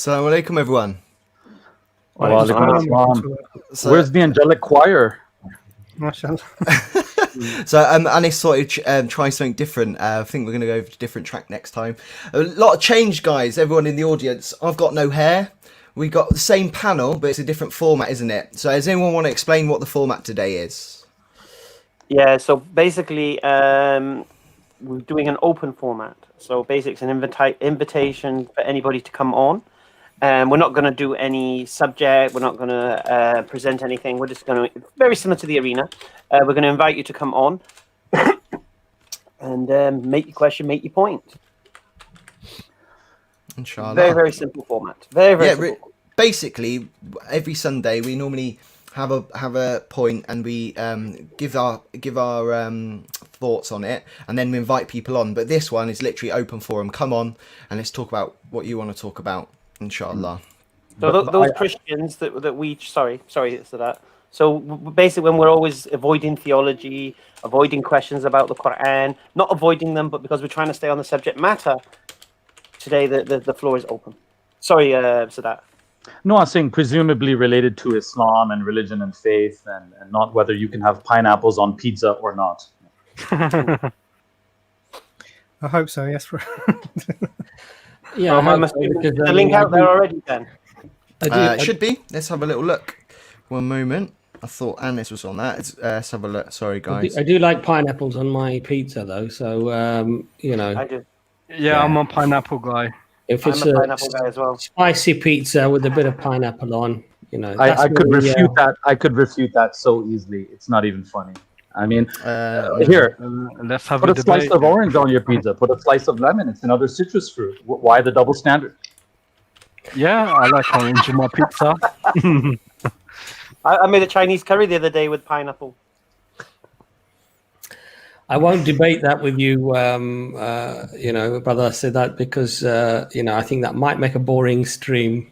Assalamu alaikum, everyone. So, where's the angelic choir? MashaAllah. So Anis thought he'd try something different. I think we're going to go over to a different track next time. A lot of change, guys. Everyone in the audience. I've got no hair. We got the same panel, but it's a different format, isn't it? So does anyone want to explain what the format today is? Yeah, so basically we're doing an open format. So basically it's an invitation for anybody to come on. We're not going to do any subject. We're not going to present anything. We're just going to, very similar to the arena. We're going to invite you to come on and make your question, make your point. Inshallah. Very, very simple format. Very, very simple. Basically, every Sunday we normally have a point and we give our thoughts on it, and then we invite people on. But this one is literally open forum. Come on and let's talk about what you want to talk about. Inshallah. So those Christians that we sorry Sadat. So basically, when we're always avoiding theology, avoiding questions about the Quran, not avoiding them, but because we're trying to stay on the subject matter, today the floor is open. Sorry, Sadat. No, I'm saying presumably related to Islam and religion and faith, and not whether you can have pineapples on pizza or not. I hope so. Yes. Yeah, the link out there already then. It should be. Let's have a little look. One moment. I thought Anis was on that. Let's have a look. Sorry, guys. I do like pineapples on my pizza, though. So I do. Yeah, I'm a pineapple guy. If I'm it's a pineapple guy as well. Spicy pizza with a bit of pineapple on, I could refute that. I could refute that so easily. It's not even funny. I mean, here, let's have put a slice of orange on your pizza. Put a slice of lemon. It's another citrus fruit. Why the double standard? Yeah, I like orange in my pizza. I made a Chinese curry the other day with pineapple. I won't debate that with you, brother Sadat, because I think that might make a boring stream.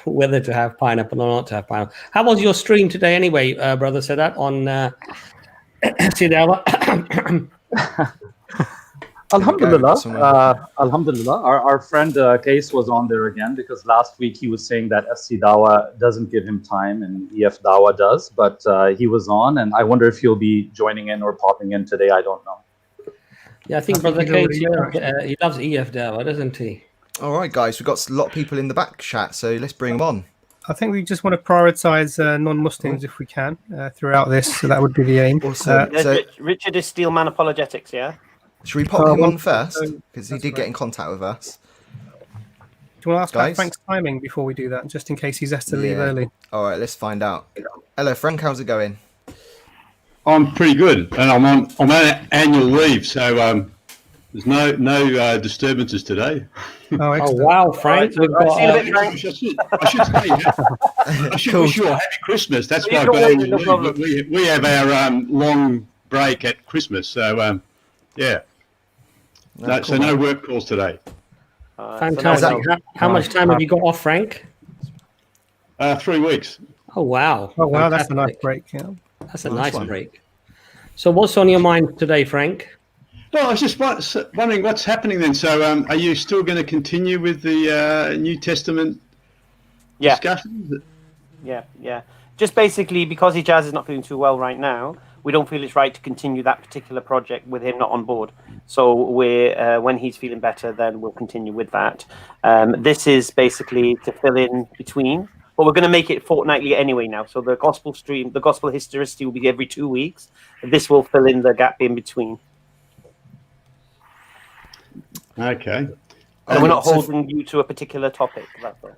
Whether to have pineapple or not to have pineapple. How was your stream today, anyway, brother Sadat, on EFDawah? Alhamdulillah. Alhamdulillah. Our friend Case was on there again because last week he was saying that EFDawah doesn't give him time and EFDawah does, but he was on, and I wonder if he'll be joining in or popping in today. I don't know. Yeah, I think brother Case, he loves EFDawah, doesn't he? All right, guys, we've got a lot of people in the back chat, so let's bring them on. I think we just want to prioritize non-Muslims if we can throughout this, so that would be the aim. Richard is Steelman Apologetics, yeah? Should we pop him on first? Because he did get in contact with us. Do you want to ask about Frank's timing before we do that, just in case he has to leave early? All right, let's find out. Hello, Frank, how's it going? I'm pretty good, and I'm on annual leave, so there's no disturbances today. Oh, wow, Frank! I should say, I should wish you a happy Christmas. That's why I've got annual leave. We have our long break at Christmas, so yeah. So no work calls today. Fantastic. How much time have you got off, Frank? 3 weeks. Oh wow! Oh wow, that's a nice break. Yeah, that's a nice break. So, what's on your mind today, Frank? Well, I was just wondering what's happening then. So, are you still going to continue with the New Testament discussions? Yeah. Just basically because Ijaz is not feeling too well right now, we don't feel it's right to continue that particular project with him not on board. So we're when he's feeling better, then we'll continue with that. This is basically to fill in between, but we're going to make it fortnightly anyway now. So the gospel stream, the gospel historicity will be every 2 weeks. This will fill in the gap in between. Okay. And we're not holding you to a particular topic. That's all.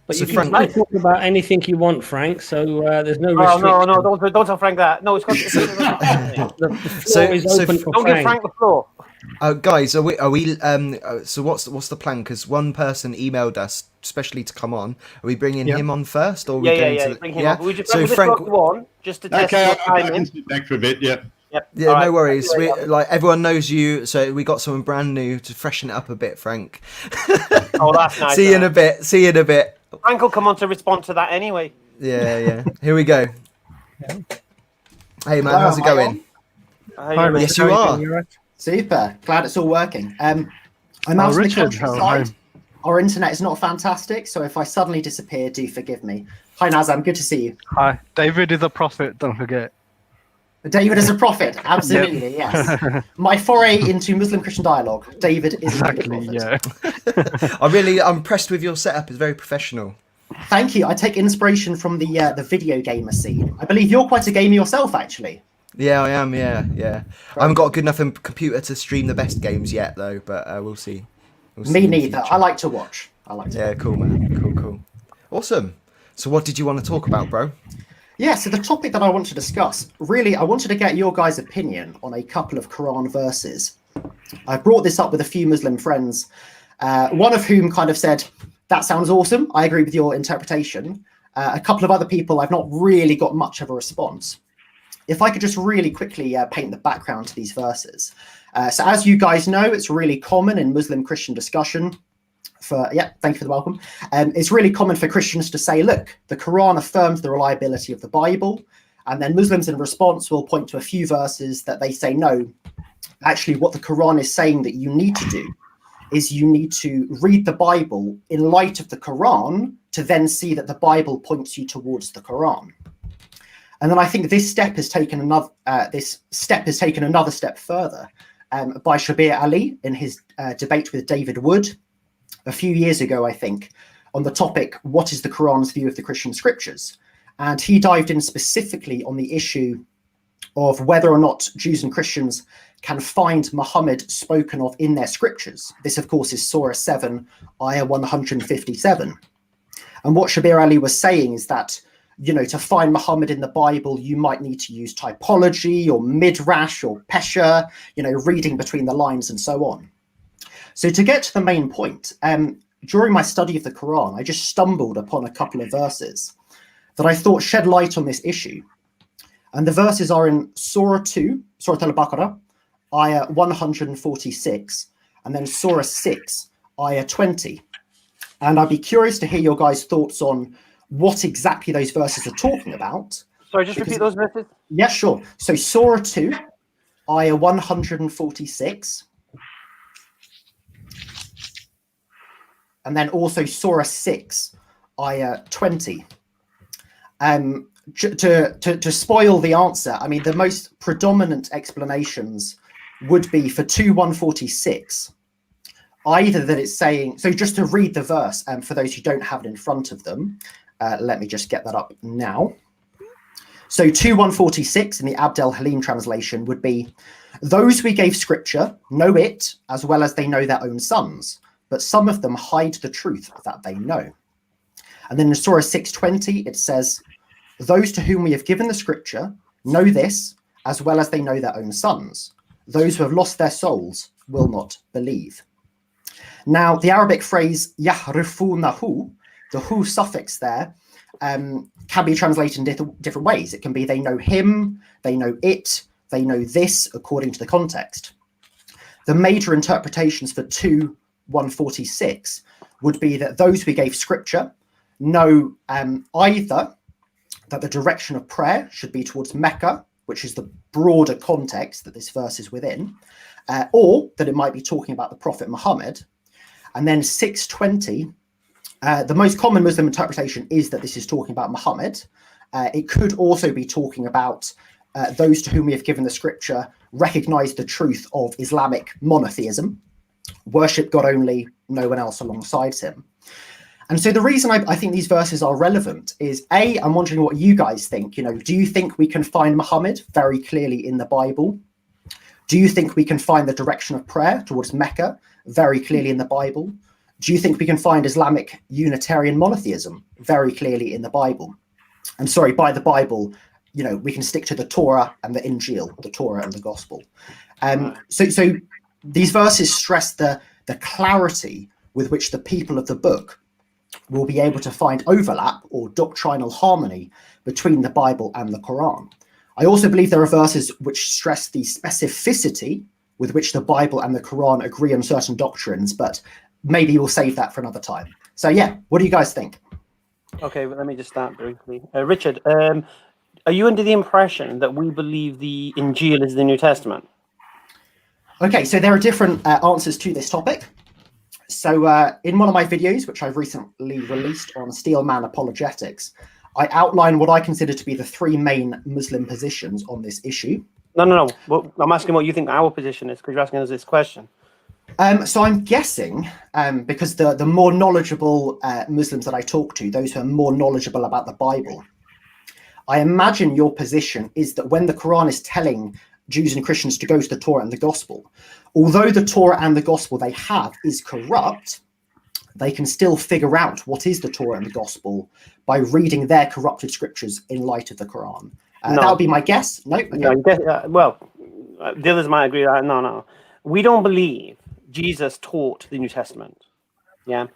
But you can talk about anything you want, Frank. So there's no restriction. Oh no! Don't tell Frank that. No, it's got. The floor is open for don't give Frank the floor. Guys, are we? So what's the plan? Because one person emailed us especially to come on. Are we bringing him on first, or are we going to? Bring him on. We just Frank on just to test your timing. I can sit back for a bit. Yeah. Yep. Yeah, no worries. Everyone knows you, so we got someone brand new to freshen it up a bit, Frank. Oh, that's nice. See you in a bit. Frank will come on to respond to that anyway. Yeah. Here we go. Hey man, how's it going? Yes, you are. Super. Glad it's all working. I'm out on the countryside. Our internet is not fantastic, so if I suddenly disappear, do forgive me. Hi, Nazam. Good to see you. Hi. David is a prophet, don't forget. David is a prophet. Absolutely, yes. My foray into Muslim-Christian dialogue. David is Exactly, a prophet. yeah. I'm impressed with your setup. It's very professional. Thank you. I take inspiration from the video gamer scene. I believe you're quite a gamer yourself, actually. Yeah, I am. Yeah. I haven't got a good enough computer to stream the best games yet, though. But we'll see. Me neither. I like to watch. Cool, man. Cool. Awesome. So, what did you want to talk about, bro? Yeah, so the topic that I want to discuss, really, I wanted to get your guys' opinion on a couple of Quran verses. I brought this up with a few Muslim friends, one of whom kind of said, that sounds awesome. I agree with your interpretation. A couple of other people, I've not really got much of a response. If I could just really quickly paint the background to these verses. So as you guys know, it's really common in Muslim-Christian discussion thank you for the welcome. It's really common for Christians to say, look, the Quran affirms the reliability of the Bible. And then Muslims in response will point to a few verses that they say, no, actually what the Quran is saying that you need to do is you need to read the Bible in light of the Quran to then see that the Bible points you towards the Quran. And then I think this step has taken another step further by Shabir Ali in his debate with David Wood a few years ago, I think, on the topic, what is the Quran's view of the Christian scriptures? And he dived in specifically on the issue of whether or not Jews and Christians can find Muhammad spoken of in their scriptures. This, of course, is Surah 7, Ayah 157. And what Shabir Ali was saying is that, to find Muhammad in the Bible, you might need to use typology or midrash or pesha, reading between the lines and so on. So to get to the main point, during my study of the Quran, I just stumbled upon a couple of verses that I thought shed light on this issue. And the verses are in Surah 2, Surah Al-Baqarah, Ayah 146, and then Surah 6, Ayah 20. And I'd be curious to hear your guys' thoughts on what exactly those verses are talking about. Sorry, just repeat those verses? Yeah, sure. So Surah 2, Ayah 146. And then also Surah 6, Ayah 20. To spoil the answer, I mean, the most predominant explanations would be for 2:146, either that it's saying, so just to read the verse, for those who don't have it in front of them, let me just get that up now. So 2:146 in the Abd al-Halim translation would be, those we gave scripture know it as well as they know their own sons, but some of them hide the truth that they know. And then in Surah 6:20, it says, those to whom we have given the scripture know this as well as they know their own sons. Those who have lost their souls will not believe. Now, the Arabic phrase yahrifunahu, the hu suffix there, can be translated in different ways. It can be they know him, they know it, they know this, according to the context. The major interpretations for 2:146 would be that those we gave scripture know either that the direction of prayer should be towards Mecca, which is the broader context that this verse is within, or that it might be talking about the Prophet Muhammad. And then 6:20, the most common Muslim interpretation is that this is talking about Muhammad. It could also be talking about those to whom we have given the scripture recognize the truth of Islamic monotheism, worship God only, no one else alongside him. And so the reason I think these verses are relevant is, A, I'm wondering what you guys think. Do you think we can find Muhammad very clearly in the Bible? Do you think we can find the direction of prayer towards Mecca very clearly in the Bible? Do you think we can find Islamic Unitarian monotheism very clearly in the Bible? And sorry, by the Bible, we can stick to the Torah and the Injil, the Torah and the Gospel. So these verses stress the clarity with which the people of the book will be able to find overlap or doctrinal harmony between the Bible and the Quran. I also believe there are verses which stress the specificity with which the Bible and the Quran agree on certain doctrines, but maybe we'll save that for another time. So yeah, what do you guys think? Okay, well, let me just start briefly. Richard, are you under the impression that we believe the Injil is the New Testament? Okay, so there are different answers to this topic. So in one of my videos, which I've recently released on Steelman apologetics, I outline what I consider to be the three main Muslim positions on this issue. No. Well, I'm asking what you think our position is, because you're asking us this question. So I'm guessing, because the more knowledgeable Muslims that I talk to, those who are more knowledgeable about the Bible, I imagine your position is that when the Quran is telling Jews and Christians to go to the Torah and the Gospel, although the Torah and the Gospel they have is corrupt, they can still figure out what is the Torah and the Gospel by reading their corrupted scriptures in light of the Quran. No. That would be my guess. No? Okay. No, the others might agree. No. We don't believe Jesus taught the New Testament. Yeah,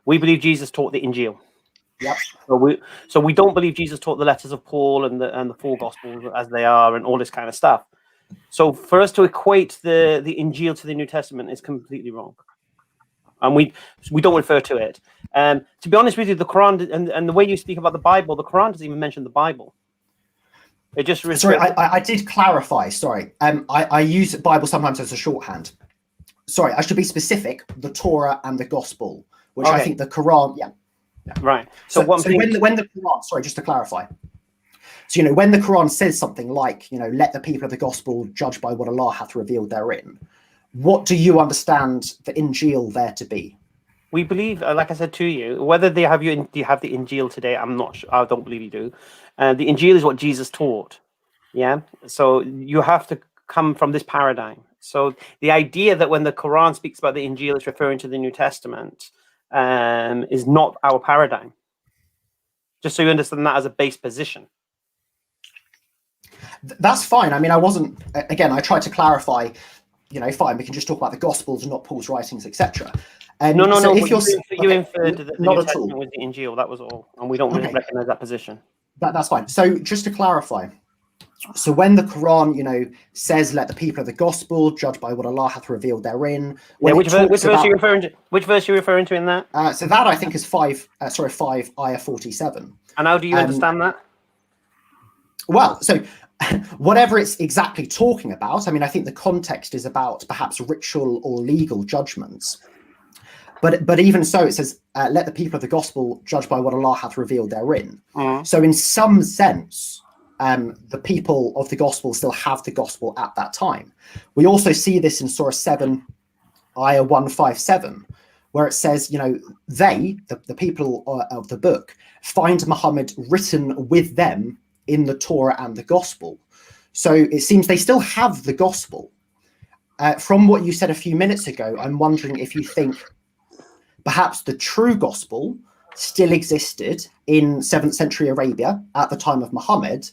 we believe Jesus taught the Injil. Yep. So we don't believe Jesus taught the letters of Paul and the four Gospels as they are and all this kind of stuff. So for us to equate the Injil to the New Testament is completely wrong, and we don't refer to it. To be honest with you, the Quran and the way you speak about the Bible, the Quran doesn't even mention the Bible. It just sorry, I did clarify. Sorry, I use Bible sometimes as a shorthand. Sorry, I should be specific. The Torah and the Gospel, which I think the Quran. Yeah. Right. So when the Quran, sorry, just to clarify. So when the Quran says something like, let the people of the Gospel judge by what Allah hath revealed therein, what do you understand the Injil there to be? We believe, like I said to you, whether do you have the Injil today, I'm not sure. I don't believe you do. The Injil is what Jesus taught. Yeah. So you have to come from this paradigm. So the idea that when the Quran speaks about the Injil, it's referring to the New Testament, is not our paradigm. Just so you understand that as a base position. That's fine. I mean, I wasn't. Again, I tried to clarify. Fine. We can just talk about the Gospels and not Paul's writings, etc. No. So if you inferred that the not New at Testament all. was the Injil. That was all, and we don't really recognize that position. That's fine. So just to clarify. So when the Quran, says, "Let the people of the Gospel judge by what Allah hath revealed therein." Which verse are you referring to? Which verse are you referring to in that? So that I think is 5 ayah 47. And how do you understand that? Well, so whatever it's exactly talking about, I mean, I think the context is about perhaps ritual or legal judgments. But even so, it says, "Let the people of the Gospel judge by what Allah hath revealed therein." So in some sense, the people of the Gospel still have the Gospel at that time. We also see this in Surah 7, ayah 157, where it says, they, the people of the book, find Muhammad written with them in the Torah and the Gospel. So it seems they still have the Gospel. From what you said a few minutes ago, I'm wondering if you think perhaps the true Gospel still existed in 7th century Arabia at the time of Muhammad,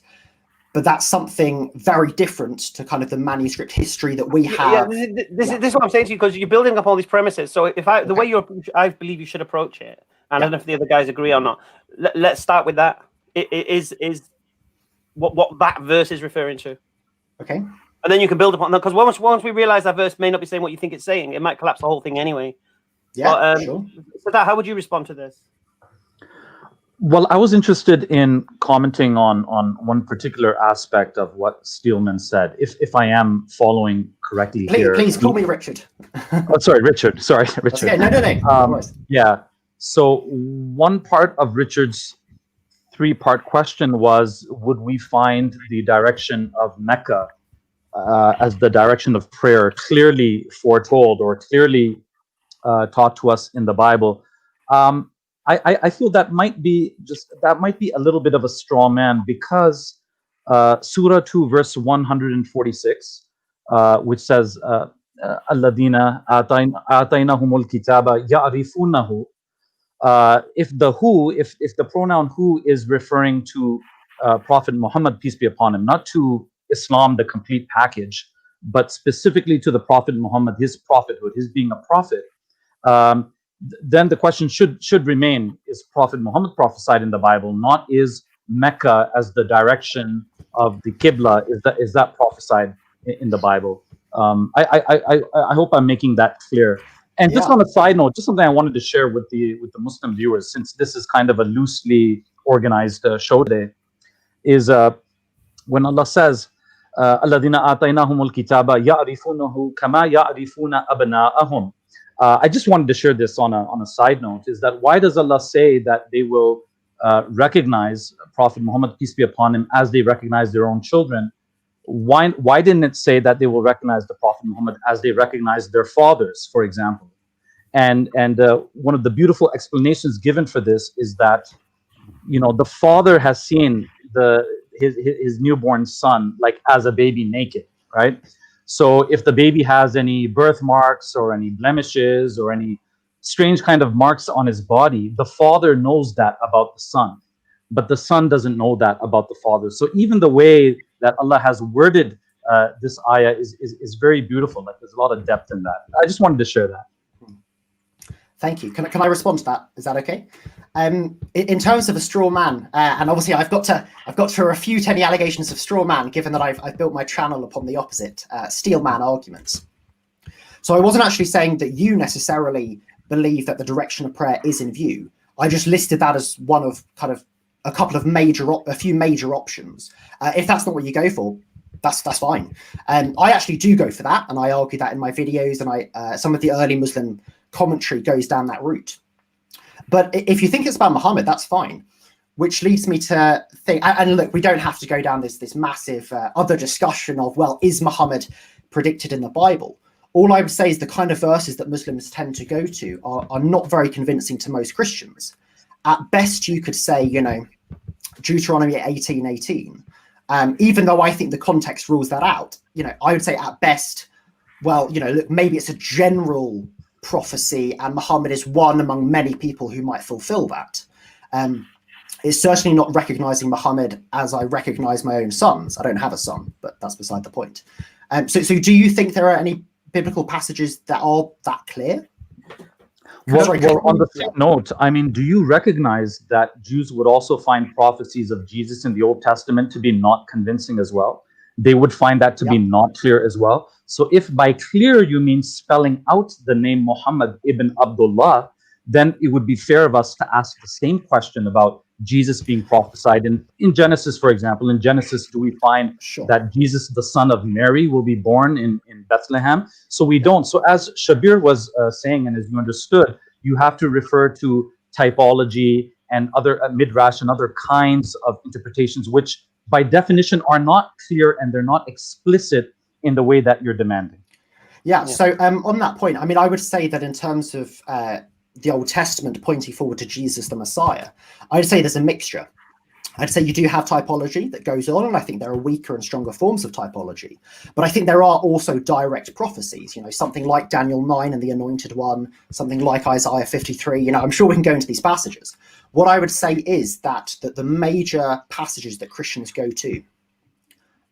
but that's something very different to kind of the manuscript history that we have. This is what I'm saying to you, because you're building up all these premises. So the way I believe you should approach it, and I don't know if the other guys agree or not. Let's start with that. It is what that verse is referring to. Okay. And then you can build upon that, because once we realize that verse may not be saying what you think it's saying, it might collapse the whole thing anyway. Yeah, sure. So how would you respond to this? Well, I was interested in commenting on one particular aspect of what Steelman said, if I am following correctly here. Please call me Richard. Oh, sorry, Richard. Sorry, Richard. Okay, no. Yeah. So one part of Richard's three-part question was, would we find the direction of Mecca as the direction of prayer clearly foretold or clearly taught to us in the Bible? I feel that might be a little bit of a straw man, because Surah 2 verse 146, which says Alladina ataynahumul kitaba ya'rifunahu. If the pronoun who is referring to Prophet Muhammad, peace be upon him, not to Islam, the complete package, but specifically to the Prophet Muhammad, his prophethood, his being a prophet, then the question should remain: is Prophet Muhammad prophesied in the Bible? Not is Mecca as the direction of the Qibla, is that prophesied in the Bible? I hope I'm making that clear. And just on a side note, just something I wanted to share with the Muslim viewers, since this is kind of a loosely organized show today, is when Allah says, "Alladina ataynahumul kitaba ya'rifunahu kama ya'rifuna abna'ahum." I just wanted to share this on a side note, is that why does Allah say that they will recognize Prophet Muhammad, peace be upon him, as they recognize their own children? Why didn't it say that they will recognize the Prophet Muhammad as they recognize their fathers, for example? And one of the beautiful explanations given for this is that, the father has seen his newborn son like as a baby naked, right? So if the baby has any birthmarks or any blemishes or any strange kind of marks on his body, the father knows that about the son, but the son doesn't know that about the father. So even the way that Allah has worded this ayah is very beautiful. Like, there's a lot of depth in that. I just wanted to share that. Thank you. Can I respond to that? Is that okay? In terms of a straw man, and obviously I've got to refute any allegations of straw man, given that I've built my channel upon the opposite, steel man arguments. So I wasn't actually saying that you necessarily believe that the direction of prayer is in view. I just listed that as one of kind of a few major options. If that's not what you go for, that's fine. I actually do go for that, and I argue that in my videos, and some of the early Muslim commentary goes down that route. But if you think it's about Muhammad, that's fine. Which leads me to think, and look, we don't have to go down this massive other discussion of, well, is Muhammad predicted in the Bible? All I would say is the kind of verses that Muslims tend to go to are not very convincing to most Christians. At best, you could say, Deuteronomy 18:18. Even though I think the context rules that out, I would say at best, well, look, maybe it's a general prophecy and Muhammad is one among many people who might fulfill that. It's certainly not recognizing Muhammad as I recognize my own sons. I don't have a son, but that's beside the point. So do you think there are any biblical passages that are that clear? Well, on the same note, I mean, do you recognize that Jews would also find prophecies of Jesus in the Old Testament to be not convincing as well? They would find that to be not clear as well. So if by clear you mean spelling out the name Muhammad ibn Abdullah, then it would be fair of us to ask the same question about Jesus being prophesied. In Genesis, for example, in Genesis, do we find that Jesus, the son of Mary, will be born in Bethlehem? So we don't. So as Shabir was saying, and as you understood, you have to refer to typology and other midrash and other kinds of interpretations, which by definition are not clear and they're not explicit in the way that you're demanding. Yeah. So on that point, I mean, I would say that in terms of the Old Testament pointing forward to Jesus the Messiah, I'd say there's a mixture. I'd say you do have typology that goes on, and I think there are weaker and stronger forms of typology. But I think there are also direct prophecies, something like Daniel 9 and the Anointed One, something like Isaiah 53. I'm sure we can go into these passages. What I would say is that the major passages that Christians go to,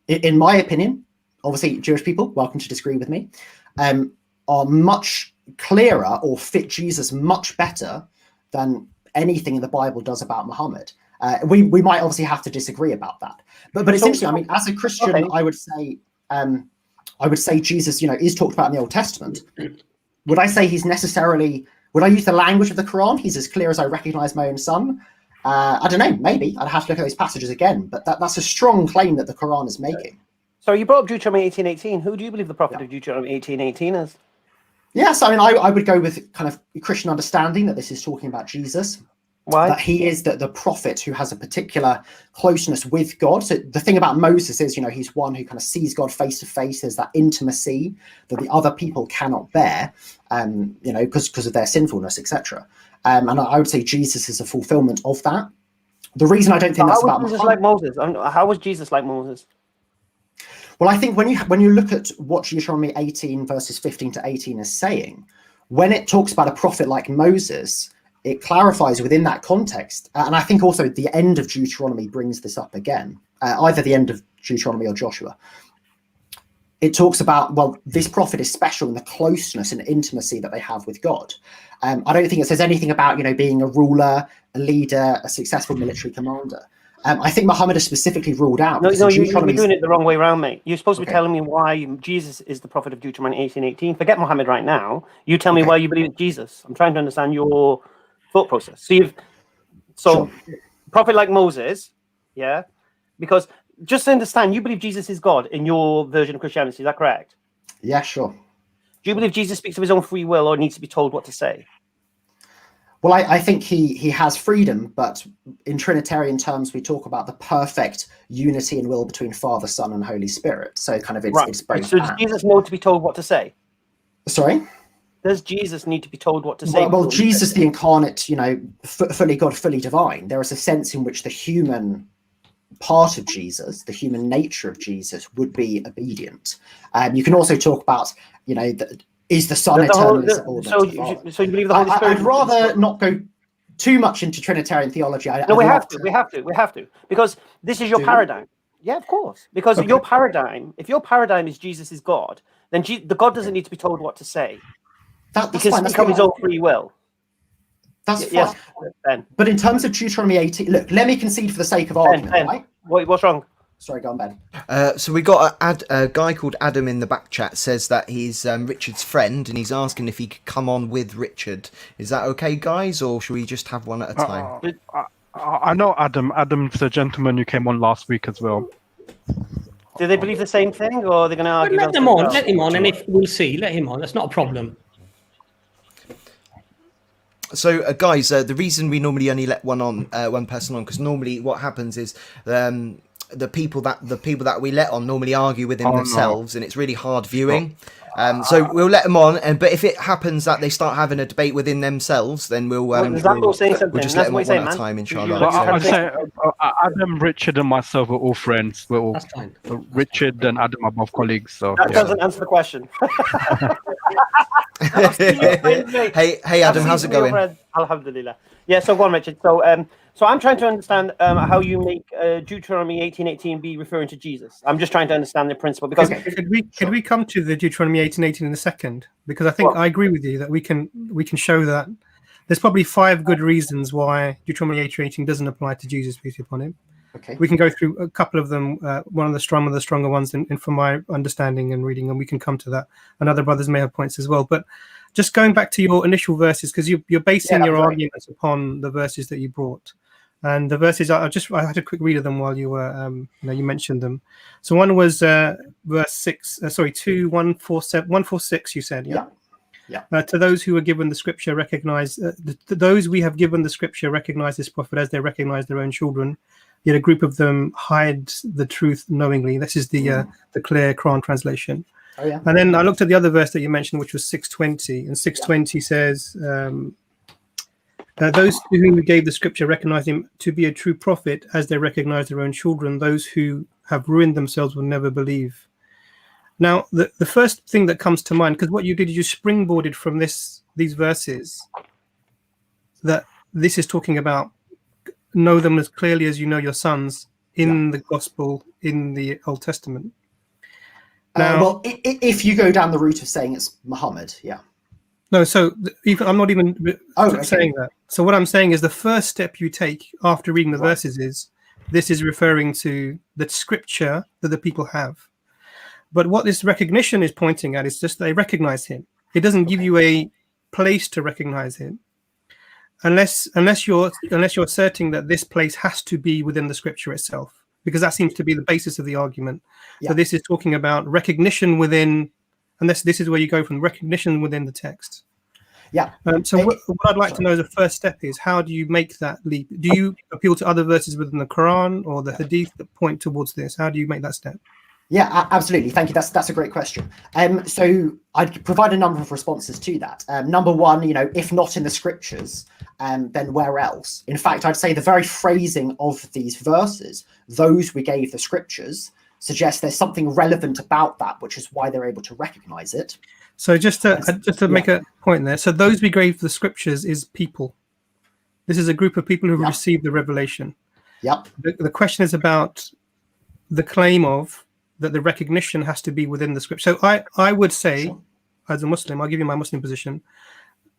in my opinion, obviously Jewish people, welcome to disagree with me, are much clearer or fit Jesus much better than anything in the Bible does about Muhammad. We might obviously have to disagree about that, but it's interesting. I mean, as a Christian, okay, I would say Jesus, is talked about in the Old Testament. Would I say he's necessarily? Would I use the language of the Quran? He's as clear as I recognize my own son. I don't know. Maybe I'd have to look at those passages again. But that's a strong claim that the Quran is making. So you brought up Deuteronomy 18:18. Who do you believe the prophet of Deuteronomy 18:18 is? Yes, I mean, I would go with kind of Christian understanding that this is talking about Jesus. Why? That he is the prophet who has a particular closeness with God. So the thing about Moses is, he's one who kind of sees God face to face. There's that intimacy that the other people cannot bear, because of their sinfulness, etc. And I would say Jesus is a fulfillment of that. The reason I don't think that's about Jesus like Moses. How was Jesus like Moses? Well, I think when you look at what Deuteronomy 18 verses 15 to 18 is saying, when it talks about a prophet like Moses, it clarifies within that context. And I think also the end of Deuteronomy brings this up again, either the end of Deuteronomy or Joshua. It talks about, well, this prophet is special in the closeness and intimacy that they have with God. I don't think it says anything about, being a ruler, a leader, a successful military commander. I think Muhammad is specifically ruled out. No, you're doing it the wrong way around, mate. You're supposed to be telling me why Jesus is the prophet of Deuteronomy 18:18. Forget Muhammad right now. You tell me why you believe it's Jesus. I'm trying to understand your thought process. So prophet like Moses, yeah, because just to understand, you believe Jesus is God in your version of Christianity. Is that correct? Yeah, sure. Do you believe Jesus speaks of his own free will or needs to be told what to say? Well, I think he has freedom, but in Trinitarian terms, we talk about the perfect unity and will between Father, Son, and Holy Spirit. So kind of it's both. So does Jesus know to be told what to say? Sorry? Does Jesus need to be told what to say? Well, Jesus, the incarnate, fully God, fully divine. There is a sense in which the human part of Jesus, the human nature of Jesus, would be obedient. You can also talk about, is the Son eternal? So you believe the Holy Spirit? I'd rather not go too much into Trinitarian theology. We have to, because this is your paradigm. Yeah, of course. Because your paradigm, if your paradigm is Jesus is God, then the God doesn't need to be told what to say. That's because fine. He's come his own free will. That's fine. Yes, Ben. But in terms of Deuteronomy 18, look, let me concede for the sake of argument, Ben. right? What's wrong? Sorry, go on, Ben. So we got a guy called Adam in the back chat says that he's Richard's friend and he's asking if he could come on with Richard. Is that okay, guys, or should we just have one at a time? I know Adam. Adam's the gentleman who came on last week as well. Do they believe the same thing, or are they going to argue? Let them on. Let him on, and if we'll see, let him on. That's not a problem. So, guys, the reason we normally only let one person on, because normally what happens is the people that we let on normally argue within themselves, and it's really hard viewing. So we'll let them on, but if it happens that they start having a debate within themselves, then we'll just let them on one at a time, inshallah. I'd say Adam, Richard, and myself are all friends. We're all Richard and Adam are both colleagues. So that doesn't answer the question. Hey, Adam, how's it going? Alhamdulillah. Yeah, so go on, Richard. So I'm trying to understand how you make Deuteronomy 18:18 be referring to Jesus. I'm just trying to understand the principle, because could we come to the Deuteronomy 18:18 in a second? Because I think I agree with you that we can show that there's probably 5 good reasons why Deuteronomy 18:18 doesn't apply to Jesus, peace be upon him. Okay. We can go through a couple of them, one of the stronger ones, and from my understanding and reading, and we can come to that. And other brothers may have points as well. But just going back to your initial verses, because you're basing your arguments upon the verses that you brought. And the verses, I had a quick read of them while you were, you mentioned them. So one was verse 6, 146, you said, yeah? Yeah. To those who were given the scripture, recognize, those we have given the scripture recognize this prophet as they recognize their own children. Yet a group of them hide the truth knowingly. This is the clear Quran translation. Oh, yeah. And then I looked at the other verse that you mentioned, which was 6:20, and 6:20 says, those to whom we gave the scripture recognize him to be a true prophet as they recognize their own children. Those who have ruined themselves will never believe. Now, the first thing that comes to mind, because what you did, you springboarded from these verses, that this is talking about know them as clearly as you know your sons in the gospel, in the Old Testament. Now, well, if you go down the route of saying it's Muhammad, yeah. No, so I'm not even saying that. So what I'm saying is the first step you take after reading the verses is this is referring to the scripture that the people have. But what this recognition is pointing at is just they recognize him. It doesn't give you a place to recognize him, unless you're asserting that this place has to be within the scripture itself, because that seems to be the basis of the argument. So this is talking about recognition within. And this is where you go from recognition within the text. Yeah. So what I'd like to know the first step is, how do you make that leap? Do you appeal to other verses within the Quran or the Hadith that point towards this? How do you make that step? Yeah, absolutely. Thank you. That's a great question. So I'd provide a number of responses to that. Number one, if not in the scriptures, then where else? In fact, I'd say the very phrasing of these verses, those we gave the scriptures, suggests there's something relevant about that, which is why they're able to recognize it. So just to make a point there, so those we gave the scriptures is people. This is a group of people who have received the revelation. Yep. The question is about the claim of that the recognition has to be within the scripture. So I would say, as a Muslim, I'll give you my Muslim position.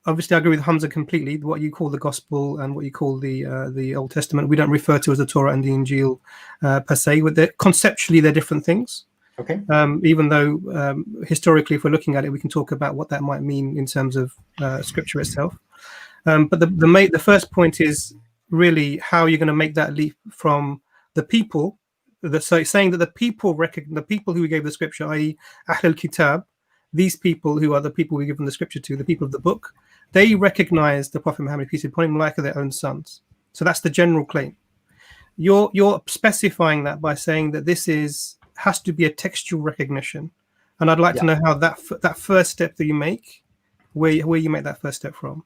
Obviously, I agree with Hamza completely. What you call the gospel and what you call the Old Testament, we don't refer to as the Torah and the Injil per se. Conceptually, they're different things. Okay. Even though historically, if we're looking at it, we can talk about what that might mean in terms of scripture itself. But the first point is really how you're going to make that leap from the people. So saying that the people who we gave the scripture, i.e. Ahl al-Kitab, these people who are the people we give them the scripture to, the people of the book, they recognize the Prophet Muhammad, peace be upon him, like their own sons. So that's the general claim. You're specifying that by saying that this has to be a textual recognition, and I'd like to know how that first step that you make, where you make that first step from.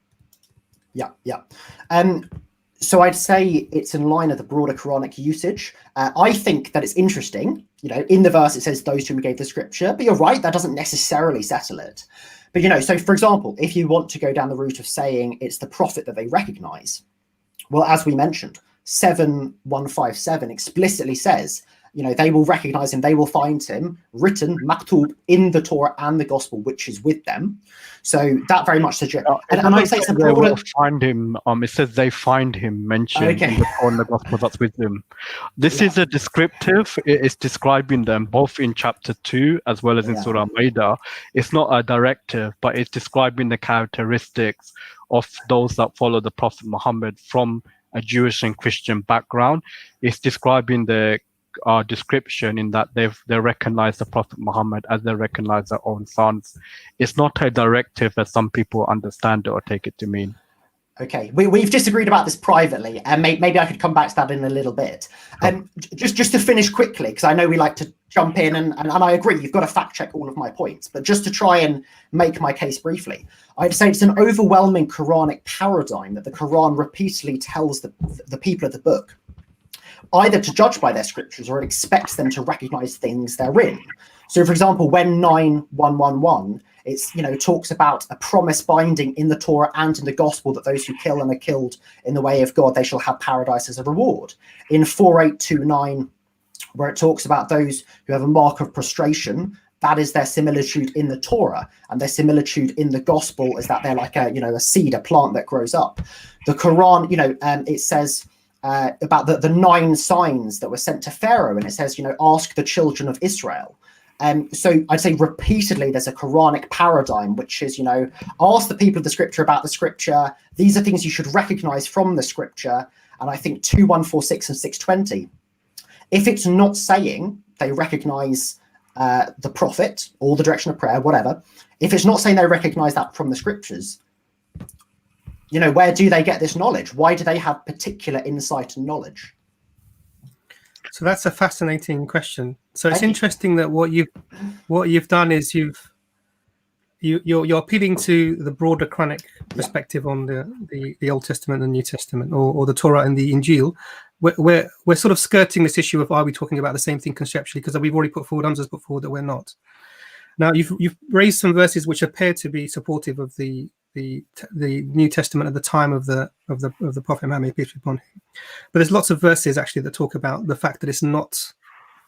So I'd say it's in line with the broader Quranic usage. I think that it's interesting. In the verse it says those to whom gave the scripture, but you're right, that doesn't necessarily settle it. But so for example, if you want to go down the route of saying it's the prophet that they recognize, well, as we mentioned, 7157 explicitly says, they will recognize him, they will find him written, maktub, in the Torah and the gospel, which is with them. So that very much suggests, and I say it's a broader... They will find him. It says they find him mentioned in the Torah and the gospel that's with them. This is a descriptive. It's describing them both in chapter 2 as well as in Surah Maida. It's not a directive, but it's describing the characteristics of those that follow the Prophet Muhammad from a Jewish and Christian background. It's describing the description in that they recognize the Prophet Muhammad as they recognize their own sons. It's not a directive as some people understand it or take it to mean. Okay, we've disagreed about this privately, and maybe I could come back to that in a little bit. Just to finish quickly, because I know we like to jump in, and I agree, you've got to fact check all of my points, but just to try and make my case briefly, I'd say it's an overwhelming Quranic paradigm that the Quran repeatedly tells the people of the book either to judge by their scriptures or it expects them to recognize things therein. So, for example, when 9:111, it's talks about a promise binding in the Torah and in the gospel that those who kill and are killed in the way of God, they shall have paradise as a reward. In 4829, where it talks about those who have a mark of prostration, that is their similitude in the Torah, and their similitude in the gospel is that they're like a seed, a plant that grows up. The Quran, it says about the 9 signs that were sent to Pharaoh, and it says, ask the children of Israel. So I'd say repeatedly there's a Quranic paradigm, which is, ask the people of the scripture about the scripture. These are things you should recognize from the scripture. And I think 2146 and 620, if it's not saying they recognize the prophet or the direction of prayer, whatever, if it's not saying they recognize that from the scriptures, where do they get this knowledge? Why do they have particular insight and knowledge? So that's a fascinating question. So it's interesting that what you've done is you're appealing to the broader Quranic perspective on the Old Testament and New Testament, or the Torah and the Injil. We're sort of skirting this issue of, are we talking about the same thing conceptually? Because we've already put forward, Hamza's put forward that we're not. Now you've raised some verses which appear to be supportive of the New Testament at the time of the Prophet Muhammad, peace be upon him. But there's lots of verses actually that talk about the fact that it's not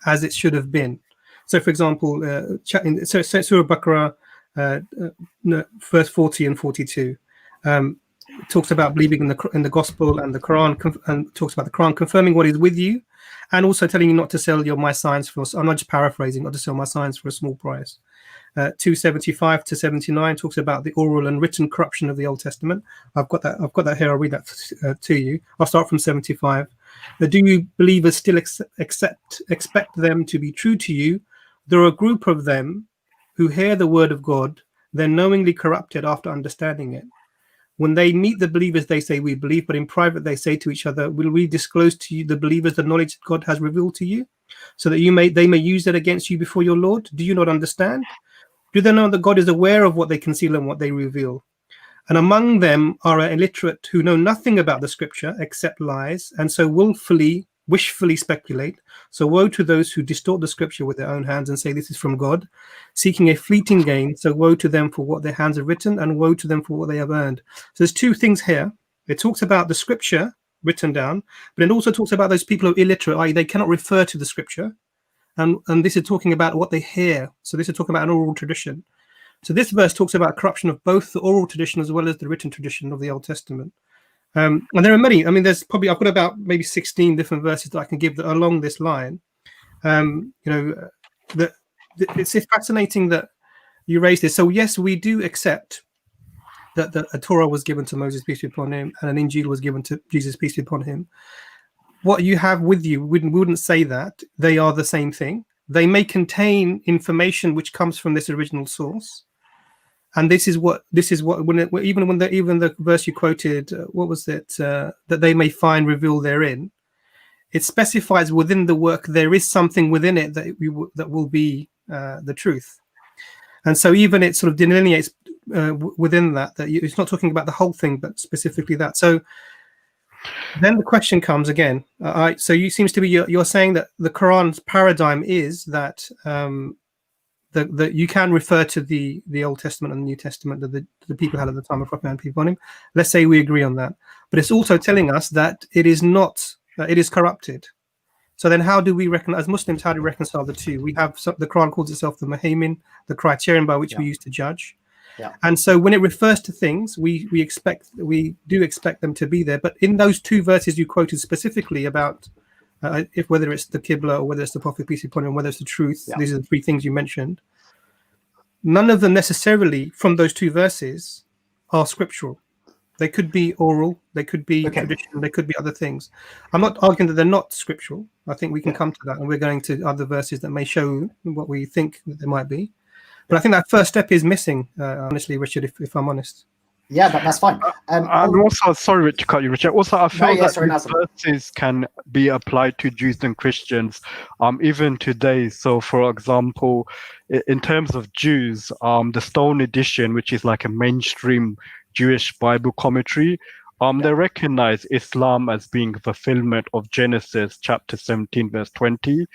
as it should have been. So, for example, Surah Baqarah, verse 40 and 42, talks about believing in the gospel and the Quran, and talks about the Quran confirming what is with you, and also telling you not to sell my signs for. I'm not just paraphrasing, not to sell my signs for a small price. 275 to 79 talks about the oral and written corruption of the Old Testament. I've got that here. I'll read that to you. I'll start from 75. Do you believers still expect them to be true to you? There are a group of them who hear the word of God, then knowingly corrupted after understanding it. When they meet the believers, they say, we believe, but in private they say to each other, will we disclose to you the believers the knowledge God has revealed to you, so that they may use it against you before your Lord? Do you not understand? Do they know that God is aware of what they conceal and what they reveal? And among them are illiterate who know nothing about the scripture except lies, and so wishfully speculate. So woe to those who distort the scripture with their own hands and say this is from God, seeking a fleeting gain. So woe to them for what their hands have written, and woe to them for what they have earned. So there's two things here. It talks about the scripture written down, but it also talks about those people who are illiterate, i.e. they cannot refer to the scripture. And this is talking about what they hear. So this is talking about an oral tradition. So this verse talks about corruption of both the oral tradition as well as the written tradition of the Old Testament. And there are many. I mean, I've got about maybe 16 different verses that I can give that are along this line. It's fascinating that you raised this. So yes, we do accept that a Torah was given to Moses, peace be upon him, and an Injil was given to Jesus, peace be upon him. What you have with you, we wouldn't say that they are the same thing. they may contain information which comes from this original source. And this is what even the verse you quoted, what was it? That they may find revealed therein. It specifies within the work there is something within it that will be the truth. And so even it sort of delineates within that it's not talking about the whole thing, but specifically that. So then the question comes again. So you seems to be you're saying that the Quran's paradigm is that that you can refer to the Old Testament and the New Testament that the people had at the time of Prophet and people on him. Let's say we agree on that, but it's also telling us that it is not. It is corrupted. So then how do we recognize, as Muslims, how do we reconcile the two? We have the Quran calls itself the Muhaymin, the criterion by which we use to judge. Yeah. And so when it refers to things, we do expect them to be there. But in those two verses you quoted specifically about whether it's the Qibla or whether it's the Prophet, peace be upon him, whether it's the truth, these are the three things you mentioned. None of them necessarily from those two verses are scriptural. They could be oral, they could be traditional, they could be other things. I'm not arguing that they're not scriptural. I think we can come to that, and we're going to other verses that may show what we think that they might be. But I think that first step is missing, honestly, Richard, if I'm honest. Yeah, that's fine. And also, sorry to cut you, Richard. Also, I feel that verses can be applied to Jews and Christians, even today. So, for example, in terms of Jews, the Stone Edition, which is like a mainstream Jewish Bible commentary, they recognize Islam as being a fulfillment of Genesis chapter 17, verse 20.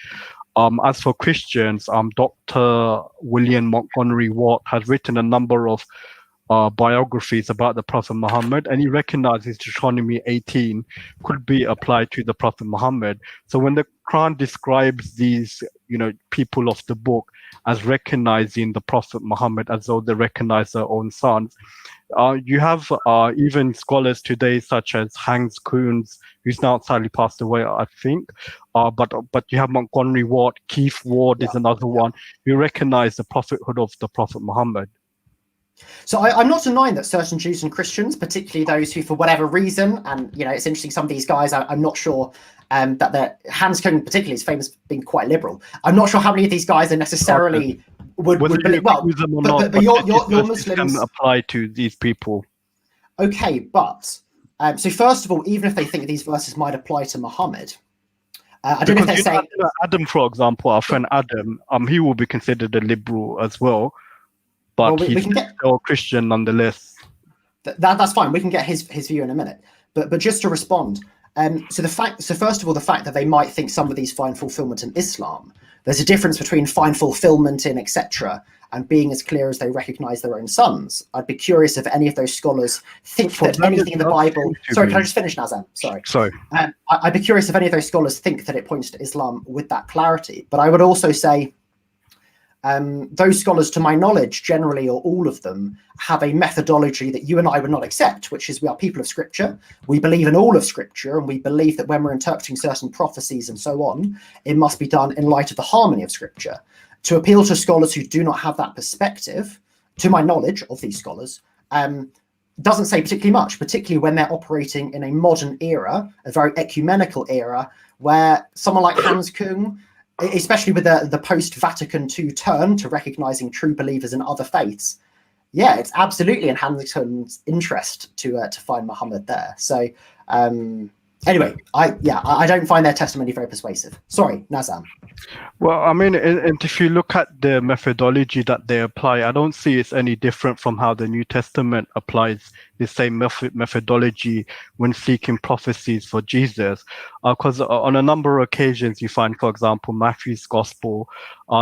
As for Christians, Dr. William Montgomery Watt has written a number of biographies about the Prophet Muhammad, and he recognizes Deuteronomy 18 could be applied to the Prophet Muhammad. So when the Quran describes these, people of the book as recognizing the Prophet Muhammad as though they recognize their own sons, you have even scholars today such as Hans Kuhns, who's now sadly passed away, I think. But you have Montgomery Watt, Keith Ward is another one who recognize the prophethood of the Prophet Muhammad. So I'm not denying that certain Jews and Christians, particularly those who, for whatever reason, and it's interesting, some of these guys, I'm not sure that Hans Kuhn particularly is famous for being quite liberal. I'm not sure how many of these guys are necessarily would believe. Well, but your Muslims can apply to these people. Okay, but so first of all, even if they think these verses might apply to Muhammad, I don't know if they're saying Adam, for example, our friend Adam, he will be considered a liberal as well. But he's still Christian nonetheless. That's fine. We can get his view in a minute. But just to respond, so first of all, the fact that they might think some of these find fulfillment in Islam, there's a difference between find fulfillment in etc. and being as clear as they recognize their own sons. I'd be curious if any of those scholars think that anything in the Bible. Sorry, can I just finish, Nazam? Sorry. I'd be curious if any of those scholars think that it points to Islam with that clarity. But I would also say, those scholars, to my knowledge, generally or all of them, have a methodology that you and I would not accept, which is we are people of Scripture. We believe in all of Scripture, and we believe that when we're interpreting certain prophecies and so on, it must be done in light of the harmony of Scripture. To appeal to scholars who do not have that perspective, to my knowledge of these scholars, doesn't say particularly much, particularly when they're operating in a modern era, a very ecumenical era, where someone like Hans Kuhn, especially with the post-Vatican II turn to recognizing true believers in other faiths, it's absolutely in Hans Kuhn's interest to find Muhammad there. So anyway, I don't find their testimony very persuasive. Sorry, Nazam. Well, I mean, and if you look at the methodology that they apply, I don't see it's any different from how the New Testament applies the same methodology when seeking prophecies for Jesus. Because on a number of occasions, you find, for example, Matthew's Gospel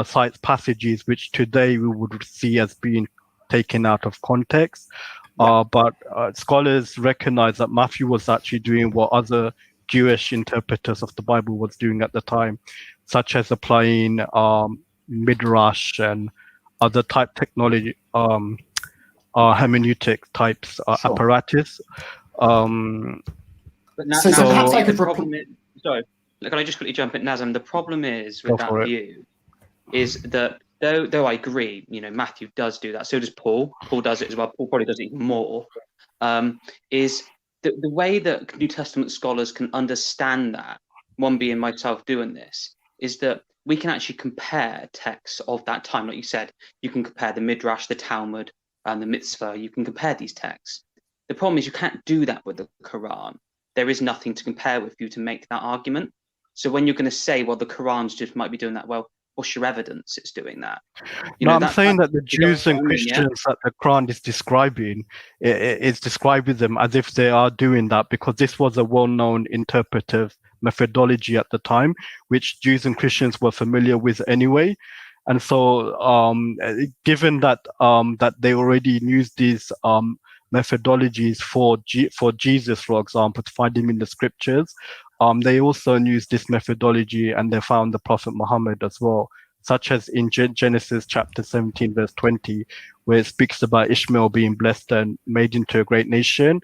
cites passages which today we would see as being taken out of context. But scholars recognize that Matthew was actually doing what other Jewish interpreters of the Bible was doing at the time, such as applying midrash and other type technology, hermeneutic types apparatus. But sorry, can I just quickly jump in, Nazam? The problem is with that view is that though I agree, Matthew does do that. So does Paul. Paul does it as well. Paul probably does it even more. Is the way that New Testament scholars can understand that, one being myself doing this, is that we can actually compare texts of that time. Like you said, you can compare the Midrash, the Talmud, and the Mitzvah. You can compare these texts. The problem is you can't do that with the Quran. There is nothing to compare with you to make that argument. So when you're going to say, well, the Quran's just might be doing that, well, what's your evidence it's doing that? I'm saying that the Jews and Christians that the Quran is describing, it's describing them as if they are doing that, because this was a well-known interpretive methodology at the time, which Jews and Christians were familiar with anyway. And so given that that they already used these methodologies for Jesus, for example, to find him in the scriptures, they also used this methodology and they found the Prophet Muhammad as well, such as in Genesis chapter 17, verse 20, where it speaks about Ishmael being blessed and made into a great nation,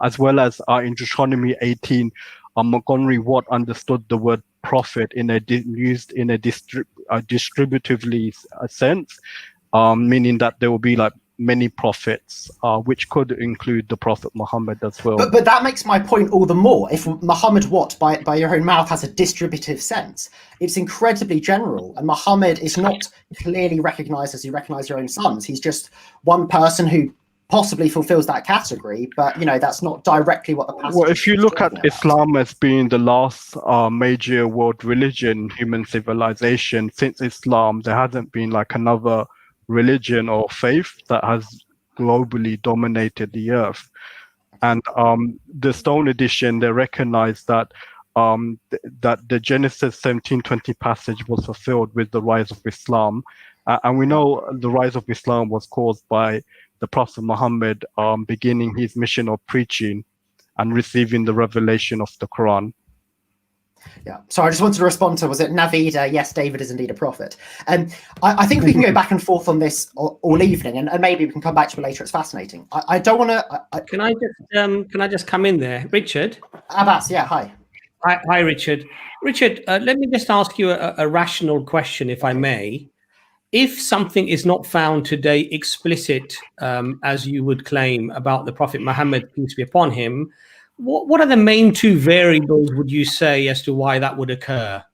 as well as in Deuteronomy 18, Montgomery Watt understood the word prophet used in a distributively sense, meaning that there will be like many prophets, which could include the Prophet Muhammad as well. But that makes my point all the more. If Muhammad Watt, by your own mouth, has a distributive sense, it's incredibly general. And Muhammad is not clearly recognized as you recognize your own sons. He's just one person who possibly fulfills that category, but that's not directly what the passage. Well, if you look at Islam as being the last major world religion, human civilization, since Islam, there hasn't been like another religion or faith that has globally dominated the earth. And the Stone Edition, they recognize that that the Genesis 17:20 passage was fulfilled with the rise of Islam, and we know the rise of Islam was caused by the Prophet Muhammad beginning his mission of preaching and receiving the revelation of the Quran. Yeah, so I just wanted to respond to, was it Naveed? Yes, David is indeed a prophet. And I think we can go back and forth on this all evening, and maybe we can come back to it later. It's fascinating. I don't want to... Can I just come in there? Richard? Abbas, yeah, hi. Hi, Richard. Richard, let me just ask you a rational question, if I may. If something is not found today explicit, as you would claim, about the Prophet Muhammad, peace be upon him, what are the main two variables, would you say, as to why that would occur?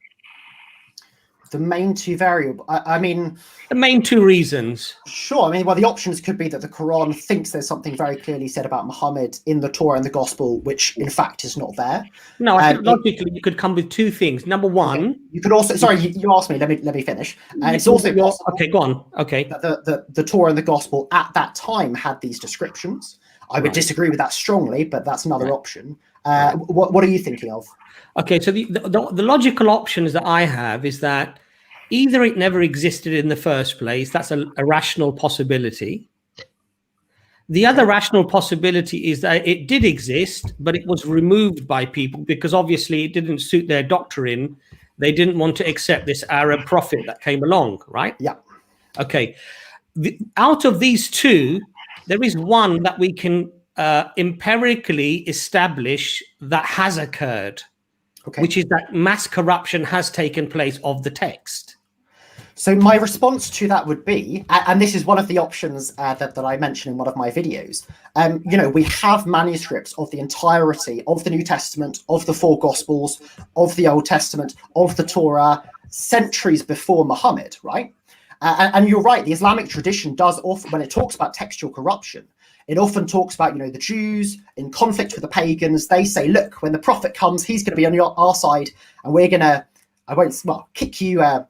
The main two variables, I mean... The main two reasons. Sure, I mean, well, the options could be that the Quran thinks there's something very clearly said about Muhammad in the Torah and the Gospel, which in fact is not there. No, I think logically you could come with two things. Number one... Okay. You could also... Sorry, you asked me, let me finish. It's also possible... Okay, go on. Okay. That the Torah and the Gospel at that time had these descriptions. I would disagree with that strongly, but that's another option. What are you thinking of? Okay, so the logical options that I have is that either it never existed in the first place, that's a rational possibility. The other rational possibility is that it did exist, but it was removed by people because obviously it didn't suit their doctrine. They didn't want to accept this Arab prophet that came along, right? Yeah. Okay. Out of these two, there is one that we can empirically establish that has occurred, which is that mass corruption has taken place of the text. So my response to that would be, and this is one of the options that I mentioned in one of my videos, we have manuscripts of the entirety of the New Testament, of the four Gospels, of the Old Testament, of the Torah, centuries before Muhammad, right? And you're right, the Islamic tradition does often, when it talks about textual corruption, it often talks about, the Jews in conflict with the pagans. They say, look, when the prophet comes, he's going to be on our side, and we're going to, kick you out.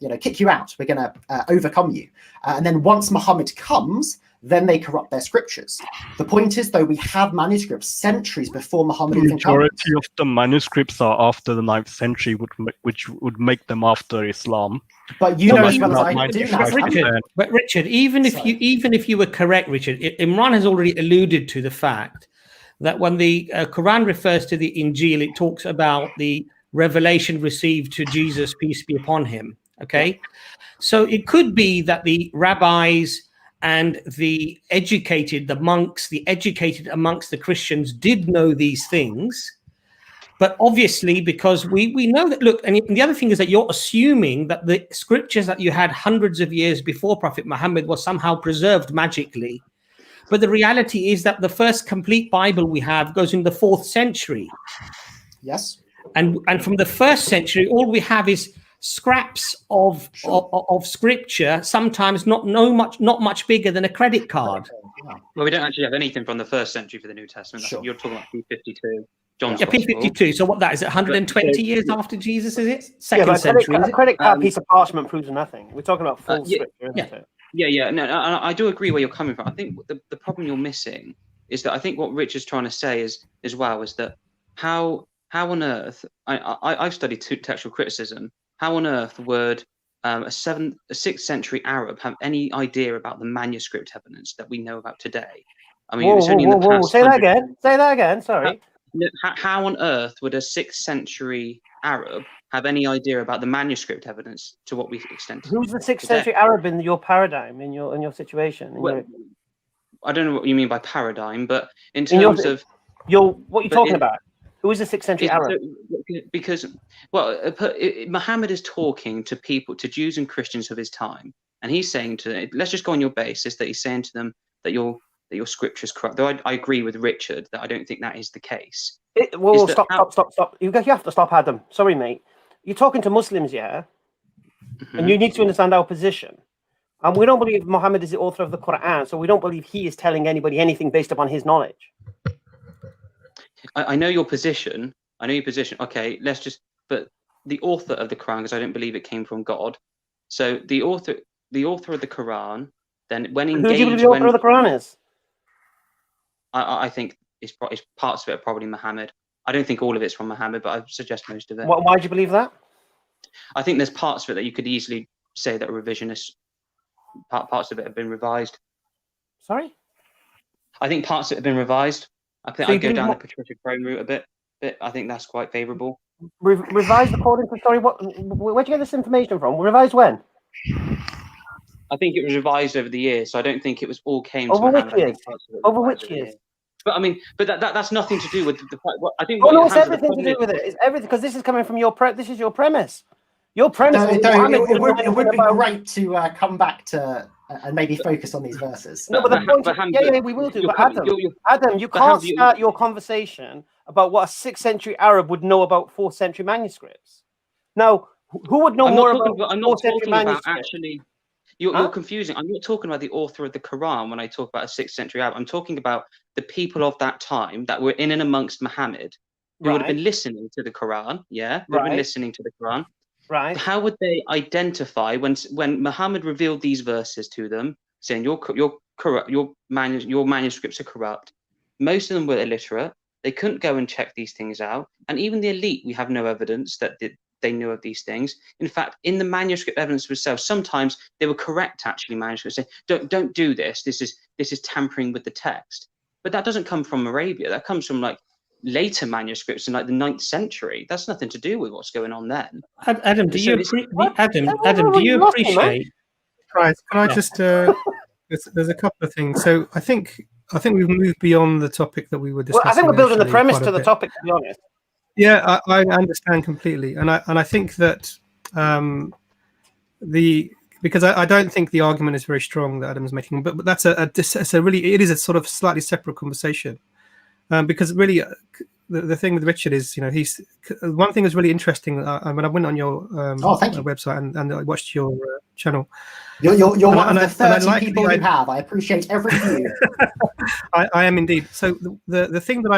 We're going to overcome you. And then once Muhammad comes, then they corrupt their scriptures. The point is, though, we have manuscripts centuries before Muhammad even comes. The majority of the manuscripts are after the 9th century, which would make them after Islam. But as well as I do, Richard, even if you were correct, Richard, Imran has already alluded to the fact that when the Quran refers to the Injil, it talks about the revelation received to Jesus, peace be upon him. Okay, so it could be that the rabbis and the educated, the monks, the educated amongst the Christians did know these things. But obviously, because we know that, look, and the other thing is that you're assuming that the scriptures that you had hundreds of years before Prophet Muhammad was somehow preserved magically. But the reality is that the first complete Bible we have goes in the 4th century. Yes. And from the 1st century, all we have is scraps of scripture, sometimes not much bigger than a credit card. Well, we don't actually have anything from the 1st century for the New Testament. Sure. You're talking about P52. John's P52. So what that is? 120 years after Jesus, is it? Second a century. A credit card piece of parchment proves nothing. We're talking about full scripture, isn't it? Yeah. No, I do agree where you're coming from. I think the problem you're missing is that I think what Rich is trying to say is that how on earth I've studied textual criticism. How on earth would a 6th century Arab have any idea about the manuscript evidence that we know about today? I mean, it's only in the past. Say that again. Say that again. Sorry. How on earth would a 6th century Arab have any idea about the manuscript evidence to what we extend? Who's the 6th century Arab in your paradigm, in your situation? I don't know what you mean by paradigm, but in terms of what you're talking about. Who is the 6th century Arab? Because, Muhammad is talking to people, to Jews and Christians of his time, and he's saying to, let's just go on your basis that he's saying to them that your scripture is corrupt. Though I agree with Richard that I don't think that is the case. Stop. You have to stop, Adam. Sorry, mate. You're talking to Muslims, yeah? Mm-hmm. And you need to understand our position. And we don't believe Muhammad is the author of the Quran, so we don't believe he is telling anybody anything based upon his knowledge. I know your position. Okay, but the author of the Quran, because I don't believe it came from God. So the author of the Quran, then when engaged, who do you believe the author of the Quran is? I think it's parts of it are probably Muhammad. I don't think all of it's from Muhammad, but I suggest most of it. Why do you believe that? I think there's parts of it that you could easily say that are revisionist. Parts of it have been revised. Sorry? I think parts of it have been revised. I think I'd go down the Patricia Crone route a bit. I think that's quite favourable. Revised according to story. Where'd you get this information from? Revised when? I think it was revised over the years, so I don't think it was all came over to which years? Over which years? But I mean, that's nothing to do with the fact. I think. It's everything to do with it. It's everything, because this is coming from this is your premise. Your premise. It would be great to come back to and maybe focus on these verses. No, but the point. We will do. But Adam, you can't start your conversation about what a 6th century Arab would know about 4th century manuscripts. Now, who would know more about 4th century manuscripts? Actually, you're confusing. I'm not talking about the author of the Quran when I talk about a 6th century Arab. I'm talking about the people of that time that were in and amongst Muhammad, who would have been listening to the Quran. Yeah, who would have been listening to the Quran. Right. How would they identify when Muhammad revealed these verses to them, saying your manuscripts are corrupt? Most of them were illiterate. They couldn't go and check these things out, and even the elite, we have no evidence that they knew of these things. In fact, in the manuscript evidence itself, sometimes they were correct. Actually, manuscripts say, "Don't do this. This is tampering with the text." But that doesn't come from Arabia. That comes from like later manuscripts in like the 9th century. That's nothing to do with what's going on then. Adam, do you appreciate? Right. Can I just? There's a couple of things. So I think we've moved beyond the topic that we were discussing. I think we're building the premise to the topic, to be honest. Yeah, I understand completely, and I think that because I don't think the argument is very strong that Adam's making, but that's it is a sort of slightly separate conversation. Because really, the thing with Richard is, one thing that's really interesting. When I went on your website and I watched your channel, you're one of the 30 people who have. I appreciate every view. I am indeed. So the thing that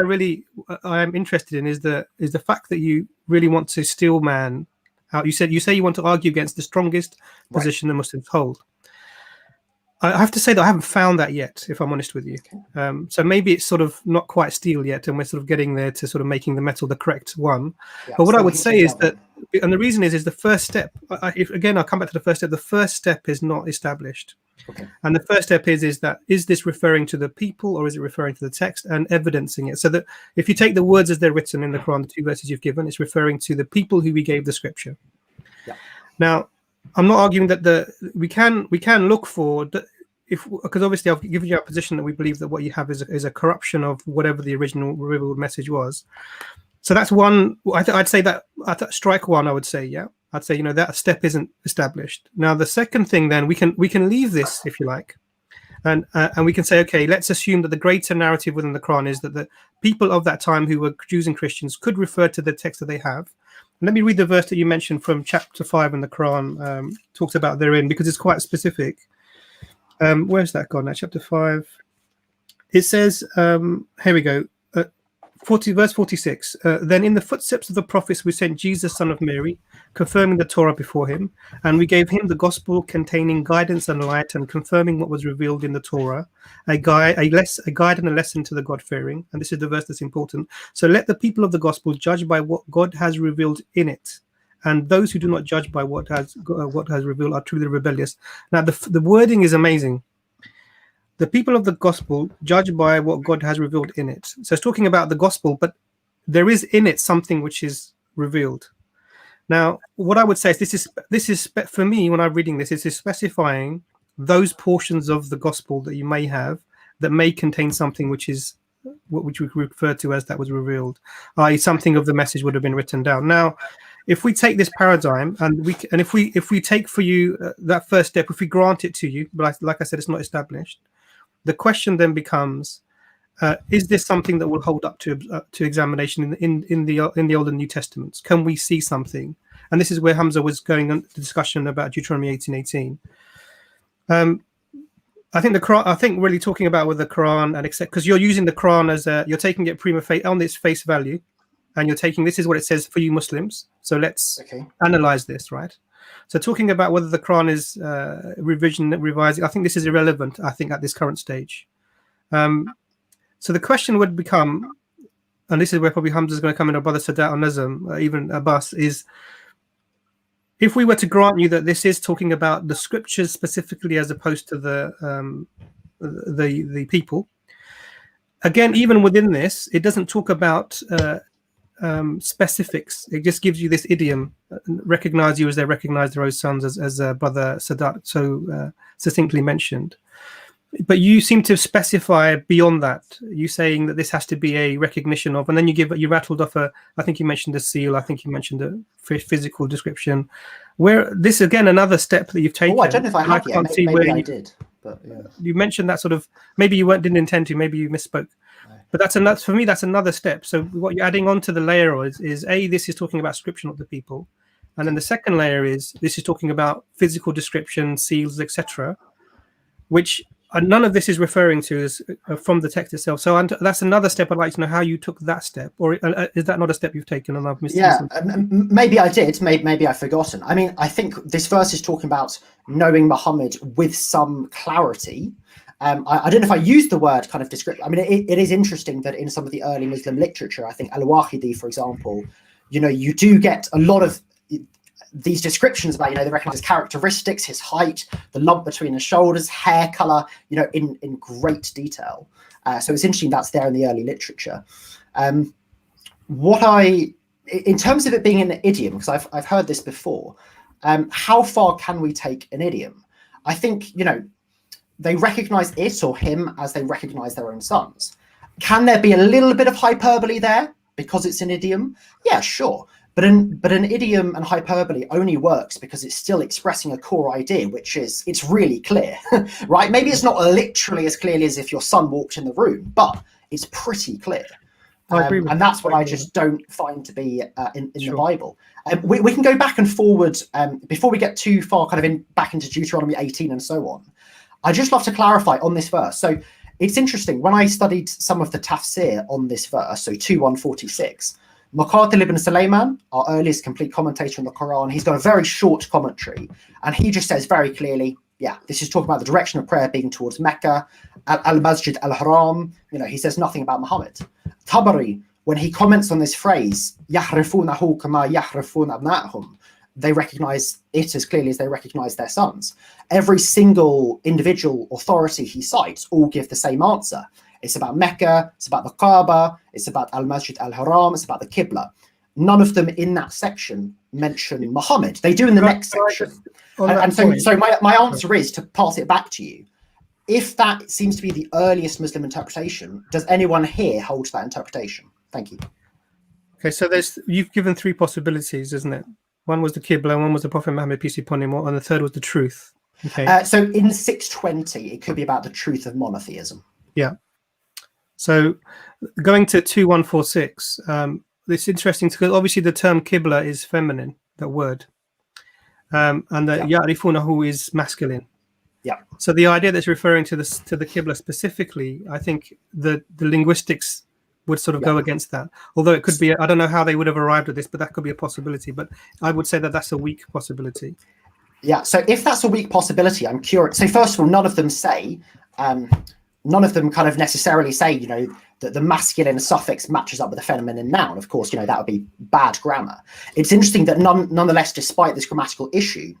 I am interested in is the fact that you really want to steel man out. You say you want to argue against the strongest position the Muslims hold. I have to say that I haven't found that yet, if I'm honest with you. So maybe it's sort of not quite steel yet, and we're sort of getting there to sort of making the metal the correct one. Yeah, but what I would say is that, and the reason is the first step. I'll come back to the first step. The first step is not established, and the first step is this referring to the people or is it referring to the text, and evidencing it. So that if you take the words as they're written in the Quran, the 2 verses you've given, it's referring to the people who we gave the scripture. Yeah. Now, I'm not arguing that we can look for because obviously I've given you a position that we believe that what you have is a corruption of whatever the original revealed message was. So that's one. I'd say that strike one. I would say I'd say that step isn't established. Now the second thing, then we can leave this if you like, and we can say, okay, let's assume that the greater narrative within the Quran is that the people of that time who were Jews and Christians could refer to the text that they have, Let me read the verse that you mentioned from chapter 5 in the Quran, talks about therein, because it's quite specific. Where's that gone now? Chapter 5. It says, here we go. Verse 46. Then in the footsteps of the prophets we sent Jesus, son of Mary, confirming the Torah before him, and we gave him the gospel containing guidance and light, and confirming what was revealed in the Torah, a guide and a lesson to the God-fearing. And this is the verse that's important. So let the people of the gospel judge by what God has revealed in it, and those who do not judge by what has revealed are truly rebellious. Now the wording is amazing. The people of the gospel judge by what God has revealed in it. So it's talking about the gospel, but there is in it something which is revealed. Now, what I would say is this is for me, when I'm reading this, is specifying those portions of the gospel that you may have that may contain something which is which we refer to as that was revealed, i.e., something of the message would have been written down. Now, if we take this paradigm and if we take for you that first step, if we grant it to you, but like I said, it's not established. The question then becomes: is this something that will hold up to examination in the Old and New Testaments? Can we see something? And this is where Hamza was going on the discussion about Deuteronomy 18:18. I think the Quran. I think really talking about with the Quran and except because you're using the Quran as you're taking it prima facie on its face value, and you're taking this is what it says for you Muslims. So let's analyze this, right? So talking about whether the Quran is revising, I think this is irrelevant, I think, at this current stage. So the question would become, and this is where probably Hamza is going to come in, or Brother Sadat or Nazam, even Abbas, is if we were to grant you that this is talking about the scriptures specifically as opposed to the people, again, even within this, it doesn't talk about specifics. It just gives you this idiom: recognize you as they recognize their own sons, as Brother Sadat so succinctly mentioned. But you seem to specify beyond that. You saying that this has to be a recognition of, and then you rattled off I think you mentioned a seal. I think you mentioned a physical description. Where this again another step that you've taken. Oh, I don't know if I have yet. Maybe I did. But yeah. You mentioned that sort of maybe you didn't intend to. Maybe you misspoke. But that's another, for me, that's another step. So what you're adding on to the layer is this is talking about scripture, not the people. And then the second layer is this is talking about physical description, seals, etc., which none of this is referring to as from the text itself. So that's another step. I'd like to know how you took that step, or is that not a step you've taken and I've missed? Yeah, maybe I did. Maybe I've forgotten. I mean, I think this verse is talking about knowing Muhammad with some clarity. I don't know if I used the word kind of description. I mean, it is interesting that in some of the early Muslim literature, I think Al-Wahidi, for example, you do get a lot of these descriptions about, they recognize his characteristics, his height, the lump between his shoulders, hair color, in great detail. So it's interesting that's there in the early literature. In terms of it being an idiom, because I've heard this before, how far can we take an idiom? I think, they recognize it or him as they recognize their own sons. Can there be a little bit of hyperbole there because it's an idiom? Yeah, sure. But an idiom and hyperbole only works because it's still expressing a core idea, which is it's really clear, right? Maybe it's not literally as clearly as if your son walked in the room, but it's pretty clear. And that's what I just don't find to be in the Bible. We can go back and forward before we get too far kind of back into Deuteronomy 18 and so on. I just love to clarify on this verse. So it's interesting, when I studied some of the tafsir on this verse, so 2:146, Muqatil ibn Sulaiman, our earliest complete commentator on the Quran, he's got a very short commentary, and he just says very clearly, yeah, this is talking about the direction of prayer being towards Mecca, al-Masjid al-Haram, he says nothing about Muhammad. Tabari, when he comments on this phrase, يَحْرِفُونَهُ كَمَا يَحْرِفُونَ أَبْنَاءَهُم, they recognize it as clearly as they recognize their sons. Every single individual authority he cites all give the same answer. It's about Mecca, it's about the Kaaba, it's about Al-Masjid al-Haram, it's about the Qibla. None of them in that section mention Muhammad. They do in the next section. And so my answer is to pass it back to you. If that seems to be the earliest Muslim interpretation, does anyone here hold to that interpretation? Thank you. Okay, so you've given three possibilities, isn't it? One was the Qibla, one was the Prophet Muhammad, peace be upon him, and the third was the truth. Okay. So in 620, it could be about the truth of monotheism. Yeah. So going to 2:146, it's interesting because obviously the term Qibla is feminine, that word, and the Ya'rifunahu is masculine. Yeah. So the idea that's referring to the Qibla specifically, I think the linguistics would sort of go against that. Although it could be, I don't know how they would have arrived at this, but that could be a possibility. But I would say that that's a weak possibility. Yeah. So if that's a weak possibility, I'm curious. So first of all, none of them kind of necessarily say, you know, that the masculine suffix matches up with the feminine noun. Of course, you know, that would be bad grammar. It's interesting that nonetheless, despite this grammatical issue,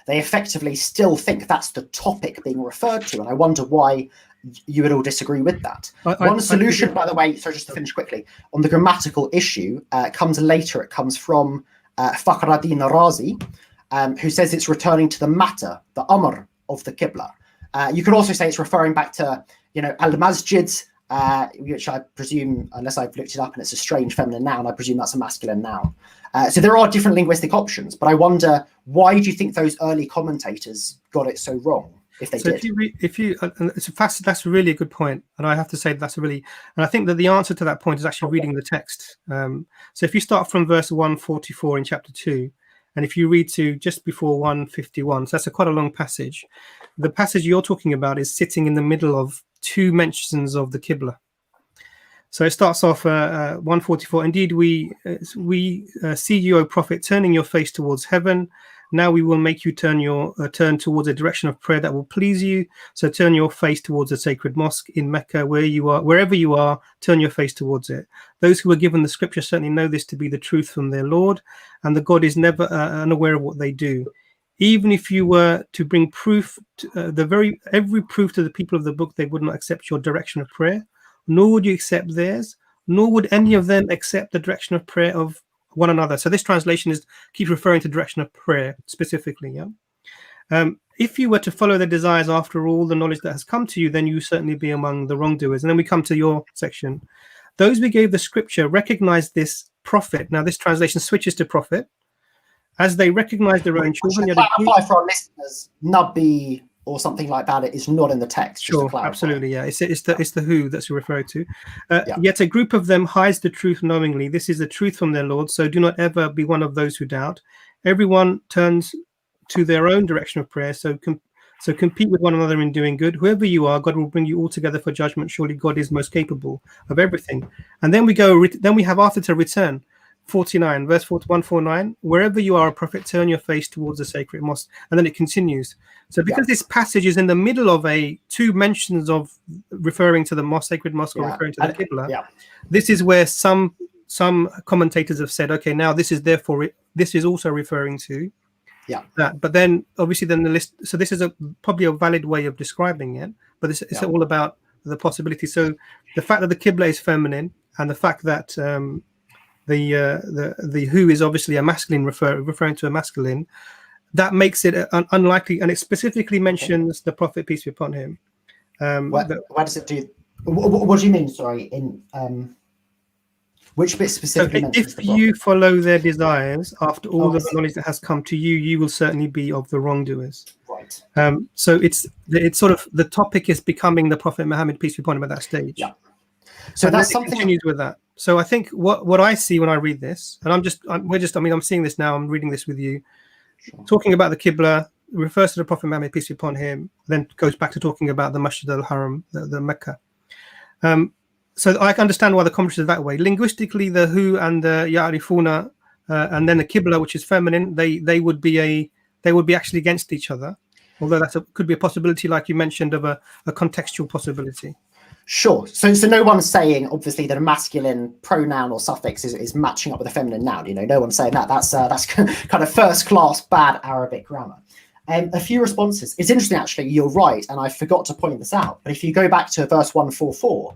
they effectively still think that's the topic being referred to. And I wonder why you would all disagree with that. One solution, by the way, so just to finish quickly, on the grammatical issue comes later. It comes from Fakhruddin Razi, who says it's returning to the matter, the amr of the Qibla. You could also say it's referring back to, you know, al-masjid, which I presume, unless I've looked it up and it's a strange feminine noun, I presume that's a masculine noun. So there are different linguistic options, but I wonder, why do you think those early commentators got it so wrong? If they did. That's a really good point, and I have to say that's and I think that the answer to that point is actually reading the text. So if you start from verse 144 in chapter 2, and if you read to just before 151, so that's quite a long passage. The passage you're talking about is sitting in the middle of two mentions of the Qibla. So it starts off 144. Indeed, we see you, O Prophet, turning your face towards heaven. Now we will make you turn towards a direction of prayer that will please you. So turn your face towards a sacred mosque in Mecca, wherever you are, turn your face towards it. Those who are given the scripture certainly know this to be the truth from their Lord, and the God is never unaware of what they do. Even if you were to bring proof, every proof to the people of the book, they would not accept your direction of prayer, nor would you accept theirs, nor would any of them accept the direction of prayer of one another. So this translation keeps referring to direction of prayer specifically. If you were to follow their desires after all the knowledge that has come to you, then you certainly be among the wrongdoers. And then we come to your section. Those we gave the scripture recognize this prophet. Now this translation switches to prophet. As they recognize their own children. Clarify for our listeners, Nabi or something like that, it is not in the text. Sure, absolutely, yeah. It's the who that's referred to. Yet a group of them hides the truth knowingly. This is the truth from their Lord, so do not ever be one of those who doubt. Everyone turns to their own direction of prayer, so compete with one another in doing good. Whoever you are, God will bring you all together for judgment. Surely God is most capable of everything. And then we have after to return. 49, verse 149, wherever you are a prophet, turn your face towards the sacred mosque. And then it continues. So because this passage is in the middle of two mentions of referring to the mosque, sacred mosque, or referring to the Qibla, this is where some commentators have said, okay, now this is also referring to that. But then obviously the list, so this is probably a valid way of describing it, but it's all about the possibility. So the fact that the Qibla is feminine, and the fact that the who is obviously a masculine, referring to a masculine, that makes it unlikely, and it specifically mentions the Prophet, peace be upon him. What does it do? What do you mean? Sorry, in which bit specifically? So if you follow their desires after all the knowledge that has come to you, you will certainly be of the wrongdoers. Right. So it's sort of the topic is becoming the Prophet Muhammad, peace be upon him, at that stage. Yeah. So that's something. Continues with that. So I think what I see when I read this, and I'm seeing this now, I'm reading this with you, talking about the Qibla, refers to the Prophet Muhammad, peace be upon him, then goes back to talking about the Masjid al-Haram, the Mecca. So I understand why the commentary is that way. Linguistically, the who and the Ya'rifuna, and then the Qibla, which is feminine, they would be actually against each other. Although could be a possibility, like you mentioned, of a contextual possibility. Sure. So no one's saying, obviously, that a masculine pronoun or suffix is matching up with a feminine noun. You know, no one's saying that. That's kind of first-class bad Arabic grammar. A few responses. It's interesting, actually. You're right, and I forgot to point this out. But if you go back to verse 144,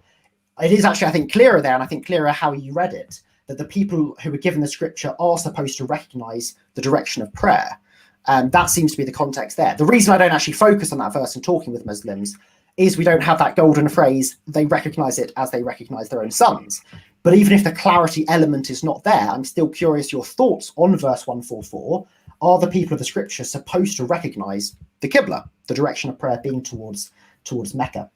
it is actually, I think, clearer there, and I think clearer how you read it, that the people who were given the scripture are supposed to recognize the direction of prayer. That seems to be the context there. The reason I don't actually focus on that verse and talking with Muslims is we don't have that golden phrase, they recognize it as they recognize their own sons. But even if the clarity element is not there, I'm still curious your thoughts on verse 144. Are the people of the scripture supposed to recognize the Qibla, the direction of prayer being towards towards Mecca.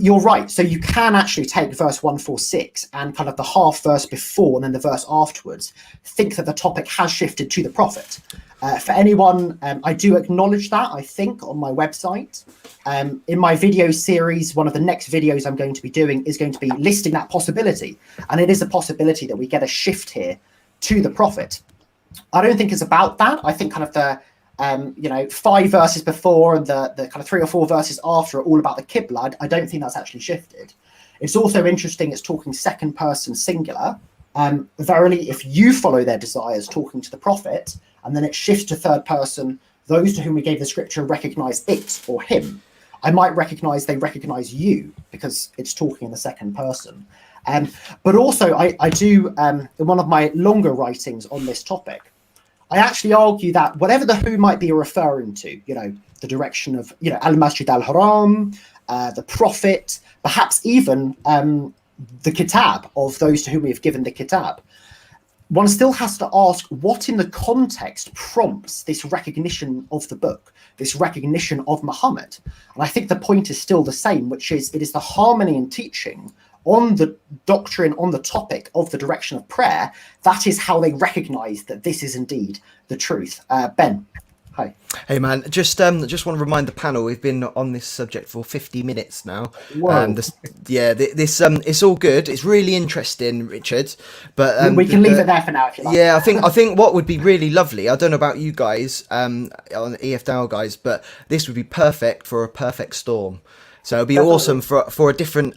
You're right. So you can actually take verse 146 and kind of the half verse before and then the verse afterwards, think that the topic has shifted to the prophet. For anyone, I do acknowledge that, I think, on my website. In my video series, one of the next videos I'm going to be doing is going to be listing that possibility. And it is a possibility that we get a shift here to the prophet. I don't think it's about that. I think kind of the 5 verses before and the kind of 3 or 4 verses after are all about the Qibla. I don't think that's actually shifted. It's also interesting, it's talking second person singular. Verily, if you follow their desires, talking to the prophet, and then it shifts to third person, those to whom we gave the scripture recognize it or him. I might they recognize you because it's talking in the second person. But also, I do, in one of my longer writings on this topic, I actually argue that whatever the who might be referring to, the direction of, Al-Masjid al-Haram, the prophet, perhaps even the kitab of those to whom we have given the kitab, one still has to ask what in the context prompts this recognition of the book, this recognition of Muhammad. And I think the point is still the same, which is it is the harmony in teaching on the doctrine, on the topic of the direction of prayer. That is how they recognize that this is indeed the truth. Ben, hi. Hey man, just want to remind the panel we've been on this subject for 50 minutes now. This it's all good. It's really interesting, Richard. But we can leave it there for now if you like. Yeah, I think what would be really lovely. I don't know about you guys, on EFDawah guys, but this would be perfect for a perfect storm. So it'd be awesome for a different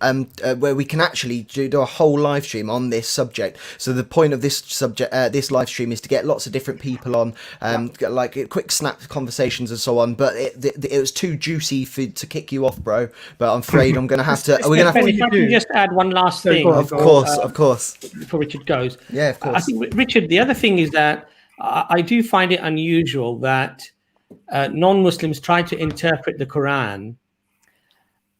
where we can actually do a whole live stream on this subject. So the point of this subject, this live stream, is to get lots of different people on, like quick snap conversations and so on. But it was too juicy to kick you off, bro. But I'm afraid I'm gonna have to. If I can just add one last thing. Of course. Before Richard goes. Yeah, of course. I think Richard. The other thing is that I do find it unusual that non-Muslims try to interpret the Quran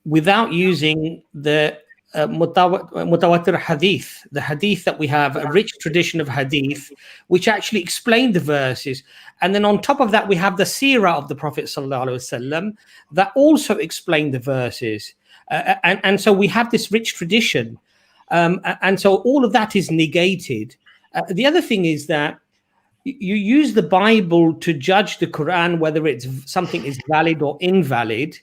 without using the mutawatir hadith, the hadith that we have, a rich tradition of hadith, which actually explain the verses. And then on top of that, we have the seerah of the Prophet ﷺ that also explain the verses. And so we have this rich tradition. And so all of that is negated. The other thing is that you use the Bible to judge the Quran, whether it's something is valid or invalid.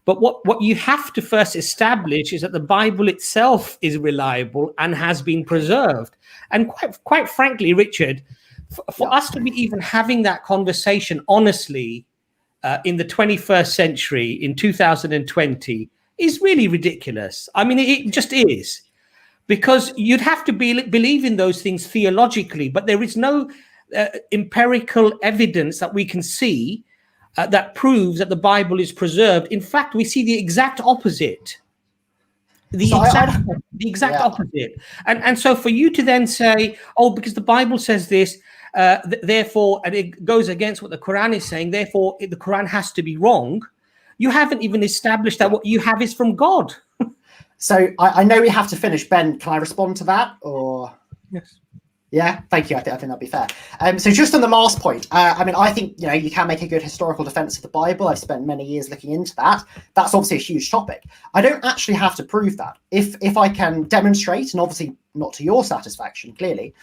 But what you have to first establish is that the Bible itself is reliable and has been preserved. And quite frankly, Richard, for us to be even having that conversation honestly in the 21st century, in 2020, is really ridiculous. I mean, it just is. Because you'd have to believe in those things theologically, but there is no empirical evidence that we can see that proves that the Bible is preserved. In fact, we see the exact opposite. The exact opposite. And so for you to then say, oh, because the Bible says this, therefore, and it goes against what the Quran is saying, therefore the Quran has to be wrong, you haven't even established that what you have is from God. So I know we have to finish. Ben, can I respond to that? Or yes. Yeah, thank you. I think that'd be fair. So just on the last point, I think you can make a good historical defense of the Bible. I've spent many years looking into that. That's obviously a huge topic. I don't actually have to prove that. If I can demonstrate, and obviously not to your satisfaction, clearly,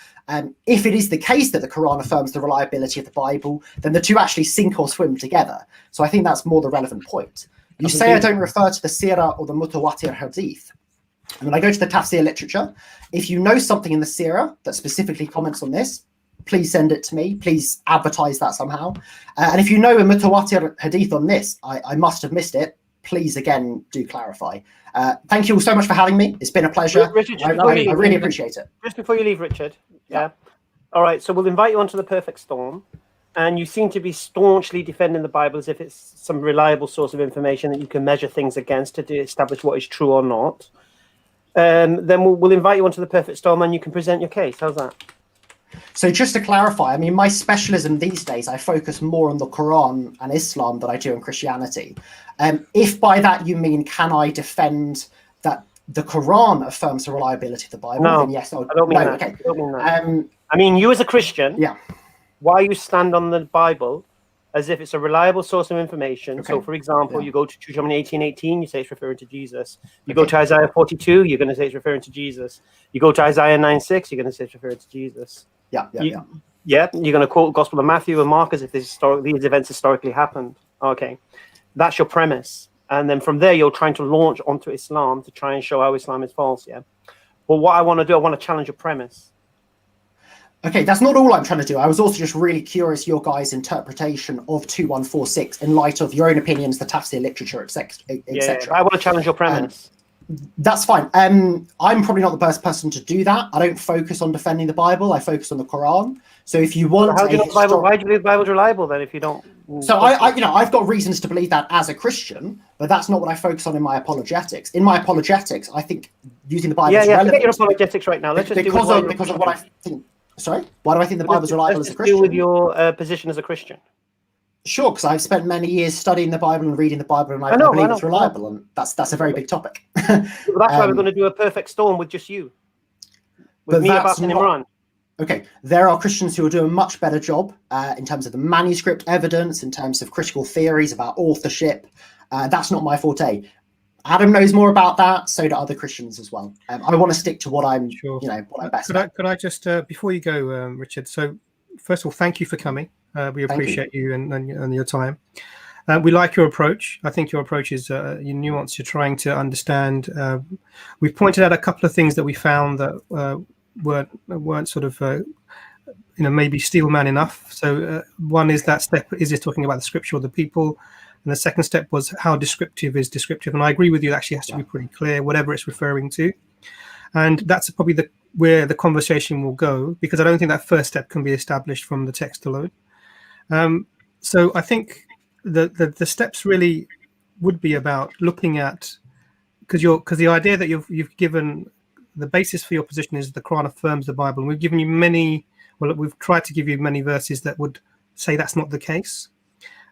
if it is the case that the Quran affirms the reliability of the Bible, then the two actually sink or swim together. So I think that's more the relevant point. You say I don't refer to the seerah or the mutawatir hadith. And when I go to the tafsir literature, if you know something in the seerah that specifically comments on this, please send it to me. Please advertise that somehow. And if you know a mutawatir hadith on this, I must have missed it. Please, again, do clarify. Thank you all so much for having me. It's been a pleasure. Richard, I really appreciate it. Just before you leave, Richard. Yeah. All right. So we'll invite you onto the perfect storm. And you seem to be staunchly defending the Bible as if it's some reliable source of information that you can measure things against to establish what is true or not. Then we'll invite you onto the perfect storm and you can present your case. How's that? So just to clarify, I mean, my specialism these days, I focus more on the Quran and Islam than I do on Christianity. If by that you mean, can I defend that the Quran affirms the reliability of the Bible? No, then yes. I don't mean that. I mean, you as a Christian, yeah, while you stand on the Bible, as if it's a reliable source of information. Okay. So, for example, you go to Deuteronomy 18:18, you say it's referring to Jesus. You go to Isaiah 42, you're going to say it's referring to Jesus. You go to Isaiah 9:6, you're going to say it's referring to Jesus. Yeah. Yeah, you're going to quote Gospel of Matthew and Mark as if these events historically happened. Okay, that's your premise. And then from there, you're trying to launch onto Islam to try and show how Islam is false, yeah? But what I want to do, I want to challenge your premise. Okay, that's not all I'm trying to do. I was also just really curious your guys' interpretation of 2146 in light of your own opinions, the tafsir literature, etc. Yeah, I want to challenge your premise. That's fine. I'm probably not the best person to do that. I don't focus on defending the Bible. I focus on the Quran. So if you want, how do you know the Bible? Why do you believe the Bible's reliable then? If you don't, so I've got reasons to believe that as a Christian, but that's not what I focus on in my apologetics. In my apologetics, I think using the Bible is relevant. Forget your apologetics right now. Let's just because of what I think. Sorry, why do I think the Bible's reliable as a Christian? Deal with your position as a Christian. Sure, because I've spent many years studying the Bible and reading the Bible, and I believe it's reliable, and that's a very big topic. Well, that's why we're going to do a perfect storm with just you, with me, Abbas, and Imran. Okay, there are Christians who will do a much better job in terms of the manuscript evidence, in terms of critical theories about authorship. That's not my forte. Adam knows more about that. So do other Christians as well. I want to stick to what I'm, what I'm best at. Could I just before you go, Richard? So first of all, thank you for coming. We appreciate you and your time. We like your approach. I think your approach is your nuance. You're trying to understand. We've pointed out a couple of things that we found that weren't sort of maybe steelman enough. So one is that step is it talking about the scripture or the people, and the second step was how descriptive is descriptive. And I agree with you. It actually has to be pretty clear, whatever it's referring to. And that's probably where the conversation will go, because I don't think that first step can be established from the text alone. So I think the steps really would be about looking at, because the idea that you've given the basis for your position is the Quran affirms the Bible, and we've given you we've tried to give you many verses that would say that's not the case.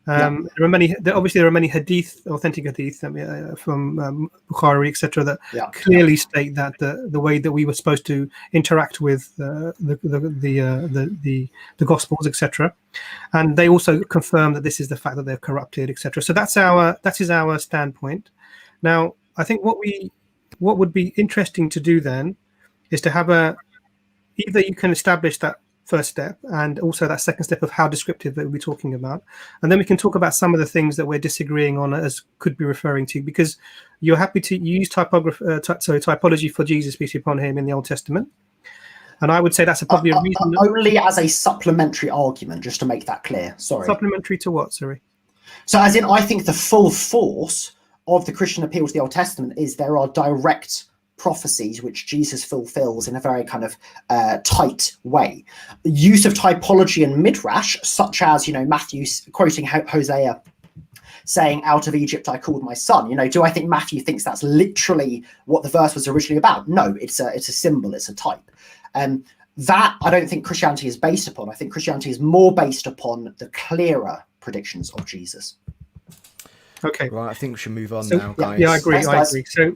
There are many hadith, authentic hadith from Bukhari, etc., that clearly state that the way that we were supposed to interact with the Gospels, etc., and they also confirm that this is the fact that they're corrupted, etc. So that is our standpoint. Now, I think what would be interesting to do then is to have either you can establish that first step and also that second step of how descriptive that we'll be talking about, and then we can talk about some of the things that we're disagreeing on as could be referring to, because you're happy to use typology for Jesus, peace be upon him, in the Old Testament, and I would say that's probably a reason only as a supplementary argument, just to make that clear. Sorry, supplementary to what? Sorry. So as in, I think the full force of the Christian appeal to the Old Testament is there are direct prophecies which Jesus fulfills in a very kind of tight way. The use of typology and midrash, such as Matthew quoting Hosea saying, "Out of Egypt I called my son." Do I think Matthew thinks that's literally what the verse was originally about? No, it's a symbol, it's a type. That I don't think Christianity is based upon. I think Christianity is more based upon the clearer predictions of Jesus. Okay. Right, I think we should move on now, guys. Yeah, I agree. So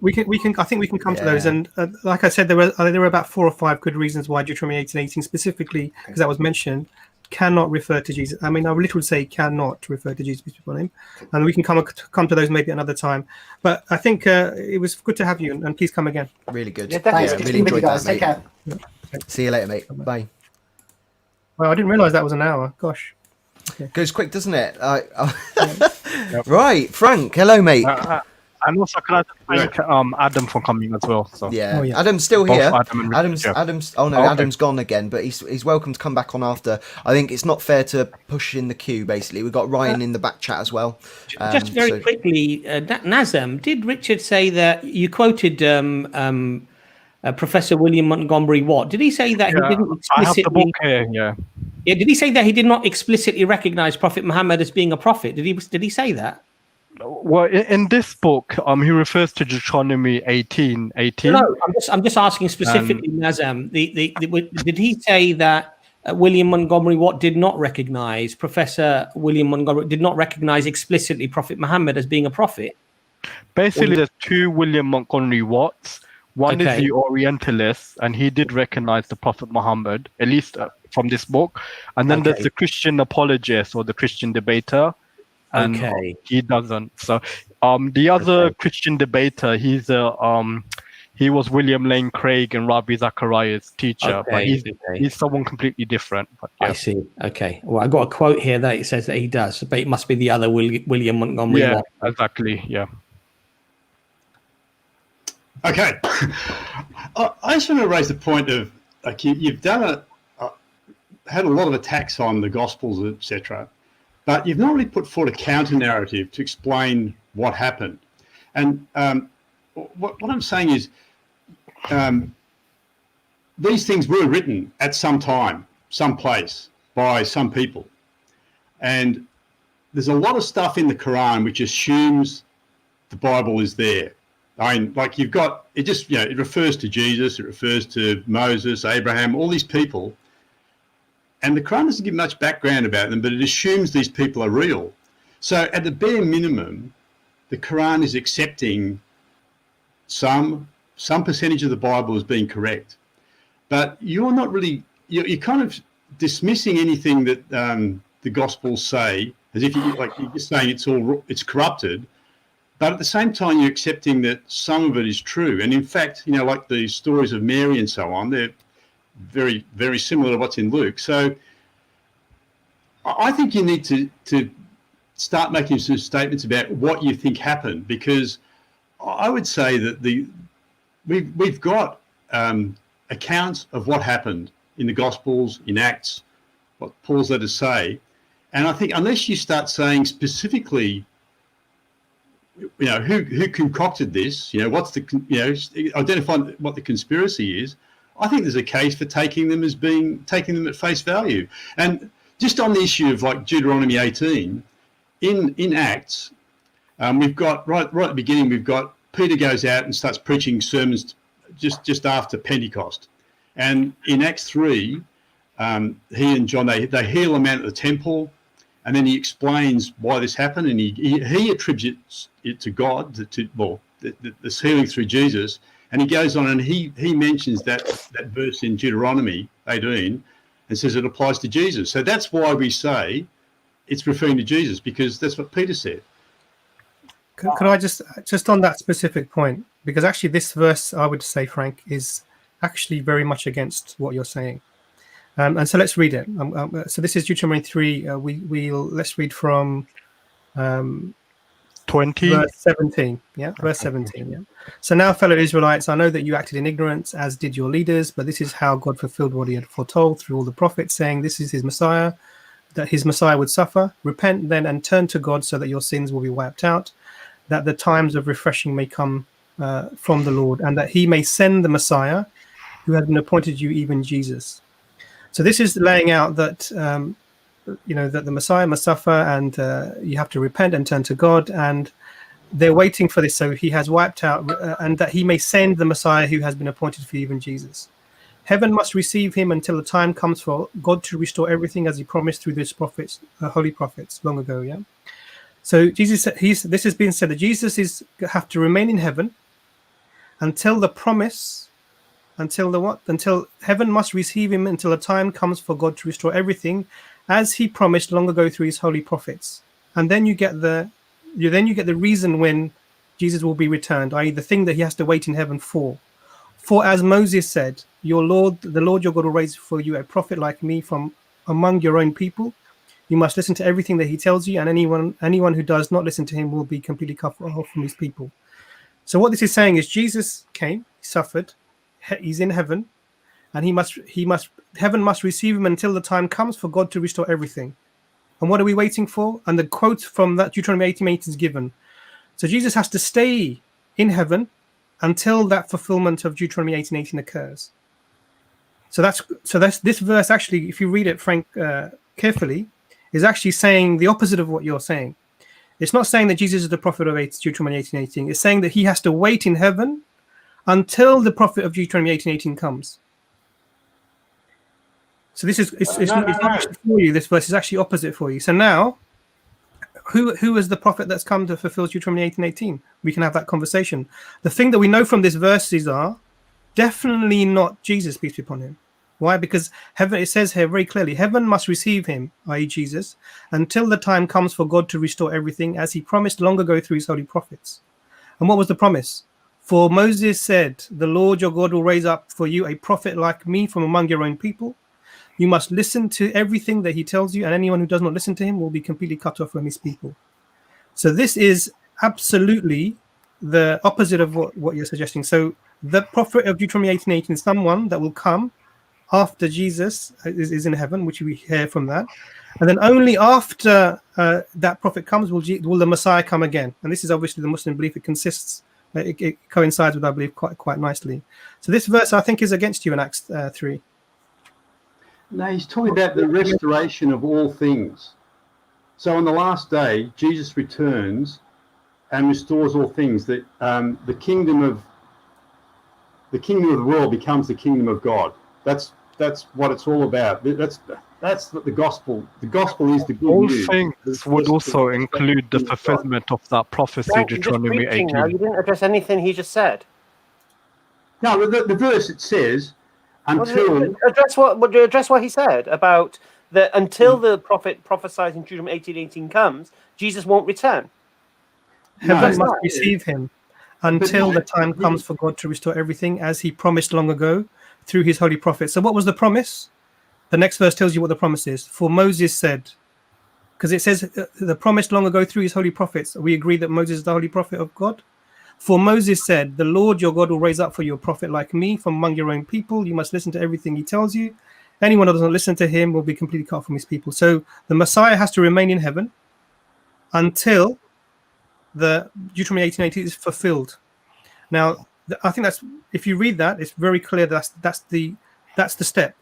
we can. I think we can come to those. And like I said, there were about 4 or 5 good reasons why Deuteronomy 18:18 specifically, because that was mentioned, cannot refer to Jesus. I mean, I would literally say cannot refer to Jesus, peace be upon him. And we can come to those maybe another time. But I think it was good to have you, and please come again. Really good. Yeah, thanks. Really enjoyed that, mate. Take care. See you later, mate. Bye. Well, I didn't realise that was an hour. Gosh. Okay. Goes quick, doesn't it? Right, Frank. Hello, mate. And also, can I thank Adam for coming as well? So. Yeah. Adam's still here. Adam's. Adam's gone again, but he's welcome to come back on after. I think it's not fair to push in the queue. Basically, we've got Ryan in the back chat as well. Just very quickly, Nazam, did Richard say that you quoted Professor William Montgomery Watt? Did he say that he didn't explicitly? I have the book here. Yeah. Yeah. Did he say that he did not explicitly recognize Prophet Muhammad as being a prophet? Did he say that? Well, in this book, he refers to Deuteronomy 18:18. No, I'm just asking specifically, Nazam. Did he say that William Montgomery Watt did not recognize Professor William Montgomery did not recognize explicitly Prophet Muhammad as being a prophet? Basically, there's 2 William Montgomery Watts. One is the Orientalist, and he did recognize the Prophet Muhammad, at least from this book. And then there's the Christian apologist or the Christian debater, and he doesn't. So the other Christian debater, he was William Lane Craig and Ravi Zachariah's teacher, but he's someone completely different. But, I see. Okay. Well, I got a quote here that it says that he does, but it must be the other William Montgomery. Yeah, exactly. Yeah. Okay. I just want to raise the point of, like, you've done had a lot of attacks on the Gospels, etc., but you've not really put forward a counter narrative to explain what happened. And what I'm saying is, these things were written at some time, some place, by some people. And there's a lot of stuff in the Quran which assumes the Bible is there. I mean, like, you've got, it just, it refers to Jesus, it refers to Moses, Abraham, all these people. And the Quran doesn't give much background about them, but it assumes these people are real. So at the bare minimum, the Quran is accepting some percentage of the Bible as being correct. But you're not really, you're kind of dismissing anything that the Gospels say, as if you're just saying it's corrupted. But at the same time, you're accepting that some of it is true. And in fact, like the stories of Mary and so on, they're very, very similar to what's in Luke. So I think you need to start making some statements about what you think happened, because I would say that we've got accounts of what happened in the Gospels, in Acts, what Paul's letters say. And I think unless you start saying specifically, who concocted this, what's the, identify what the conspiracy is, I think there's a case for taking them at face value. And just on the issue of like Deuteronomy 18, in Acts, we've got right at the beginning, we've got Peter goes out and starts preaching sermons just after Pentecost. And in Acts 3, he and John, they heal a man at the temple, and then he explains why this happened, and he attributes it to God, this healing through Jesus. And he goes on and he mentions that verse in Deuteronomy 18 and says it applies to Jesus. So that's why we say it's referring to Jesus, because that's what Peter said. Could I just on that specific point, because actually this verse, I would say, Frank, is actually very much against what you're saying. And so let's read it. So this is Deuteronomy 3. Let's read from 20, verse 17. Yeah, verse 17. Yeah. So now, fellow Israelites, I know that you acted in ignorance, as did your leaders, but this is how God fulfilled what he had foretold through all the prophets, saying, this is his Messiah, that his Messiah would suffer. Repent then and turn to God so that your sins will be wiped out, that the times of refreshing may come from the Lord, and that he may send the Messiah who has been appointed you, even Jesus. So this is laying out that, that the Messiah must suffer, and you have to repent and turn to God, and they're waiting for this. So he has wiped out, and that he may send the Messiah who has been appointed for you, even Jesus. Heaven must receive him until the time comes for God to restore everything as he promised through these prophets, holy prophets, long ago. Yeah. So Jesus, this has been said that Jesus have to remain in heaven until the promise. Until heaven must receive him until a time comes for God to restore everything as he promised long ago through his holy prophets. And then you get the reason when Jesus will be returned, i.e. the thing that he has to wait in heaven for. For as Moses said, the Lord your God will raise for you a prophet like me from among your own people. You must listen to everything that he tells you, and anyone who does not listen to him will be completely cut off from his people. So what this is saying is Jesus came, he suffered, he's in heaven, and heaven must receive him until the time comes for God to restore everything. And what are we waiting for? And the quote from that Deuteronomy 18:8 is given. So Jesus has to stay in heaven until that fulfillment of Deuteronomy 18:18 occurs. So that's this verse actually, if you read it, Frank, carefully, is actually saying the opposite of what you're saying. It's not saying that Jesus is the prophet of Deuteronomy 18:18. It's saying that he has to wait in heaven until the prophet of Deuteronomy 18:18 comes. So this is it's not actually for you. This verse is actually opposite for you. So now, who is the prophet that's come to fulfill Deuteronomy 18:18? We can have that conversation. The thing that we know from this verses are definitely not Jesus, peace be upon him. Why? Because heaven, it says here very clearly, heaven must receive him, i.e. Jesus, until the time comes for God to restore everything, as he promised long ago through his holy prophets. And what was the promise? For Moses said, the Lord your God will raise up for you a prophet like me from among your own people. You must listen to everything that he tells you, and anyone who does not listen to him will be completely cut off from his people. So this is absolutely the opposite of what you're suggesting. So the prophet of Deuteronomy 18:18 is someone that will come after Jesus is in heaven, which we hear from that. And then only after that prophet comes will the Messiah come again. And this is obviously the Muslim belief. It coincides with, I believe, quite nicely. So this verse, I think, is against you in Acts 3. No, he's talking about the restoration of all things. So on the last day, Jesus returns and restores all things. That the kingdom of the world becomes the kingdom of God. That's what it's all about. That's the gospel. The gospel is the good news. All things would also include the fulfillment of that prophecy, Deuteronomy 18. Now. You didn't address anything he just said. No, the verse, it says, until... Address what he said about that until the prophet prophesies in Deuteronomy 18:18 comes, Jesus won't return. Heaven must receive him until the time comes for God to restore everything, as he promised long ago through his holy prophets. So what was the promise? The next verse tells you what the promise is. For Moses said, because it says the promise long ago through his holy prophets. We agree that Moses is the holy prophet of God. For Moses said, the Lord your God will raise up for you a prophet like me from among your own people. You must listen to everything he tells you. Anyone who doesn't listen to him will be completely cut off from his people. So the Messiah has to remain in heaven until the Deuteronomy 18:18 is fulfilled. Now, I think that's, if you read that, it's very clear that's the step.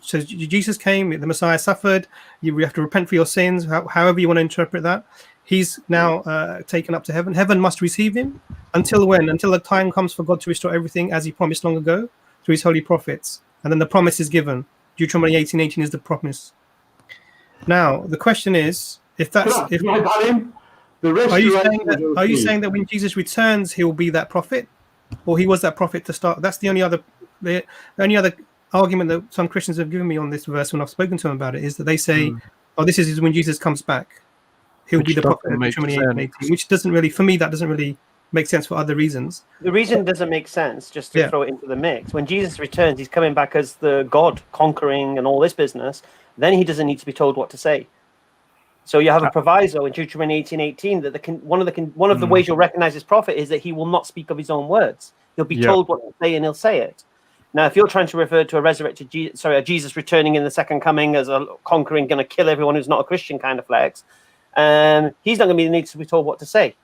So Jesus came, the Messiah suffered. You have to repent for your sins. However you want to interpret that, he's now taken up to heaven. Heaven must receive him until when? Until the time comes for God to restore everything, as he promised long ago through his holy prophets. And then the promise is given. Deuteronomy 18:18 is the promise. Now the question is, are you saying that when Jesus returns, he will be that prophet, or he was that prophet to start? That's the only other argument that some Christians have given me on this verse when I've spoken to them about it, is that they say, "Oh, this is when Jesus comes back, he'll be the prophet." Which doesn't really, for me, that doesn't really make sense for other reasons. The reason it doesn't make sense, just to throw it into the mix, when Jesus returns, he's coming back as the God conquering and all this business. Then he doesn't need to be told what to say. So you have a proviso in Deuteronomy 18:18 that one of the ways you'll recognize his prophet is that he will not speak of his own words. He'll be told what to say and he'll say it. Now, if you're trying to refer to a Jesus returning in the second coming as a conquering, going to kill everyone who's not a Christian kind of flex, he's not going to need to be told what to say.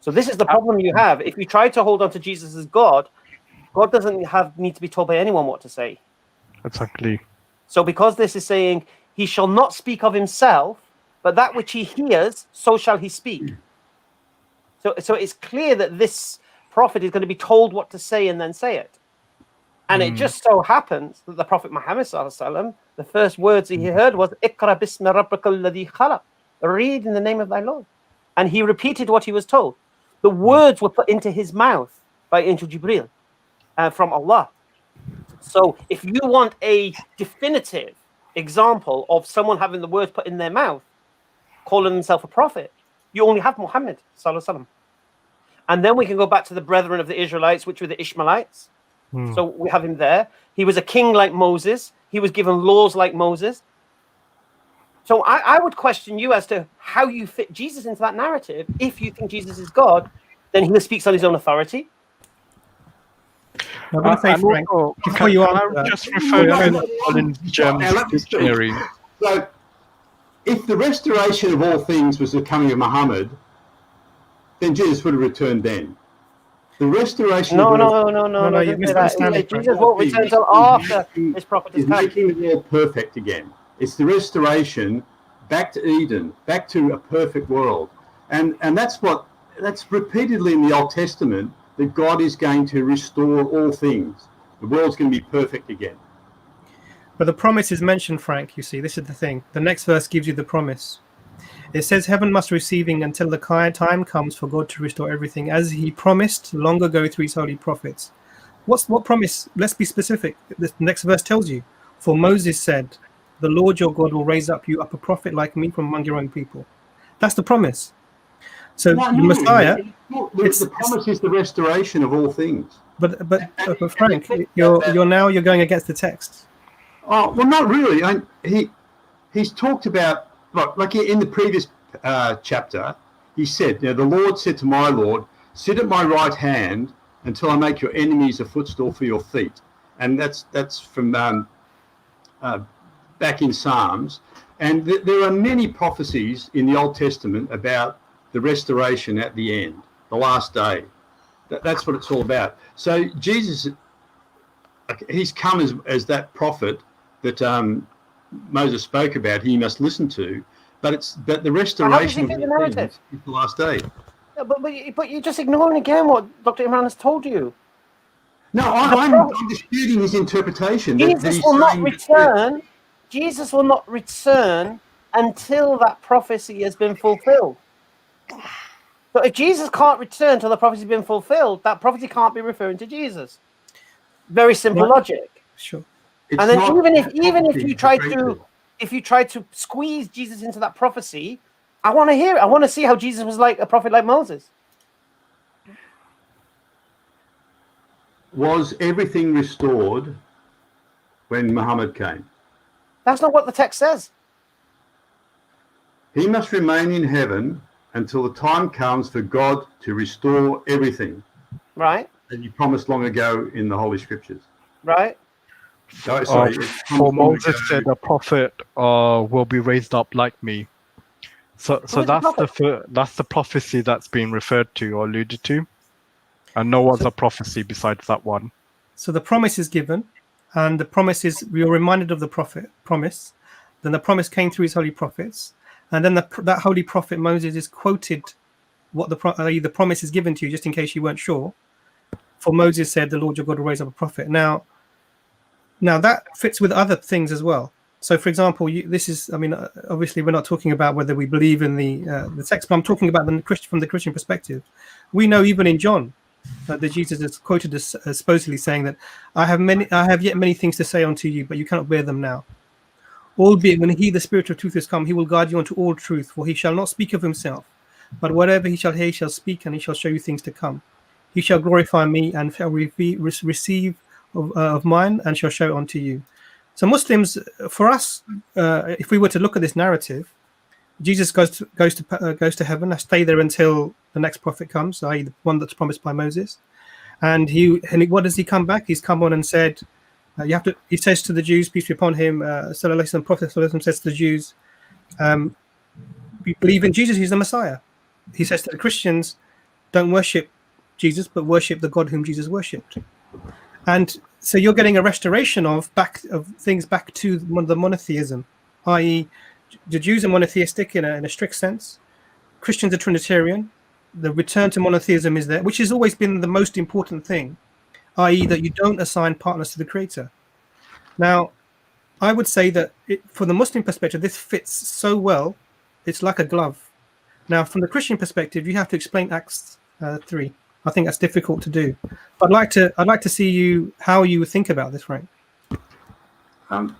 So this is the problem you have. If you try to hold on to Jesus as God, God doesn't need to be told by anyone what to say. Exactly. So because this is saying he shall not speak of himself, but that which he hears, so shall he speak. So it's clear that this prophet is going to be told what to say and then say it. And it just so happens that the Prophet Muhammad ﷺ, the first words he heard was, "Iqra bismi rabbika alladhi khalaq." Read in the name of thy Lord. And he repeated what he was told. The words were put into his mouth by Angel Jibril from Allah. So if you want a definitive example of someone having the words put in their mouth, calling himself a prophet, you only have Muhammad ﷺ. And then we can go back to the brethren of the Israelites, which were the Ishmaelites. So we have him there. He was a king like Moses. He was given laws like Moses. So I would question you as to how you fit Jesus into that narrative. If you think Jesus is God, then he speaks on his own authority. I'm going to say, Frank, before you just refer to Colin's dictionary. So, if the restoration of all things was the coming of Muhammad, then Jesus would have returned then. The restoration No, you misunderstand. Jesus won't return until after his prophet is making the world perfect again. It's the restoration back to Eden, back to a perfect world. And that's repeatedly in the Old Testament, that God is going to restore all things. The world's going to be perfect again. But the promise is mentioned, Frank, you see. This is the thing. The next verse gives you the promise. It says, heaven must receive him until the time comes for God to restore everything, as he promised long ago through his holy prophets. What promise? Let's be specific. The next verse tells you, for Moses said, the Lord your God will raise up a prophet like me from among your own people. That's the promise. So the Messiah, the promise is the restoration of all things. But Frank, you're going against the text. Oh well, not really. He's talked about like in the previous chapter. He said, "Now the Lord said to my Lord, sit at my right hand until I make your enemies a footstool for your feet." And that's from back in Psalms. And there are many prophecies in the Old Testament about the restoration at the end, the last day. That's what it's all about. So Jesus, he's come as that prophet that Moses spoke about. He must listen to, but the restoration of the is the last day. Yeah, but you're just ignoring again what Dr. Imran has told you. No, I'm disputing his interpretation. Jesus will not return. Jesus will not return until that prophecy has been fulfilled. So if Jesus can't return till the prophecy has been fulfilled, that prophecy can't be referring to Jesus. Very simple logic. Sure. And then even if you try to squeeze Jesus into that prophecy, I want to hear it. I want to see how Jesus was like a prophet like Moses. Was everything restored when Muhammad came? That's not what the text says. He must remain in heaven until the time comes for God to restore everything. Right. That he promised long ago in the Holy Scriptures. Right. For Moses said, "A prophet will be raised up like me." So that's the prophecy that's being referred to or alluded to, and no other prophecy besides that one. So the promise is given, and the promise is we are reminded of the promise. Then the promise came through his holy prophets, and then that holy prophet Moses is quoted what the promise is given to you, just in case you weren't sure. For Moses said, "The Lord your God will raise up a prophet." Now that fits with other things as well. So, for example, obviously we're not talking about whether we believe in the text, but I'm talking about from the Christian perspective. We know even in John that Jesus is quoted as supposedly saying that I have yet many things to say unto you, but you cannot bear them now. Albeit when he, the Spirit of truth, is come, he will guide you unto all truth, for he shall not speak of himself, but whatever he shall hear, he shall speak, and he shall show you things to come. He shall glorify me and shall receive of mine and shall show it unto you. So Muslims, for us, if we were to look at this narrative, Jesus goes to heaven. I stay there until the next prophet comes, i.e. the one that's promised by Moses. And what does he come back? He's come on and said, he says to the Jews, peace be upon him, Prophet says to the Jews, we believe in Jesus, he's the Messiah. He says to the Christians, don't worship Jesus, but worship the God whom Jesus worshipped. And so you're getting a restoration of things back to the monotheism, i.e. the Jews are monotheistic in a strict sense. Christians are Trinitarian. The return to monotheism is there, which has always been the most important thing, i.e. that you don't assign partners to the Creator. Now, I would say that for the Muslim perspective, this fits so well, it's like a glove. Now, from the Christian perspective, you have to explain Acts 3. I think that's difficult to do. But I'd like to see how you think about this, Frank. I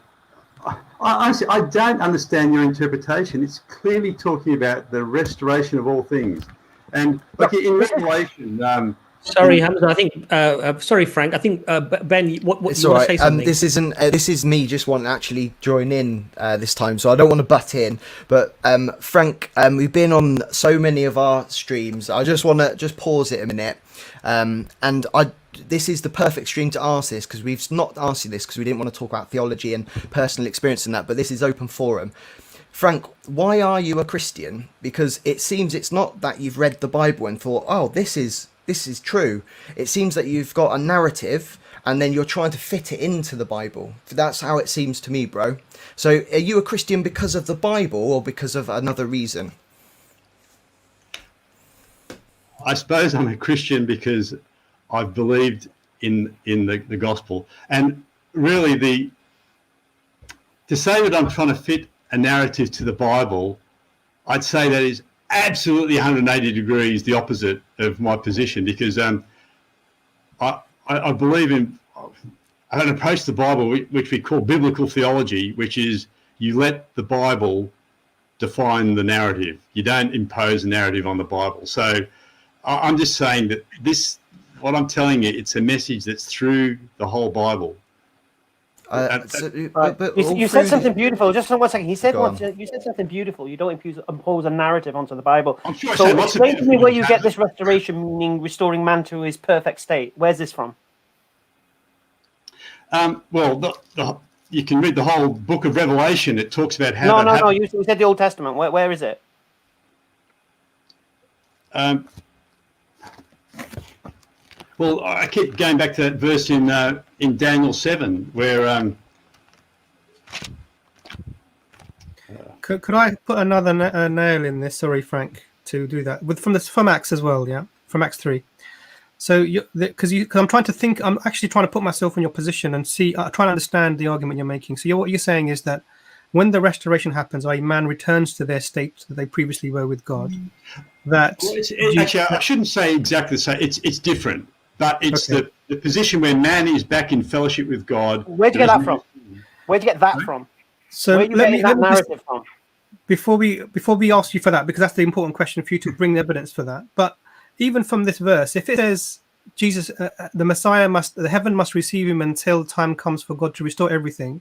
don't understand your interpretation. It's clearly talking about the restoration of all things, and like in Revelation. Sorry, Hamza. I think. Sorry, Frank. I think Ben. What you want to say something? This isn't. This is me just wanting to actually join in this time, so I don't want to butt in. But Frank, we've been on so many of our streams. I just want to pause it a minute, and this is the perfect stream to ask this, because we've not asked you this because we didn't want to talk about theology and personal experience and that. But this is open forum. Frank, why are you a Christian? Because it seems it's not that you've read the Bible and thought, oh, this is true. It seems that you've got a narrative and then you're trying to fit it into the Bible. That's how it seems to me, bro. So are you a Christian because of the Bible or because of another reason? I suppose I'm a Christian because I've believed in the gospel. And really to say that I'm trying to fit a narrative to the Bible, I'd say that is absolutely 180 degrees the opposite of my position, because I believe in an approach to the Bible which we call biblical theology, which is you let the Bible define the narrative. You don't impose a narrative on the Bible. So I'm just saying that what I'm telling you, it's a message that's through the whole Bible. You said something beautiful. Just 1 second. You said something beautiful. You don't impose a narrative onto the Bible. I'm sure. So explain to me where you get this restoration, meaning restoring man to his perfect state. Where's this from? Well, you can read the whole book of Revelation. It talks about how. No. You said the Old Testament. Where is it? Well, I keep going back to that verse in Daniel 7, where. Could I put another nail in this? Sorry, Frank, to do that from Acts as well. Yeah, from Acts 3. So, because I'm trying to think, I'm actually trying to put myself in your position and see, trying to understand the argument you're making. So, what you're saying is that when the restoration happens, i.e., man returns to their state that they previously were with God. Actually, I shouldn't say exactly the same. It's different, but it's the position where man is back in fellowship with God. Where'd you get that from? Where'd you get that from? So where are you getting that narrative from? Before we ask you for that, because that's the important question for you to bring the evidence for that. But even from this verse, if it says Jesus, the Messiah the heaven must receive him until time comes for God to restore everything,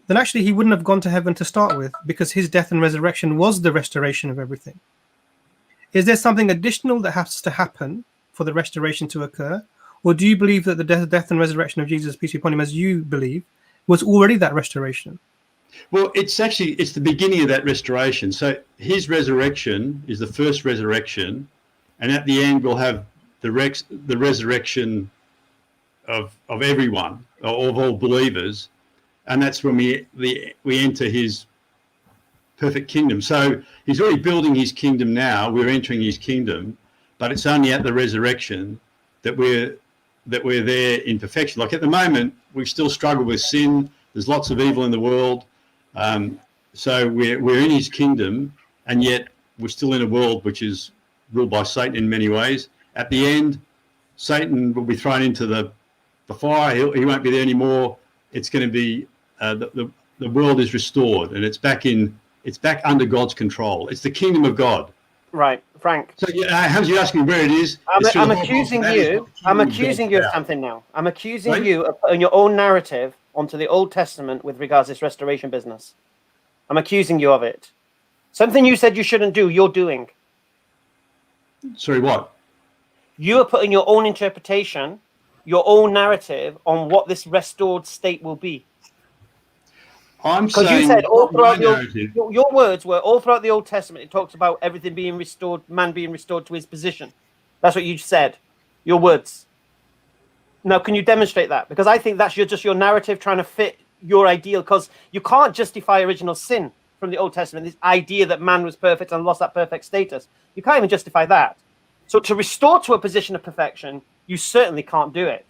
then actually he wouldn't have gone to heaven to start with, because his death and resurrection was the restoration of everything. Is there something additional that has to happen for the restoration to occur? Or do you believe that the death and resurrection of Jesus, peace be upon him, as you believe, was already that restoration? Well, it's the beginning of that restoration. So his resurrection is the first resurrection, and at the end we'll have the resurrection of everyone, of all believers, and that's when we enter his perfect kingdom. So he's already building his kingdom now. We're entering his kingdom, but it's only at the resurrection that we're there in perfection. Like at the moment, we still struggle with sin. There's lots of evil in the world. So we're in his kingdom, and yet we're still in a world which is ruled by Satan in many ways. At the end, Satan will be thrown into the fire. He won't be there anymore. It's going to be the world is restored, and it's back under God's control. It's the kingdom of God. Right, Frank. So Hamza, you asking where it is? I'm accusing you of something now. I'm accusing you of putting your own narrative onto the Old Testament with regards to this restoration business. I'm accusing you of it. Something you said you shouldn't do, you're doing. Sorry, what? You are putting your own interpretation, your own narrative on what this restored state will be. I'm saying, because you said all throughout your words were all throughout the Old Testament, it talks about everything being restored, man being restored to his position. That's what you said. Your words. Now, can you demonstrate that? Because I think that's just your narrative trying to fit your ideal, because you can't justify original sin from the Old Testament, this idea that man was perfect and lost that perfect status. You can't even justify that. So to restore to a position of perfection, you certainly can't do it.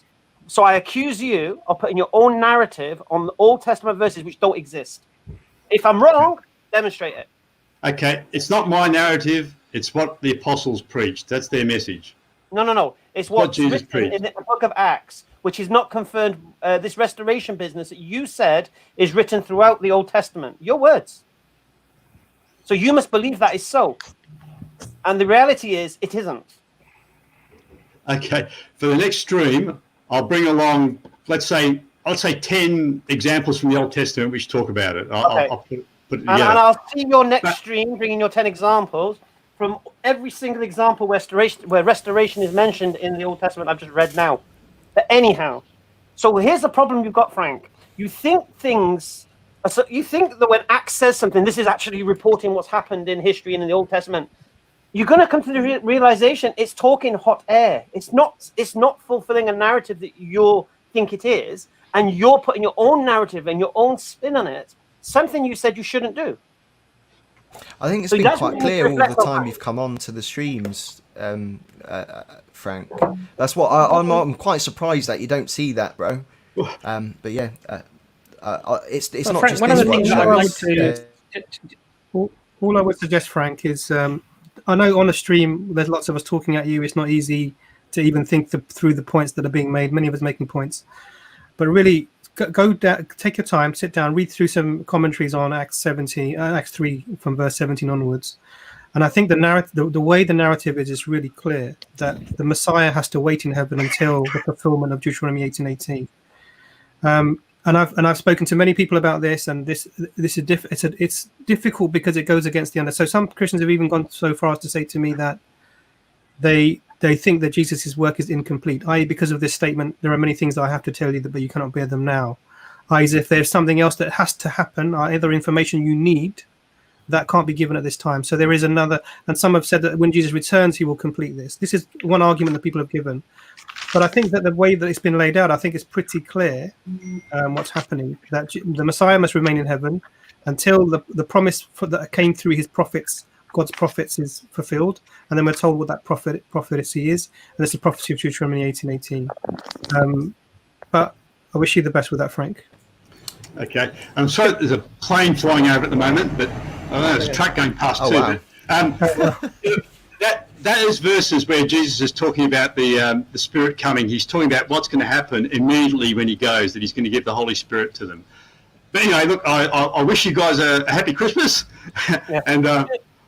So I accuse you of putting your own narrative on the Old Testament verses which don't exist. If I'm wrong, demonstrate it. Okay, it's not my narrative. It's what the apostles preached. That's their message. No. It's what's Jesus written in the book of Acts, which is not confirmed. This restoration business that you said is written throughout the Old Testament. Your words. So you must believe that is so. And the reality is, it isn't. Okay, for the next stream, I'll bring along, let's say 10 examples from the Old Testament which talk about it. I'll put it together. And I'll see your next stream bringing your 10 examples from every single example where restoration is mentioned in the Old Testament I've just read now. But anyhow, so here's the problem you've got, Frank. You think that when Acts says something, this is actually reporting what's happened in history and in the Old Testament. You're going to come to the realization it's talking hot air. It's not fulfilling a narrative that you think it is, and you're putting your own narrative and your own spin on it, something you said you shouldn't do. I think it's been quite clear all the time you've come on to the streams, Frank. That's what I'm quite surprised that you don't see that, bro. But yeah, it's not Frank, just one of this the one. things I'd like to all I would suggest, Frank, is I know on a stream there's lots of us talking at you. It's not easy even think through the points that are being made. Many of us making points, but really go down, take your time, sit down, read through some commentaries on Acts 3 from verse 17 onwards. And I think the way the narrative is really clear, that the Messiah has to wait in heaven until the fulfillment of Deuteronomy 18:18. And I've spoken to many people about this, and this is it's difficult because it goes against the under. So some Christians have even gone so far as to say to me that they think that Jesus' work is incomplete, i.e. because of this statement, there are many things that I have to tell you, but you cannot bear them now. i.e. if there's something else that has to happen, either information you need, that can't be given at this time. So there is another, and some have said that when Jesus returns, he will complete this. This is one argument that people have given. But I think that the way that it's been laid out, I think it's pretty clear what's happening, that the Messiah must remain in heaven until the promise that came through his prophets, God's prophets, is fulfilled. And then we're told what that prophecy is. And it's the prophecy of Deuteronomy 18:18. But I wish you the best with that, Frank. Okay. I'm sorry there's a plane flying over at the moment, but there's a truck going past too. Wow. But, that is verses where Jesus is talking about the Spirit coming. He's talking about what's going to happen immediately when he goes, that he's going to give the Holy Spirit to them. But anyway, look, I wish you guys a happy Christmas. Yeah. And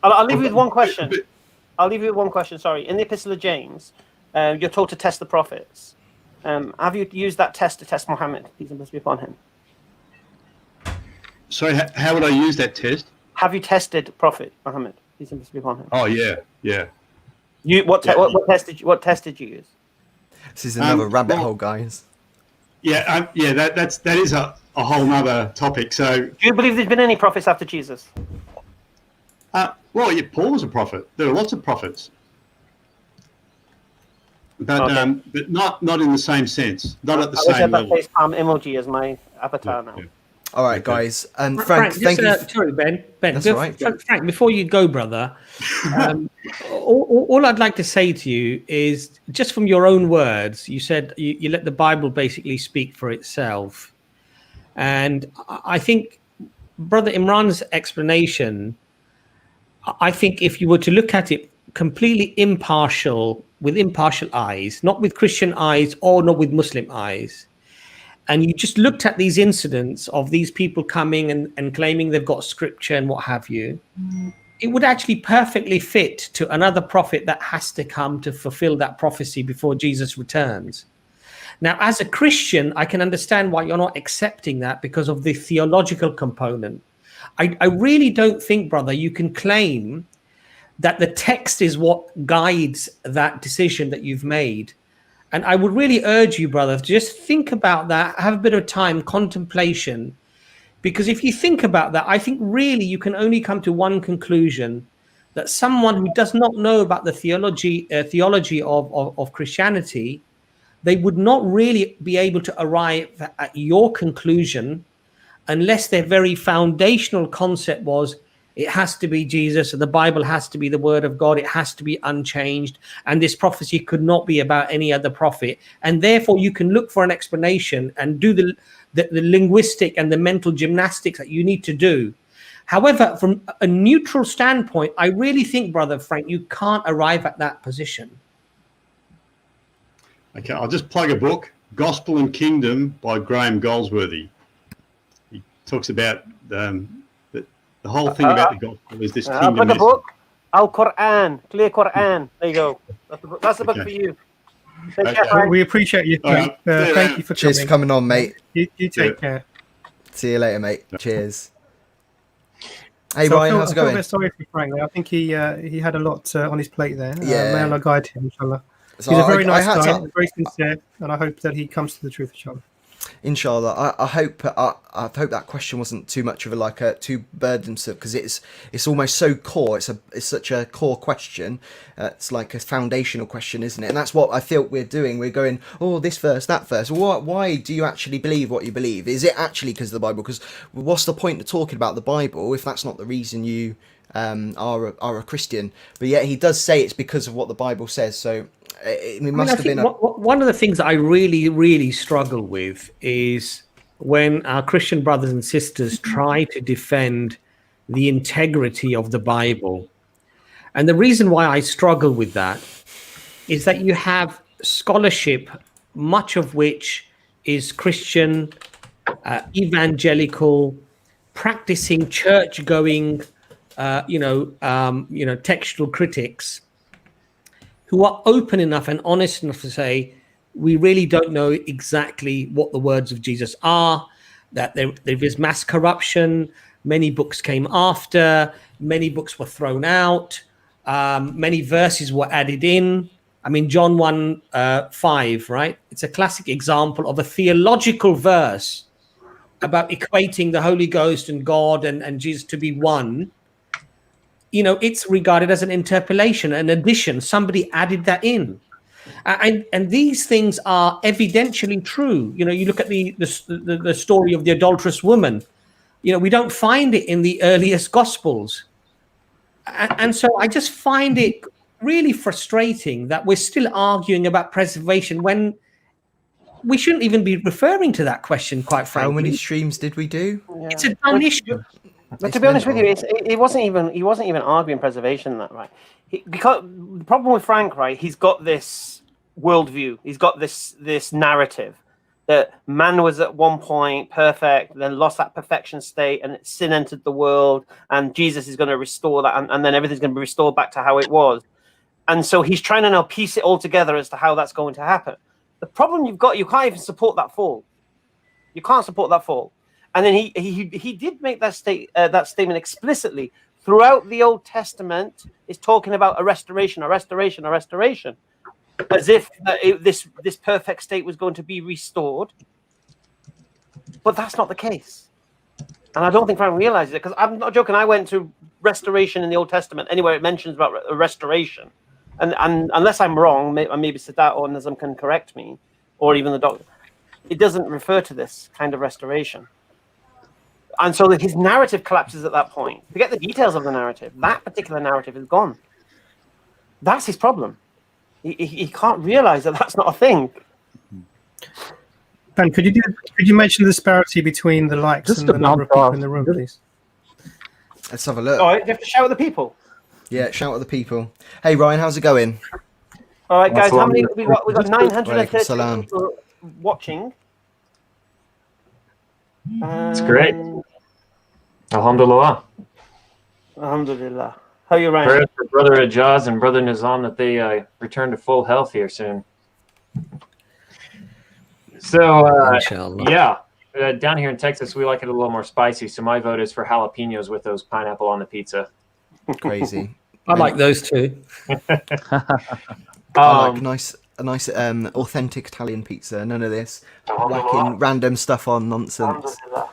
I'll leave you with one question. Sorry. In the Epistle of James, you're told to test the prophets. Have you used that test to test Muhammad? Peace and blessings be upon him. Sorry, how would I use that test? Have you tested Prophet Muhammad? Peace and blessings be upon him. Oh yeah. What test did you use? This is another rabbit hole, guys. Yeah, that is a whole nother topic. So, do you believe there's been any prophets after Jesus? Well, yeah, Paul was a prophet. There are lots of prophets, but Okay. but not in the same sense, not at the same that level. face palm emoji as my avatar now. Yeah. All right, guys. And Frank, thank you. Sorry, Ben. That's all right. Frank, before you go, brother, all I'd like to say to you is, just from your own words, you said you let the Bible basically speak for itself. And I think Brother Imran's explanation, I think if you were to look at it completely impartial, with impartial eyes, not with Christian eyes or not with Muslim eyes, and you just looked at these incidents of these people coming and claiming they've got scripture and what have you, it would actually perfectly fit to another prophet that has to come to fulfill that prophecy before Jesus returns. Now, as a Christian, I can understand why you're not accepting that because of the theological component. I really don't think, brother, you can claim that the text is what guides that decision that you've made. And I would really urge you, brother, to just think about that, have a bit of time, contemplation. Because if you think about that, I think really you can only come to one conclusion, that someone who does not know about the theology of Christianity, they would not really be able to arrive at your conclusion unless their very foundational concept was, it has to be Jesus, and the Bible has to be the word of God, it has to be unchanged, and this prophecy could not be about any other prophet. And therefore you can look for an explanation and do the linguistic and the mental gymnastics that you need to do. However, from a neutral standpoint, I really think, Brother Frank, you can't arrive at that position. Okay, I'll just plug a book, Gospel and Kingdom by Graham Goldsworthy. He talks about the whole thing about the gospel is this kingdom. I'll put the book, Al-Quran, clear Quran. There you go. That's the book for you. Take care, Frank. We appreciate you, Frank. Thank you for coming. Cheers for coming on, mate. You take care. See you later, mate. Cheers. Hey, Ryan, how's it going? I feel a bit sorry for Frank there. I think he had a lot on his plate there. Yeah. May Allah guide him, inshallah. So He's a very nice guy, very sincere, and I hope that he comes to the truth, inshallah. Inshallah, I hope that question wasn't too much of too burdensome, because it's almost so core. It's such a core question. It's like a foundational question, isn't it? And that's what I feel we're doing. We're going, oh, this verse, that verse. Why do you actually believe what you believe? Is it actually because of the Bible? Because what's the point of talking about the Bible if that's not the reason you are a Christian? But yet he does say it's because of what the Bible says. So it must have been one of the things that I really, really struggle with is when our Christian brothers and sisters try to defend the integrity of the Bible. And the reason why I struggle with that is that you have scholarship, much of which is Christian, evangelical, practicing church-going, textual critics, who are open enough and honest enough to say, we really don't know exactly what the words of Jesus are, that there is mass corruption, many books came after, many books were thrown out, many verses were added in. I mean, John 1:5, right? It's a classic example of a theological verse about equating the Holy Ghost and God and Jesus to be one. It's regarded as an interpolation, an addition. Somebody added that in. And these things are evidentially true. You look at the story of the adulterous woman. We don't find it in the earliest Gospels. And so I just find it really frustrating that we're still arguing about preservation when we shouldn't even be referring to that question, quite frankly. How many streams did we do? Yeah. It's a done issue. But to be honest with you, he wasn't even arguing preservation, that right? Because the problem with Frank, right? He's got this worldview. He's got this narrative that man was at one point perfect, then lost that perfection state, and sin entered the world, and Jesus is going to restore that, and then everything's going to be restored back to how it was. And so he's trying to now piece it all together as to how that's going to happen. The problem you've got, you can't even support that fall. You can't support that fall. And then he did make that statement explicitly throughout the Old Testament. Is talking about a restoration, as if this perfect state was going to be restored. But that's not the case. And I don't think Frank realizes it, because I'm not joking. I went to restoration in the Old Testament anywhere it mentions about a restoration, and unless I'm wrong, maybe Sadat or Nazam can correct me, or even the doctor. It doesn't refer to this kind of restoration. And so his narrative collapses at that point. Forget the details of the narrative. That particular narrative is gone. That's his problem. He can't realize that that's not a thing. Ben, could you mention the disparity between the likes and the number of people in the room, please? Let's have a look. All right, you have to shout at the people. Yeah, shout at the people. Hey, Ryan, how's it going? All right, guys, how many we got? We got 930 people watching. It's great. Alhamdulillah. Alhamdulillah. How are you, Ryan? Prayers for Brother Ajaz and Brother Nazam that they return to full health here soon. So, down here in Texas, we like it a little more spicy. So my vote is for jalapenos with those pineapple on the pizza. Crazy. I like those too. I like a nice authentic Italian pizza. None of this whacking random stuff on nonsense. All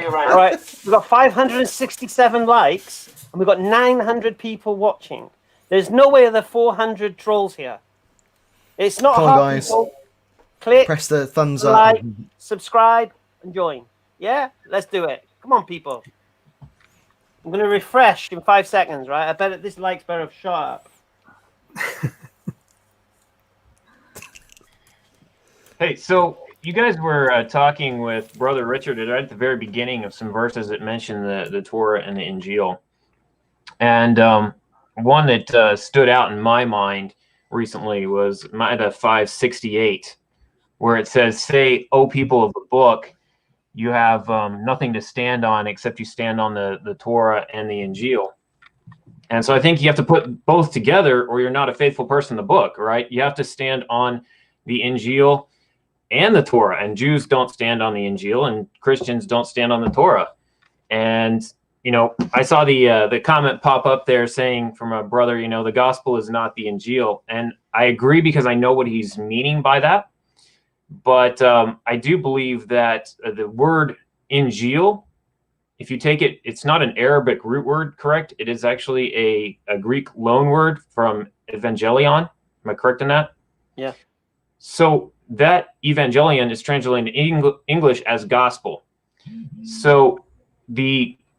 right, we've got 567 likes and we've got 900 people watching. There's no way there are 400 trolls here. It's not Come on, hard. guys. People. Click, press the thumbs up, like, subscribe, and join. Yeah, let's do it. Come on, people. I'm going to refresh in 5 seconds, right? I bet this likes better have shot up. Hey, so you guys were talking with Brother Richard right at the very beginning of some verses that mentioned the Torah and the Injil. And one that stood out in my mind recently was Ma'idah 5:68, where it says, "Say, O people of the book, you have nothing to stand on except you stand on the Torah and the Injil." And so I think you have to put both together or you're not a faithful person in the book, right? You have to stand on the Injil and the Torah, and Jews don't stand on the Injil and Christians don't stand on the Torah. And, I saw the comment pop up there saying from a brother, the gospel is not the Injil. And I agree because I know what he's meaning by that. But I do believe that the word Injil, if you take it, it's not an Arabic root word, correct? It is actually a Greek loan word from evangelion. Am I correct in that? Yeah. So that evangelion is translated in English as gospel. So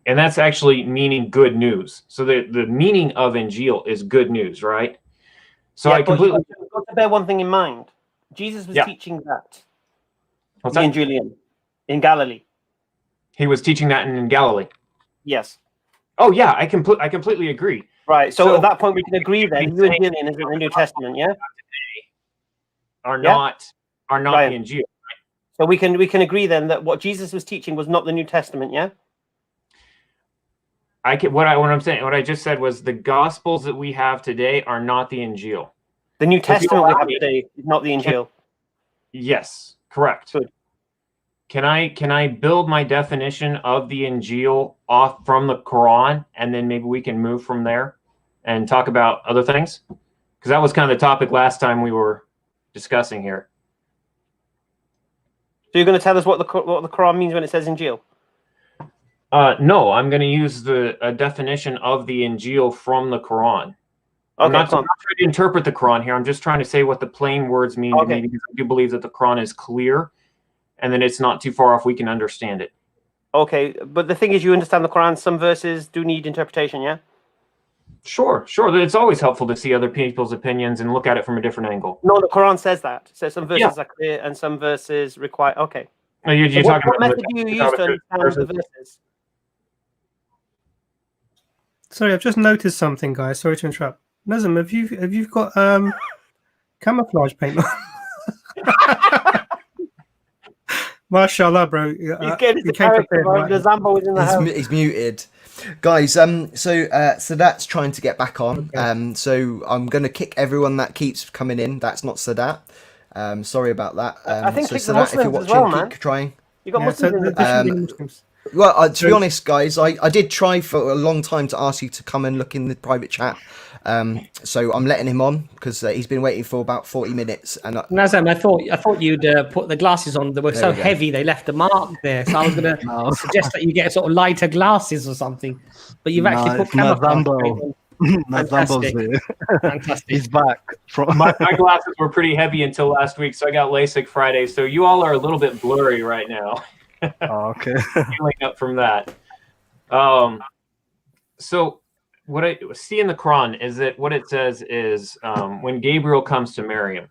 and that's actually meaning good news. So the meaning of Injil is good news, right? So yeah, I completely got to bear one thing in mind. Jesus was teaching that. What's the that? Injilian in Galilee. He was teaching that in Galilee. Yes. Oh yeah, I completely agree. Right. So at that point we can agree then the Injilian is in the New Testament, yeah? are not Right. the Injil. So we can agree then that what Jesus was teaching was not the New Testament, yeah? What I just said was the Gospels that we have today are not the Injil. The New Testament we have today is not the Injil. Yes, correct. Good. Can I build my definition of the Injil off from the Quran, and then maybe we can move from there and talk about other things? Because that was kind of the topic last time we were discussing here. So you're going to tell us what the Quran means when it says Injil? No, I'm going to use the definition of the Injil from the Quran. I'm not trying to interpret the Quran here. I'm just trying to say what the plain words mean to me, because I do believe that the Quran is clear, and then it's not too far off. We can understand it. Okay, but the thing is, you understand the Quran. Some verses do need interpretation, yeah? Sure. It's always helpful to see other people's opinions and look at it from a different angle. No, the Quran says that. It says some verses are clear and some verses require. Okay. No, you're so talking what about method do you use to understand the verses? Sorry, I've just noticed something, guys. Sorry to interrupt. Nazam, have you got camouflage paint on? Mashallah, bro. He's getting his character, bro. The Zambo is in the house. He's muted. Guys, so Sadat's trying to get back on. So I'm going to kick everyone that keeps coming in. That's not Sadat. Sorry about that. I think so kick the Sadat, Muslims if you're watching, as well, man. keep trying. You got Muslims in the Muslims. Well, to be honest, guys, I did try for a long time to ask you to come and look in the private chat. So I'm letting him on because he's been waiting for about 40 minutes. And Nazam, I thought you'd put the glasses on. They were so heavy they left a mark there. So I was going to suggest that you get sort of lighter glasses or something. But you've actually put camouflage on. Fantastic. Fantastic. He's back. My glasses were pretty heavy until last week, so I got LASIK Friday. So you all are a little bit blurry right now. Okay. Healing up from that. So what I see in the Quran is that what it says is when Gabriel comes to Maryam,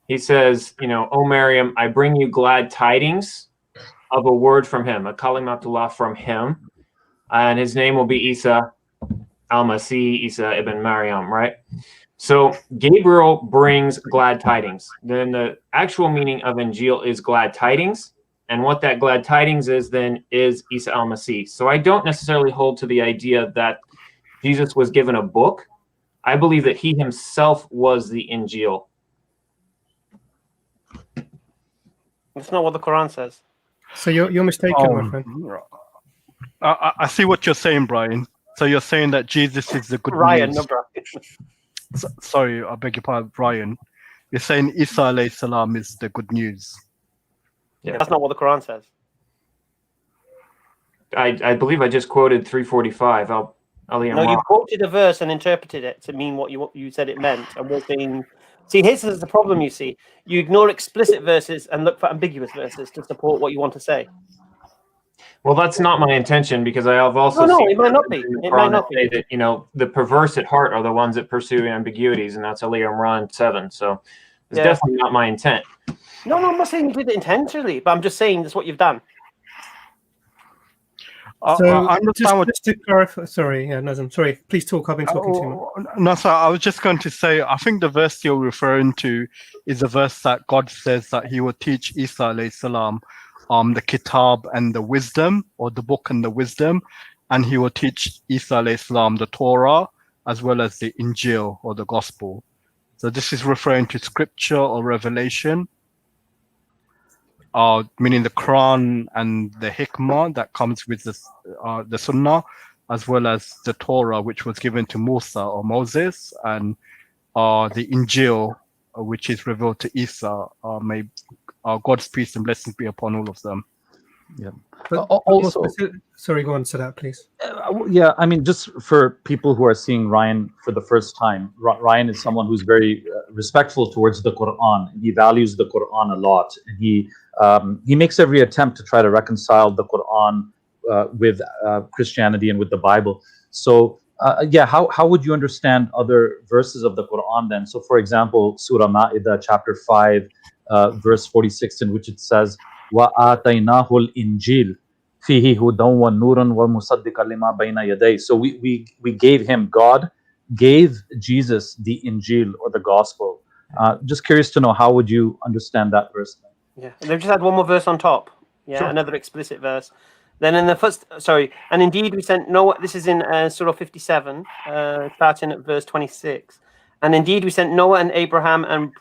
he says, "O Maryam, I bring you glad tidings of a word from him, a kalimatullah from him, and his name will be Isa al-Masih, Isa ibn Maryam," right? So Gabriel brings glad tidings. Then the actual meaning of Injil is glad tidings. And what that glad tidings is then is Isa al-Masih. So I don't necessarily hold to the idea that Jesus was given a book. I believe that he himself was the Injil. That's not what the Quran says. So you're mistaken, my friend. I see what you're saying, Brian. So you're saying that Jesus is the good news. No, bro. Sorry, I beg your pardon, Brian. You're saying Isa alayhi salam is the good news. Yeah. That's not what the Quran says. I believe I just quoted 345. No, you quoted a verse and interpreted it to mean what you said it meant. And we're saying, see, here's the problem. You see, you ignore explicit verses and look for ambiguous verses to support what you want to say. Well, that's not my intention, because I have also seen it might not be. It might not be. That, the perverse at heart are the ones that pursue ambiguities, and that's Ali Imran 7. So it's definitely not my intent. No, I'm not saying you did it intentionally, but I'm just saying that's what you've done. So just to clarify, sorry, Nazam, sorry, please talk. I've been talking too much. No, sir, I was just going to say, I think the verse you're referring to is a verse that God says that he will teach Isa alayhi salam the kitab and the wisdom, or the book and the wisdom, and he will teach Isa alayhi salam the Torah as well as the Injil, or the gospel. So this is referring to scripture or revelation, meaning the Quran and the hikmah that comes with the Sunnah, as well as the Torah, which was given to Musa or Moses, and the Injil, which is revealed to Isa. May God's peace and blessings be upon all of them. Yeah. Also, sorry, go on, Sadat, please. Yeah, I mean, just for people who are seeing Ryan for the first time, Ryan is someone who's very respectful towards the Quran. He values the Quran a lot. And he makes every attempt to try to reconcile the Quran with Christianity and with the Bible. So, how would you understand other verses of the Quran then? So, for example, Surah Ma'idah, chapter 5, verse 46, in which it says, وَآتَيْنَاهُ الْإِنْجِيلَ فِيهِ هُدًى وَنُورٌ وَمُصَدِّقًا لِمَا بَيْنَ يَدَيْهِ. So we gave him, God gave Jesus the Injil, or the gospel, Just curious to know, how would you understand that verse? Yeah, and they've just had one more verse on top. Yeah, sure. Another explicit verse. Then in the first, and indeed we sent Noah. This is in Surah 57, starting at verse 26. And indeed we sent Noah and Abraham and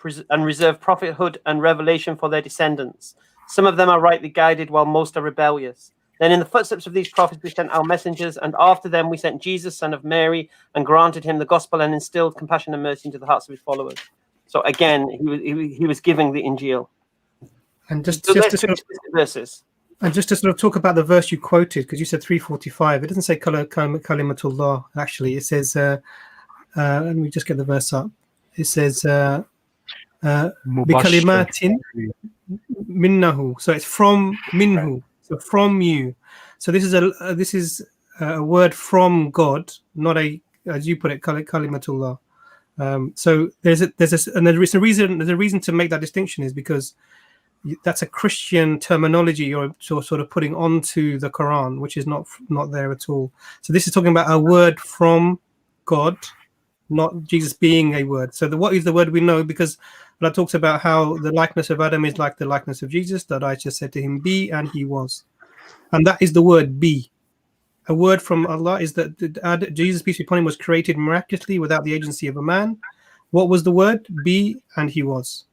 reserved prophethood and revelation for their descendants. Some of them are rightly guided, while most are rebellious. Then in the footsteps of these prophets we sent our messengers, and after them we sent Jesus, son of Mary, and granted him the gospel and instilled compassion and mercy into the hearts of his followers. So again, he was giving the Injil. And just to verses. And just to sort of talk about the verse you quoted, because you said 345, it doesn't say kalimatullah. Actually, it says, let me just get the verse up. It says, bikalimatin minnahu. So it's from minhu, so from you. So this is a word from God, not a, as you put it, kalimatullah. So there's a reason to make that distinction, is because that's a Christian terminology you're sort of putting onto the Quran, which is not there at all. So this is talking about a word from God, not Jesus being a word. So what is the word we know? Because Allah talks about how the likeness of Adam is like the likeness of Jesus, that I just said to him, be, and he was. And that is the word be. A word from Allah is that Jesus, peace be upon him, was created miraculously without the agency of a man. What was the word? Be, and he was.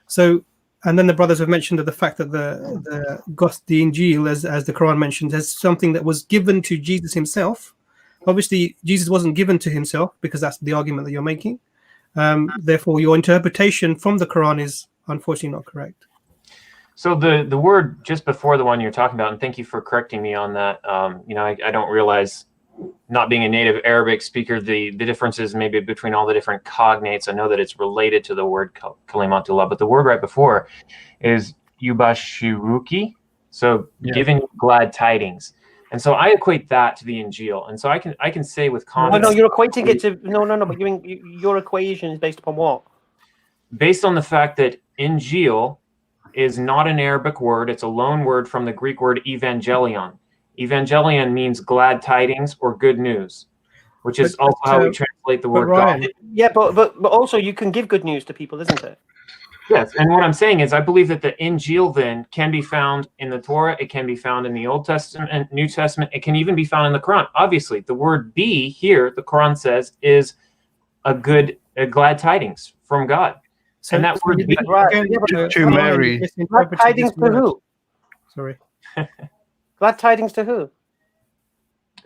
So, and then the brothers have mentioned the fact that the Injil, as the Quran mentioned, has something that was given to Jesus himself. Obviously, Jesus wasn't given to himself, because that's the argument that you're making. Therefore, your interpretation from the Quran is unfortunately not correct. So the word just before the one you're talking about, and thank you for correcting me on that. I don't realize, not being a native Arabic speaker, the differences maybe between all the different cognates. I know that it's related to the word kalimatullah, but the word right before is yubashiruki, so giving glad tidings. And so I equate that to the Injil, and so I can say with confidence. No, you're equating it to no. But your equation is based upon what? Based on the fact that Injil is not an Arabic word; it's a loan word from the Greek word evangelion. Evangelion means glad tidings or good news, which is also how we translate the word God. Yeah, but also you can give good news to people, isn't it? Yes, and what I'm saying is I believe that the Injil then can be found in the Torah, it can be found in the Old Testament and New Testament, it can even be found in the Quran. Obviously, the word be here, the Quran says, is a glad tidings from God. So, and that word be to Mary. Glad tidings to who? Sorry. Glad tidings to who?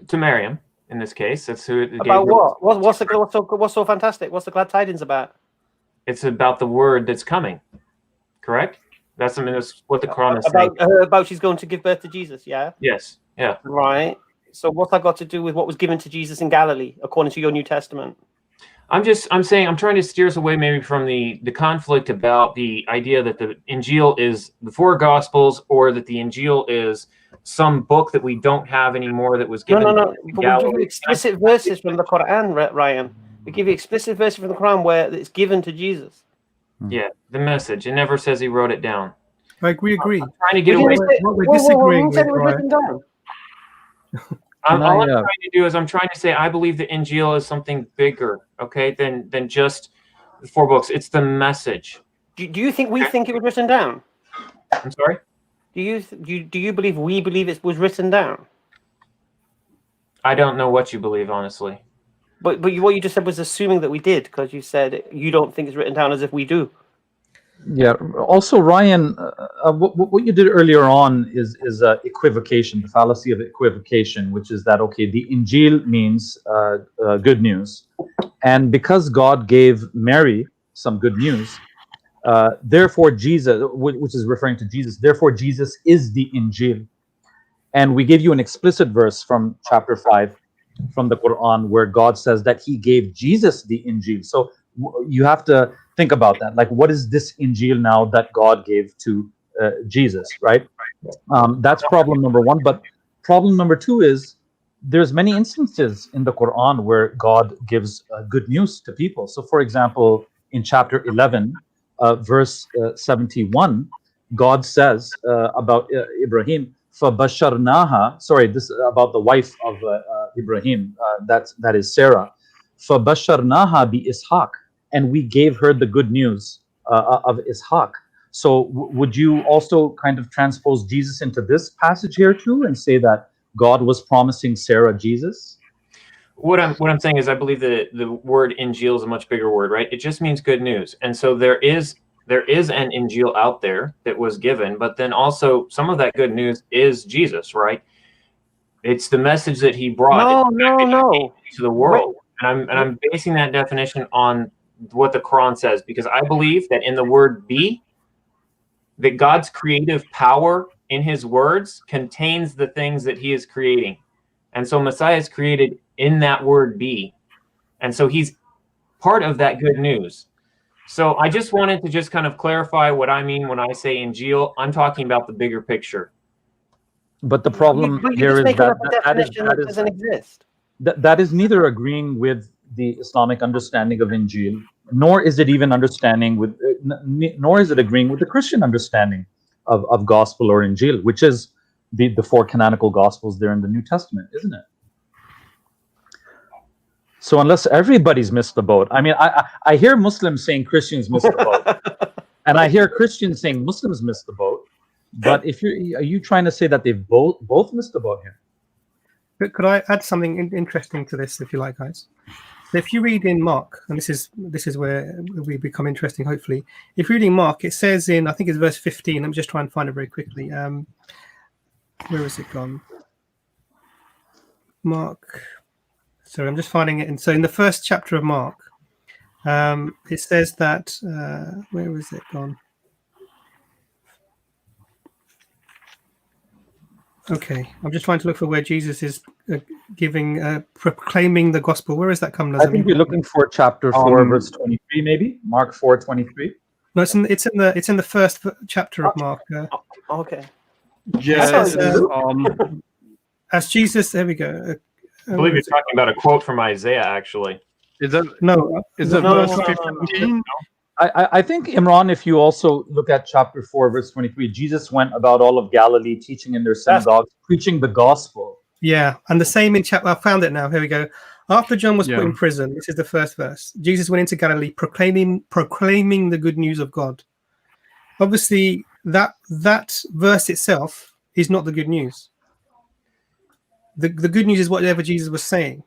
To Miriam, in this case. That's who it gave. About what? What's so fantastic? What's the glad tidings about? It's about the word that's coming. Correct? That's what the Quran is saying. About she's going to give birth to Jesus, yeah? Yes. Yeah. Right. So what's that got to do with what was given to Jesus in Galilee, according to your New Testament? I'm trying to steer us away maybe from the conflict about the idea that the Injil is the four Gospels, or that the Injil is some book that we don't have anymore that was given. No. But we give you explicit verses from the Quran, Ryan. We give you explicit verses from the Quran where it's given to Jesus. Yeah, the message. It never says he wrote it down. We agree. I'm trying to get away. What we're disagreeing with, right? All I'm trying to do is I'm trying to say I believe the Injil is something bigger, okay, than just the four books. It's the message. Do you think we think it was written down? I'm sorry? Do you believe we believe it was written down? I don't know what you believe, honestly. But what you just said was assuming that we did, because you said you don't think it's written down, as if we do. Yeah. Also, Ryan, what you did earlier on is equivocation, the fallacy of equivocation, which is that, okay, the Injil means good news, and because God gave Mary some good news, therefore Jesus, which is referring to Jesus, therefore Jesus is the Injil. And we gave you an explicit verse from chapter 5 from the Quran where God says that he gave Jesus the Injil. So you have to think about that. Like, what is this Injil now that God gave to Jesus, right? That's problem number one. But problem number two is there's many instances in the Quran where God gives good news to people. So, for example, in chapter 11, verse 71, God says about Ibrahim, فَبَشَّرْنَاهَا. Sorry, this is about the wife of Ibrahim. That is Sarah. فَبَشَّرْنَاهَا بِإِسْحَاقَ. And we gave her the good news of Ishaq. So would you also kind of transpose Jesus into this passage here too, and say that God was promising Sarah Jesus? What I'm saying is, I believe that the word Injil is a much bigger word, right? It just means good news, and so there is an Injil out there that was given, but then also some of that good news is Jesus, right? It's the message that he brought to the world, and I'm basing that definition on what the Quran says, because I believe that in the word "be," that God's creative power in his words contains the things that he is creating. And so Messiah is created in that word "be." And so he's part of that good news. So I just wanted to just kind of clarify what I mean when I say Injil. I'm talking about the bigger picture. But the problem here is that doesn't exist. That is neither agreeing with the Islamic understanding of Injil, nor is it even understanding with, nor is it agreeing with the Christian understanding of Gospel or Injil, which is the four canonical Gospels there in the New Testament, isn't it? So unless everybody's missed the boat, I mean, I hear Muslims saying Christians missed the boat, and I hear Christians saying Muslims missed the boat. But are you trying to say that they've both missed the boat here? But could I add something interesting to this, if you like, guys? So if you read in Mark, and this is where we become interesting, hopefully. If you're reading Mark, it says in, I think it's verse 15. Let me just try and find it very quickly. Where is it gone? Mark. Sorry, I'm just finding it. And so in the first chapter of Mark, it says that, where is it gone? Okay, I'm just trying to look for where Jesus is proclaiming the gospel. Where is that coming? I think you're looking for chapter 4, verse 23, maybe Mark 4:23. No, it's in the first chapter of Mark. Okay. Yes. As Jesus, there we go. I believe you're talking about a quote from Isaiah, actually. Is that no? Is it verse 15? I think, Imran, if you also look at chapter 4, verse 23, Jesus went about all of Galilee, teaching in their synagogues, preaching the gospel. Yeah, and the same in chapter. I found it now. Here we go. After John was put in prison, this is the first verse. Jesus went into Galilee, proclaiming the good news of God. Obviously, that verse itself is not the good news. The good news is whatever Jesus was saying.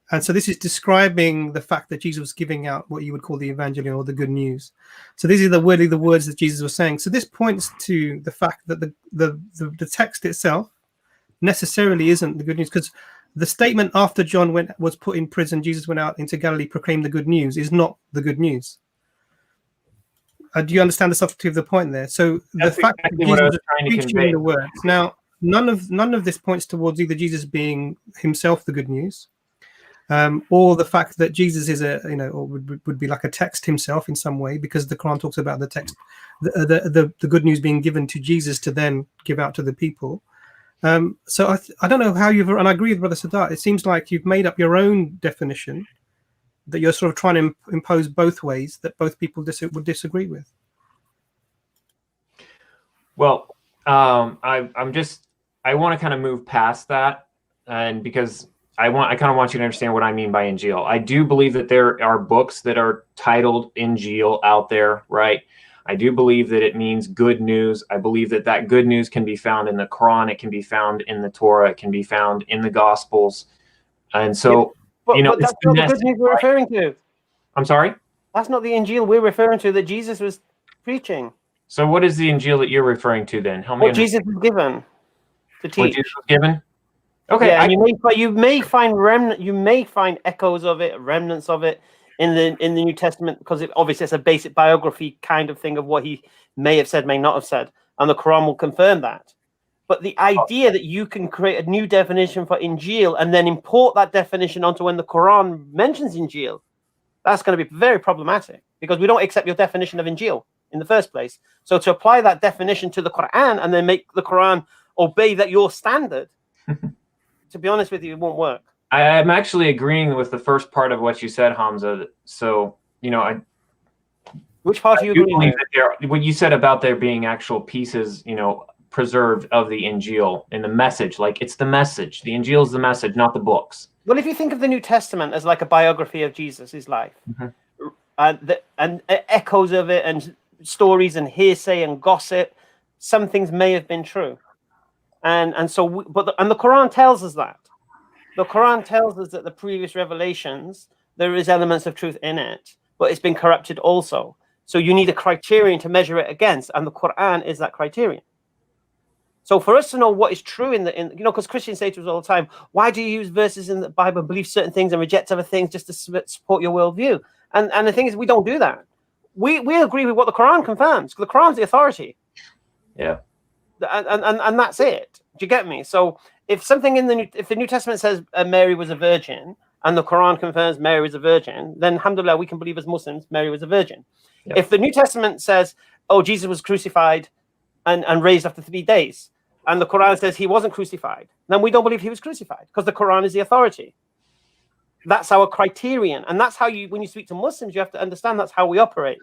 And so this is describing the fact that Jesus was giving out what you would call the evangelion, or the good news. So these are the words that Jesus was saying. So this points to the fact that the text itself necessarily isn't the good news, because the statement after John was put in prison, Jesus went out into Galilee, proclaimed the good news, is not the good news. Do you understand the subtlety of the point there? So That's the fact exactly that what I Jesus was trying to was convey. preaching the words. Now, none of this points towards either Jesus being himself the good news, or the fact that Jesus is or would be like a text himself in some way, because the Quran talks about the text, the good news being given to Jesus to then give out to the people. So I don't know how and I agree with Brother Sadat. It seems like you've made up your own definition that you're sort of trying to impose both ways that both people would disagree with. Well, I want to kind of move past that, and because I kind of want you to understand what I mean by Injil. I do believe that there are books that are titled Injil out there, right? I do believe that it means good news. I believe that good news can be found in the Quran. It can be found in the Torah. It can be found in the Gospels. And so, but that's not the good news we're referring to. I'm sorry? That's not the Injil we're referring to that Jesus was preaching. So what is the Injil that you're referring to then? Help me What Jesus was given to teach. What Jesus was given? Okay. Yeah, and you may find echoes of it, remnants of it in the New Testament, because obviously it's a basic biography kind of thing of what he may have said, may not have said, and the Quran will confirm that. But the idea that you can create a new definition for Injil and then import that definition onto when the Quran mentions Injil, that's going to be very problematic, because we don't accept your definition of Injil in the first place. So to apply that definition to the Quran and then make the Quran obey that your standard, to be honest with you, it won't work. I'm actually agreeing with the first part of what you said, Hamza. So, which part are you agreeing with? What you said about there being actual pieces, preserved of the Injil in the message, like it's the message. The Injil is the message, not the books. Well, if you think of the New Testament as like a biography of Jesus' life, and echoes of it and stories and hearsay and gossip, some things may have been true. And so, and the Quran tells us that. The Quran tells us that the previous revelations, there is elements of truth in it, but it's been corrupted also. So you need a criterion to measure it against, and the Quran is that criterion. So for us to know what is true because Christians say to us all the time, why do you use verses in the Bible, believe certain things and reject other things just to support your worldview? And the thing is, we don't do that. We agree with what the Quran confirms. The Quran's the authority. Yeah. And that's it. Do you get me? So if something if the New Testament says Mary was a virgin and the Quran confirms Mary was a virgin, then alhamdulillah, we can believe as Muslims Mary was a virgin. Yep. If the New Testament says, oh, Jesus was crucified and raised after 3 days, and the Quran says he wasn't crucified, then we don't believe he was crucified because the Quran is the authority. That's our criterion. And that's how when you speak to Muslims, you have to understand that's how we operate.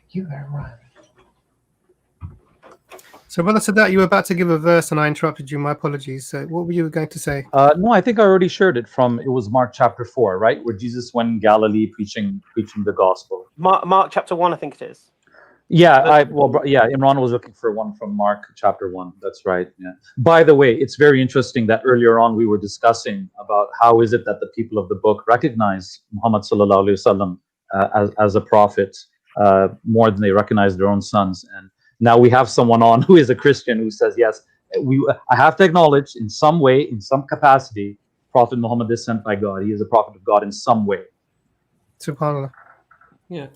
You are right. So, Brother Sadat, you were about to give a verse and I interrupted you. My apologies. So what were you going to say? No, I think I already shared it it was Mark chapter 4, right? Where Jesus went in Galilee preaching the gospel. Mark chapter 1, I think it is. Yeah, Imran was looking for one from Mark chapter 1. That's right. Yeah. By the way, it's very interesting that earlier on we were discussing about how is it that the people of the book recognize Muhammad sallallahu alaihi wasallam as a prophet more than they recognize their own sons. And now we have someone on who is a Christian who says, yes, I have to acknowledge in some way, in some capacity, Prophet Muhammad is sent by God. He is a prophet of God in some way. SubhanAllah. Yeah.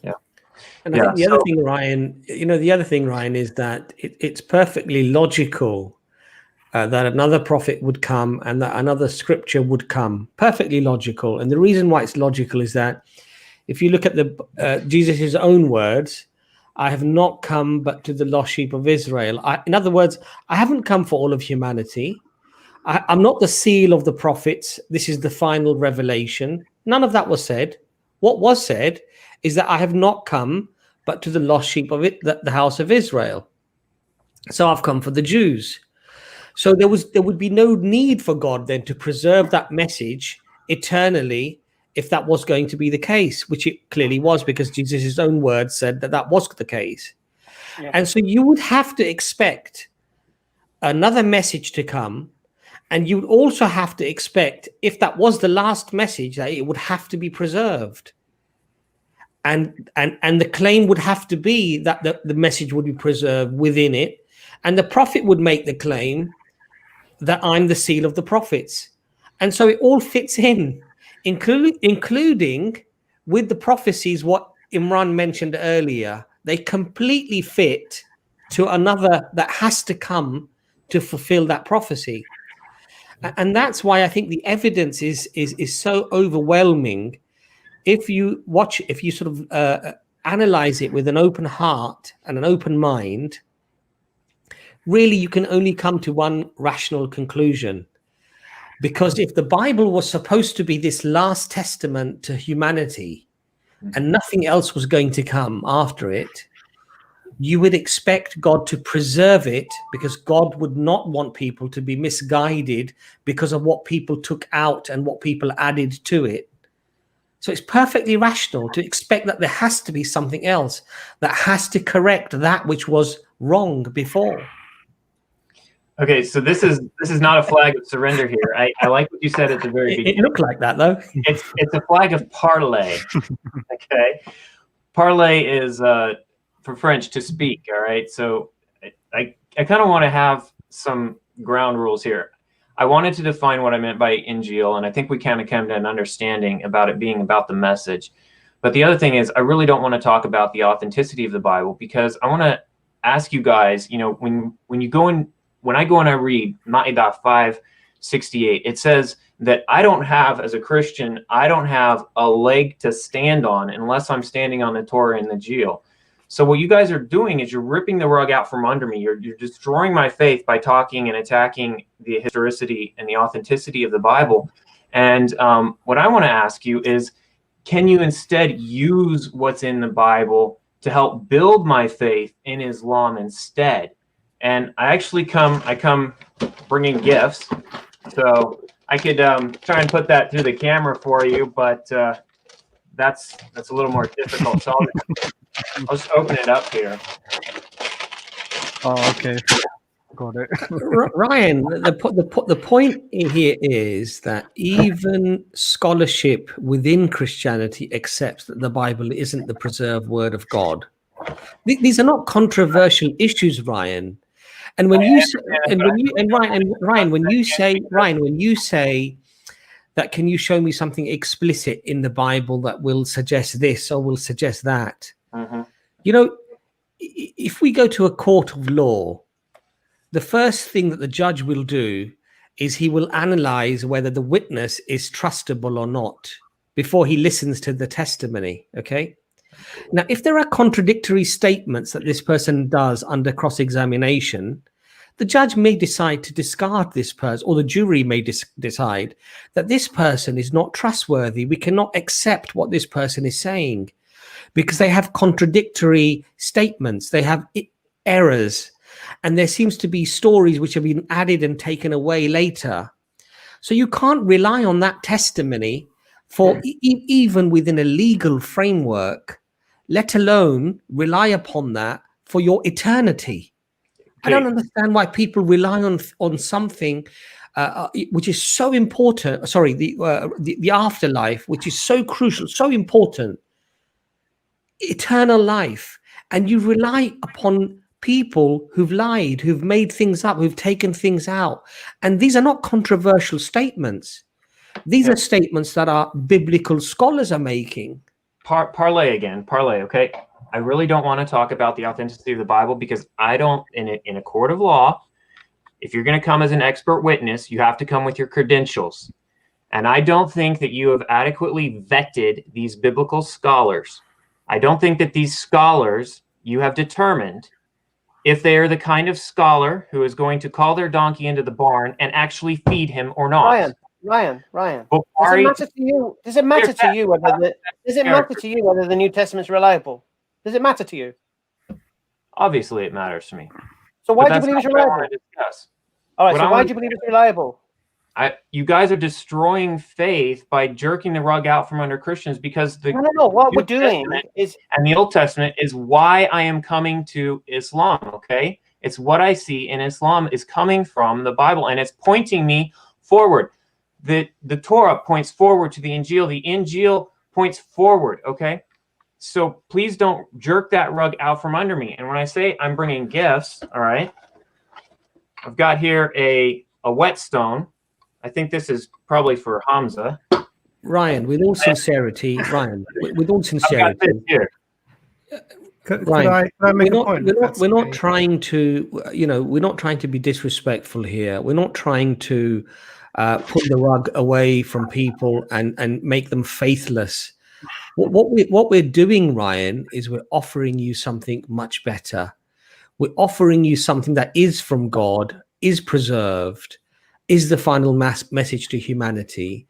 And I think the other thing, Ryan, is that it's perfectly logical that another prophet would come and that another scripture would come. Perfectly logical. And the reason why it's logical is that if you look at Jesus' own words, I have not come but to the lost sheep of Israel. In other words, I haven't come for all of humanity. I'm not the seal of the prophets. This is the final revelation. None of that was said. What was said is that I have not come but to the lost sheep of it, the house of Israel. So I've come for the Jews. So there would be no need for God then to preserve that message eternally if that was going to be the case, which it clearly was, because Jesus' own words said that was the case. Yeah. And so you would have to expect another message to come, and you would also have to expect, if that was the last message, that it would have to be preserved. And the claim would have to be that the message would be preserved within it, and the prophet would make the claim that I'm the seal of the prophets. And so it all fits in. Including with the prophecies, what Imran mentioned earlier, they completely fit to another that has to come to fulfill that prophecy. And that's why I think the evidence is so overwhelming. If you sort of analyze it with an open heart and an open mind, really you can only come to one rational conclusion. Because if the Bible was supposed to be this last testament to humanity and nothing else was going to come after it, you would expect God to preserve it, because God would not want people to be misguided because of what people took out and what people added to it. So it's perfectly rational to expect that there has to be something else that has to correct that which was wrong before. Okay, so this is not a flag of surrender here. I like what you said at the very beginning. It looked like that, though. It's a flag of parley. Okay, parley is for French to speak. All right, so I kind of want to have some ground rules here. I wanted to define what I meant by Injil, and I think we kind of came to an understanding about it being about the message. But the other thing is, I really don't want to talk about the authenticity of the Bible, because I want to ask you guys, when you go in. When I go and I read Ma'idah 5:68, it says that I don't have, as a Christian, I don't have a leg to stand on unless I'm standing on the Torah and the Injil. So what you guys are doing is you're ripping the rug out from under me. You're destroying my faith by talking and attacking the historicity and the authenticity of the Bible. And what I want to ask you is, can you instead use what's in the Bible to help build my faith in Islam instead? And I actually come bringing gifts, so I could try and put that through the camera for you, but that's a little more difficult. So I'll just open it up here. Oh, okay. Got it. Ryan, the point here is that even scholarship within Christianity accepts that the Bible isn't the preserved word of God. These are not controversial issues, Ryan. And when you Ryan, when you say that, can you show me something explicit in the Bible that will suggest this or will suggest that? Mm-hmm. You know, if we go to a court of law, the first thing that the judge will do is he will analyze whether the witness is trustable or not before he listens to the testimony. Okay. Now, if there are contradictory statements that this person does under cross-examination, the judge may decide to discard this person, or the jury may decide that this person is not trustworthy. We cannot accept what this person is saying because they have contradictory statements. They have errors. And there seems to be stories which have been added and taken away later. So you can't rely on that testimony for even within a legal framework, let alone rely upon that for your eternity. I don't understand why people rely on something which is so important. Sorry, the afterlife, which is so crucial, so important, eternal life, and you rely upon people who've lied, who've made things up, who've taken things out. And these are not controversial statements. These are statements that our biblical scholars are making. Parlay, okay? I really don't want to talk about the authenticity of the Bible because I don't, in a court of law, if you're going to come as an expert witness, you have to come with your credentials. And I don't think that you have adequately vetted these biblical scholars. I don't think that these scholars, you have determined if they are the kind of scholar who is going to call their donkey into the barn and actually feed him or not. Ryan. Does it matter to you whether the New Testament's reliable? Does it matter to you? Obviously, it matters to me. So why do you believe it's reliable? All right. So why do you believe it's reliable? You guys are destroying faith by jerking the rug out from under Christians because the what we're doing is, and the Old Testament is why I am coming to Islam. Okay, it's what I see in Islam is coming from the Bible, and it's pointing me forward. The Torah points forward to the Injil. The Injil points forward. Okay, so please don't jerk that rug out from under me. And when I say I'm bringing gifts, all right, I've got here a whetstone. I think this is probably for Hamza. Ryan, with all sincerity, Ryan, Ryan, we're not trying to, we're not trying to be disrespectful here. We're not trying to put the rug away from people and make them faithless. What we're doing, Ryan, is we're offering you something much better. We're offering you something that is from God, is preserved, is the final message to humanity.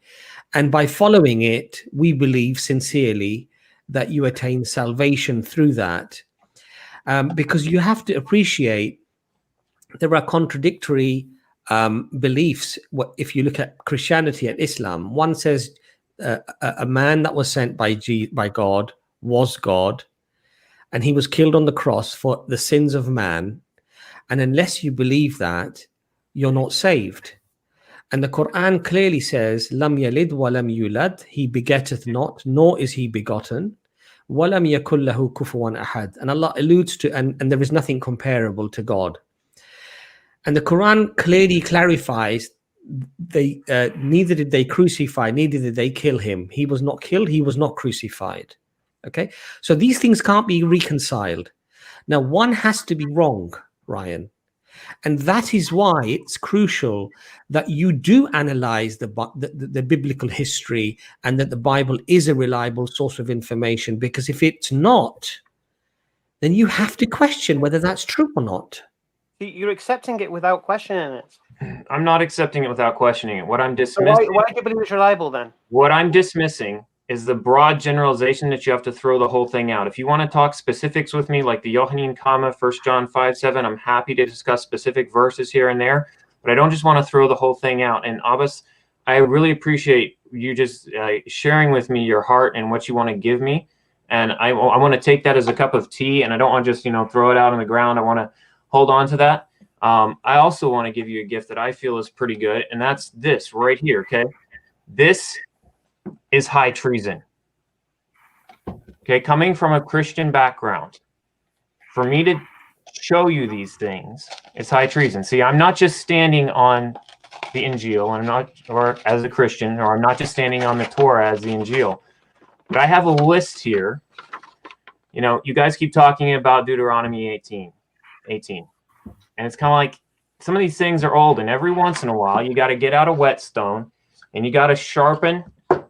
And by following it, we believe sincerely that you attain salvation through that. Because you have to appreciate there are contradictory beliefs. If you look at Christianity and Islam, one says a man that was sent by God was God, and he was killed on the cross for the sins of man. And unless you believe that, you're not saved. And the Quran clearly says, "Lam yalid wa lam yulad," he begetteth not, nor is he begotten. "Wa lam yakul lahu kufuwan ahad." And Allah alludes to, and there is nothing comparable to God. And the Quran clearly clarifies, neither did they crucify, neither did they kill him. He was not killed, he was not crucified. Okay, so these things can't be reconciled. Now, one has to be wrong, Ryan. And that is why it's crucial that you do analyze the biblical history and that the Bible is a reliable source of information. Because if it's not, then you have to question whether that's true or not. You're accepting it without questioning it. I'm not accepting it without questioning it. What I'm dismissing. So why do you believe it's reliable then? What I'm dismissing is the broad generalization that you have to throw the whole thing out. If you want to talk specifics with me, like the Yohanan comma, 1 John 5:7, I'm happy to discuss specific verses here and there, but I don't just want to throw the whole thing out. And Abbas, I really appreciate you just sharing with me your heart and what you want to give me. And I want to take that as a cup of tea, and I don't want to just, throw it out on the ground. I want to hold on to that. I also want to give you a gift that I feel is pretty good, and that's this right here, okay? This is high treason. Okay, coming from a Christian background, for me to show you these things is high treason. See, I'm not just standing on the Injil, or as a Christian, or I'm not just standing on the Torah as the Injil, but I have a list here. You guys keep talking about Deuteronomy 18, and it's kind of like some of these things are old, and every once in a while you got to get out a whetstone and you got to sharpen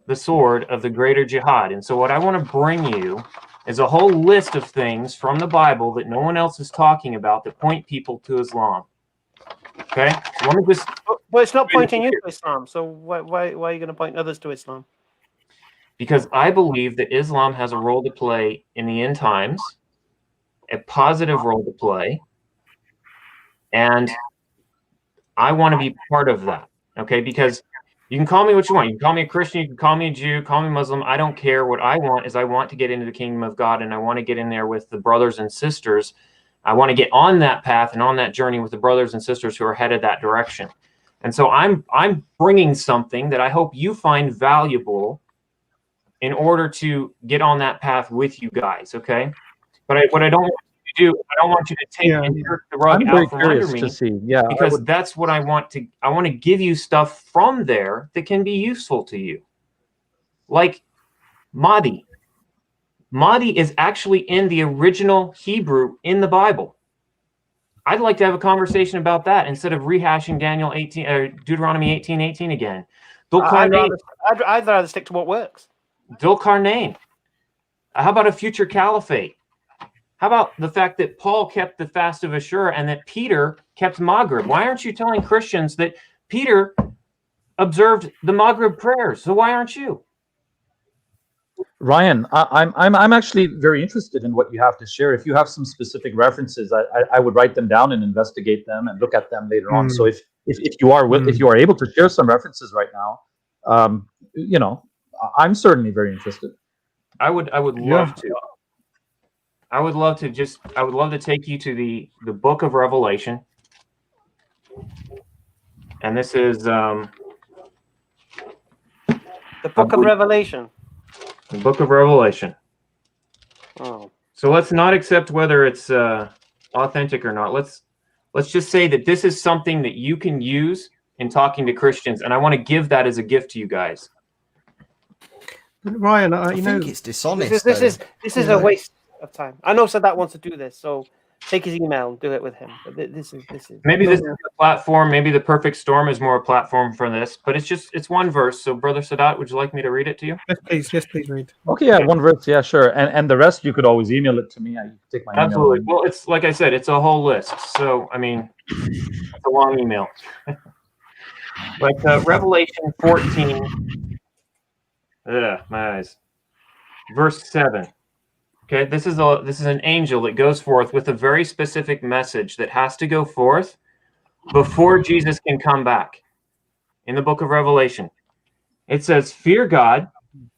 the sword of the greater jihad. And so what I want to bring you is a whole list of things from the Bible that no one else is talking about that point people to Islam. Okay, so let me just. But it's not pointing you to Islam. So why are you going to point others to Islam? Because I believe that Islam has a role to play in the end times, a positive role to play, and I want to be part of that. Okay, because you can call me what you want. You can call me a Christian, you can call me a Jew, call me Muslim. I don't care. What I want is I want to get into the kingdom of God, and I want to get in there with the brothers and sisters. I want to get on that path and on that journey with the brothers and sisters who are headed that direction. And so I'm bringing something that I hope you find valuable in order to get on that path with you guys, okay? But what I don't want you to do, I don't want you to take the rug out from under me, because that's what I want to. I want to give you stuff from there that can be useful to you, like Mahdi. Mahdi is actually in the original Hebrew in the Bible. I'd like to have a conversation about that instead of rehashing Deuteronomy 18:18 again. I'd rather stick to what works. Dhul-Qarnayn. How about a future caliphate? How about the fact that Paul kept the fast of Ashura and that Peter kept Maghrib? Why aren't you telling Christians that Peter observed the Maghrib prayers? So why aren't you? Ryan, I'm actually very interested in what you have to share. If you have some specific references, I would write them down and investigate them and look at them later on. So if you are able to share some references right now, I'm certainly very interested. I would love to. I would love to take you to the book of Revelation. And this is the book of Revelation. The book of Revelation. Oh. So let's not accept whether it's authentic or not. Let's just say that this is something that you can use in talking to Christians, and I want to give that as a gift to you guys. Ryan, I think it's dishonest. This is a waste of time. I know Sadat wants to do this, so take his email and do it with him. But this is maybe this is a platform. Maybe the Perfect Storm is more a platform for this, but it's one verse. So, Brother Sadat, would you like me to read it to you? Yes, please read. Okay, yeah, one verse, yeah, sure. And the rest you could always email it to me. I take my absolutely. email. Well, it's like I said, it's a whole list. So, I mean, it's a long email. But Revelation 14. My eyes. Verse 7. Okay, this is an angel that goes forth with a very specific message that has to go forth before Jesus can come back. In the book of Revelation, it says, "Fear God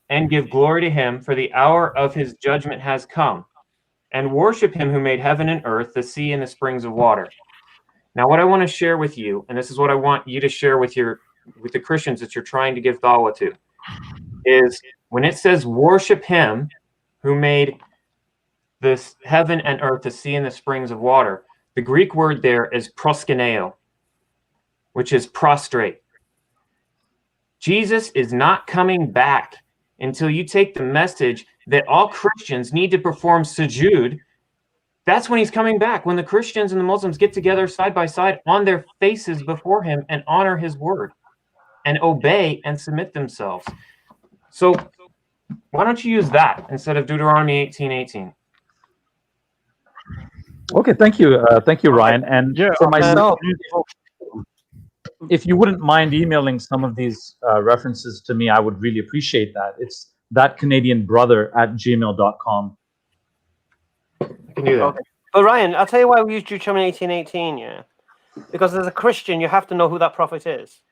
and give glory to him, for the hour of his judgment has come, and worship him who made heaven and earth, the sea and the springs of water." Now, what I want to share with you, and this is what I want you to share with the Christians that you're trying to give dawah to, is when it says worship him who made this heaven and earth, the sea and the springs of water, the Greek word there is proskuneo, which is prostrate. Jesus is not coming back until you take the message that all Christians need to perform sujood. That's when he's coming back, when the Christians and the Muslims get together side by side on their faces before him and honor his word and obey and submit themselves. So why don't you use that instead of Deuteronomy 18:18? Okay, thank you, Ryan. And for myself, if you wouldn't mind emailing some of these references to me, I would really appreciate that. It's thatcanadianbrother@gmail.com. I can do that. Okay. But Ryan, I'll tell you why we use Deuteronomy 18:18, yeah? Because as a Christian, you have to know who that prophet is.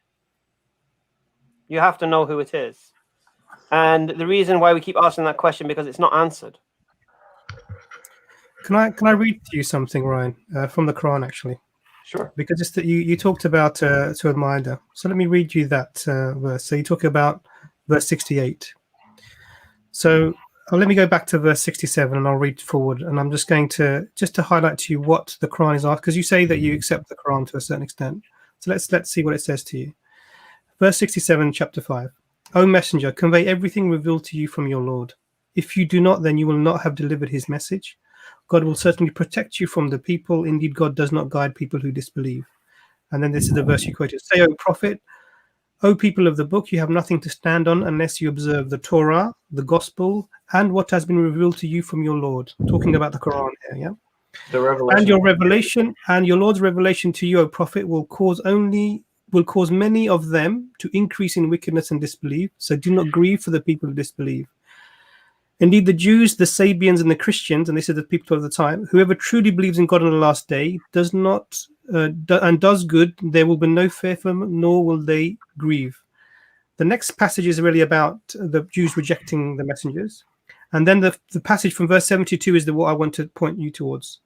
You have to know who it is. And the reason why we keep asking that question, because it's not answered. Can I read to you something, Ryan, from the Quran, actually? Sure. Because it's that you talked about Surah Al-Ma'idah. So let me read you that verse. So you talk about verse 68. So let me go back to verse 67 and I'll read forward. And I'm just going to highlight to you what the Quran is after, because you say that you accept the Quran to a certain extent. So let's see what it says to you. Verse 67, chapter 5. O Messenger, convey everything revealed to you from your Lord. If you do not, then you will not have delivered his message. God will certainly protect you from the people. Indeed, God does not guide people who disbelieve. And then this is the verse you quoted. Say, O Prophet, O people of the book, you have nothing to stand on unless you observe the Torah, the Gospel, and what has been revealed to you from your Lord. Talking about the Quran here, yeah? The revelation. And your revelation and your Lord's revelation to you, O Prophet, will cause many of them to increase in wickedness and disbelief. So do not grieve for the people who disbelieve. Indeed, the Jews, the Sabians, and the Christians, and this is the people of the time, whoever truly believes in God on the last day does not and does good, there will be no fear for them, nor will they grieve. The next passage is really about the Jews rejecting the messengers. And then the passage from verse 72 is what I want to point you towards.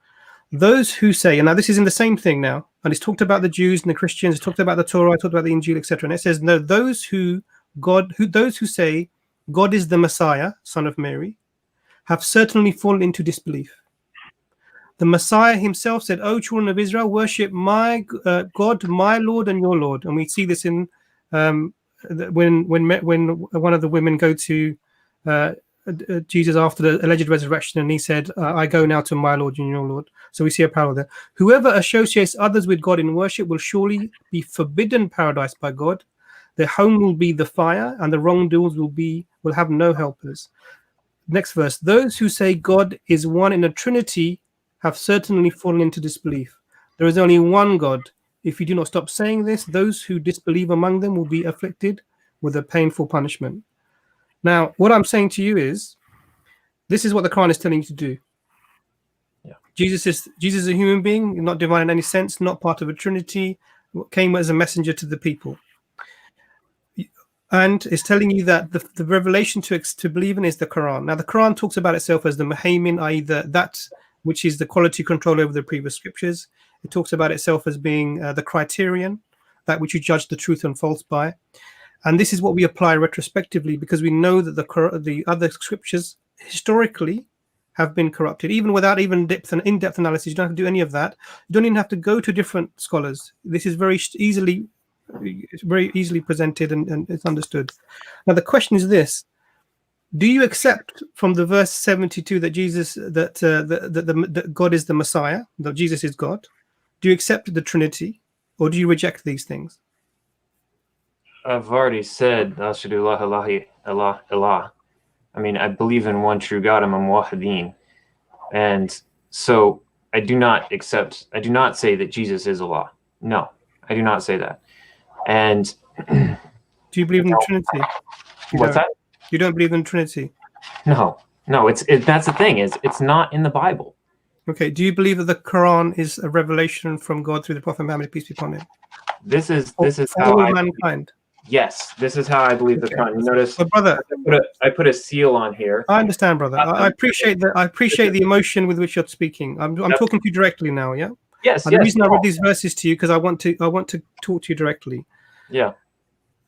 Those who say, and now this is in the same thing now, and it's talked about the Jews and the Christians, it's talked about the Torah, it's talked about the Injil, etc. And it says, no, those who say God is the Messiah, son of Mary, have certainly fallen into disbelief. The Messiah himself said, O children of Israel, worship my God, my Lord and your Lord. And we see this in when one of the women go to Jesus after the alleged resurrection, and he said, I go now to my Lord and your Lord. So we see a parallel there. Whoever associates others with God in worship will surely be forbidden paradise by God. Their home will be the fire, and the wrongdoers will have no helpers. Next verse. Those who say God is one in a Trinity have certainly fallen into disbelief. There is only one God. If you do not stop saying this, those who disbelieve among them will be afflicted with a painful punishment. Now, what I'm saying to you is, this is what the Quran is telling you to do. Yeah. Jesus is a human being, not divine in any sense, not part of a Trinity, came as a messenger to the people. And it's telling you that the revelation to believe in is the Quran. Now, the Quran talks about itself as the Muhaymin, i.e. that which is the quality control over the previous scriptures. It talks about itself as being the criterion, that which you judge the truth and false by. And this is what we apply retrospectively, because we know that the other scriptures historically have been corrupted, even without even in-depth analysis. You don't have to do any of that. You don't even have to go to different scholars. This is very easily presented and it's understood. Now the question is this: do you accept from the verse 72 that that God is the Messiah, that Jesus is God? Do you accept the Trinity, or do you reject these things? I've already said, Ashhadu la ilaha illallah. I mean, I believe in one true God. I'm a muwahhideen. And so I do not say that Jesus is Allah. No, I do not say that. And do you believe in the Trinity? What's that? You don't believe in the Trinity? No, that's the thing, is it's not in the Bible. Okay, do you believe that the Quran is a revelation from God through the Prophet Muhammad, peace be upon him? This is how all mankind. Yes, this is how I believe the Quran. You notice, brother, I put a seal on here. I understand, brother. I appreciate that. I appreciate the emotion with which you're speaking. I'm talking to you directly now. Yeah. Yes. And the reason I read these verses to you because I want to talk to you directly. Yeah.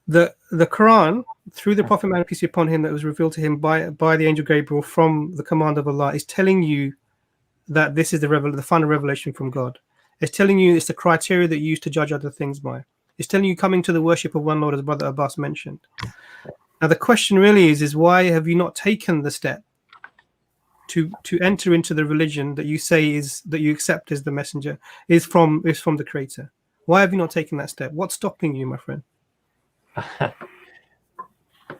The Quran, through the Prophet Muhammad, peace be upon him, that was revealed to him by the angel Gabriel from the command of Allah, is telling you that this is the final revelation from God. It's telling you it's the criteria that you use to judge other things by. It's telling you coming to the worship of one Lord, as Brother Abbas mentioned. Now the question really is why have you not taken the step to enter into the religion that you say that you accept as the messenger is from the Creator? Why have you not taken that step? What's stopping you, my friend?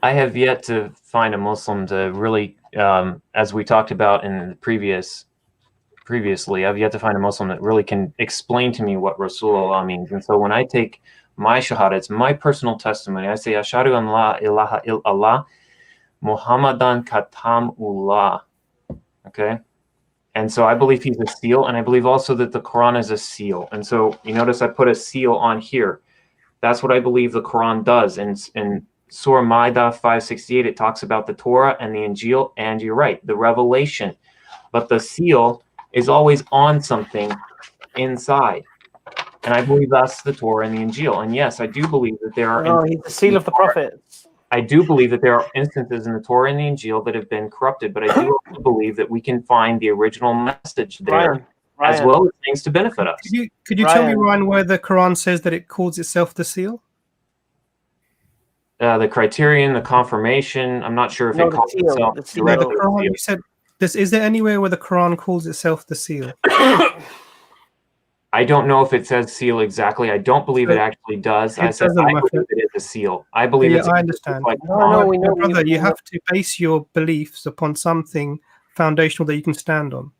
I have yet to find a Muslim to really, as we talked about in the previously, I've yet to find a Muslim that really can explain to me what Rasulullah means. And so when I take my shahada, it's my personal testimony. I say, Ashhadu an la ilaha illallah, Muhammadan katamullah. Okay? And so I believe he's a seal, and I believe also that the Quran is a seal. And so you notice I put a seal on here. That's what I believe the Quran does. And Surah Ma'idah 568, it talks about the Torah and the Injil, and you're right, the revelation. But the seal is always on something inside. And I believe that's the Torah and the Injil. And yes, I do believe that there are... Oh, he's the seal of the prophets. I do believe that there are instances in the Torah and the Injil that have been corrupted, but I do also believe that we can find the original message there, as well as things to benefit us. Could you tell me, Ryan, where the Quran says that it calls itself the seal? The criterion, the confirmation. I'm not sure if it calls itself the Quran. You said, is there anywhere where the Quran calls itself the seal? I don't know if it says seal exactly. I don't believe it actually does. I said I believe it is a seal. I believe it's. I understand. Like brother, you have to base your beliefs upon something foundational that you can stand on.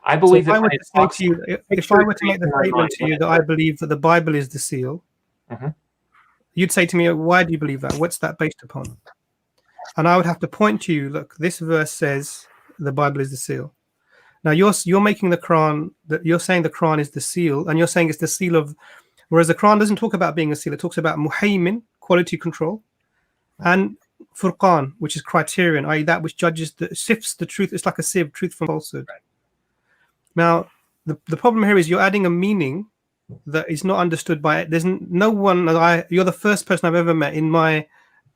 I believe that if I were to make the statement to you that I believe that the Bible is the seal, you'd say to me, why do you believe that? What's that based upon? And I would have to point to you, look, this verse says the Bible is the seal. Now you're making the Quran, you're saying the Quran is the seal, and you're saying it's the seal of, whereas the Quran doesn't talk about being a seal, it talks about muhaymin, quality control, and furqan, which is criterion, i.e. that which sifts the truth. It's like a sieve, truth from falsehood. Now, the problem here is you're adding a meaning that is not understood by it. There's no one, you're the first person I've ever met in my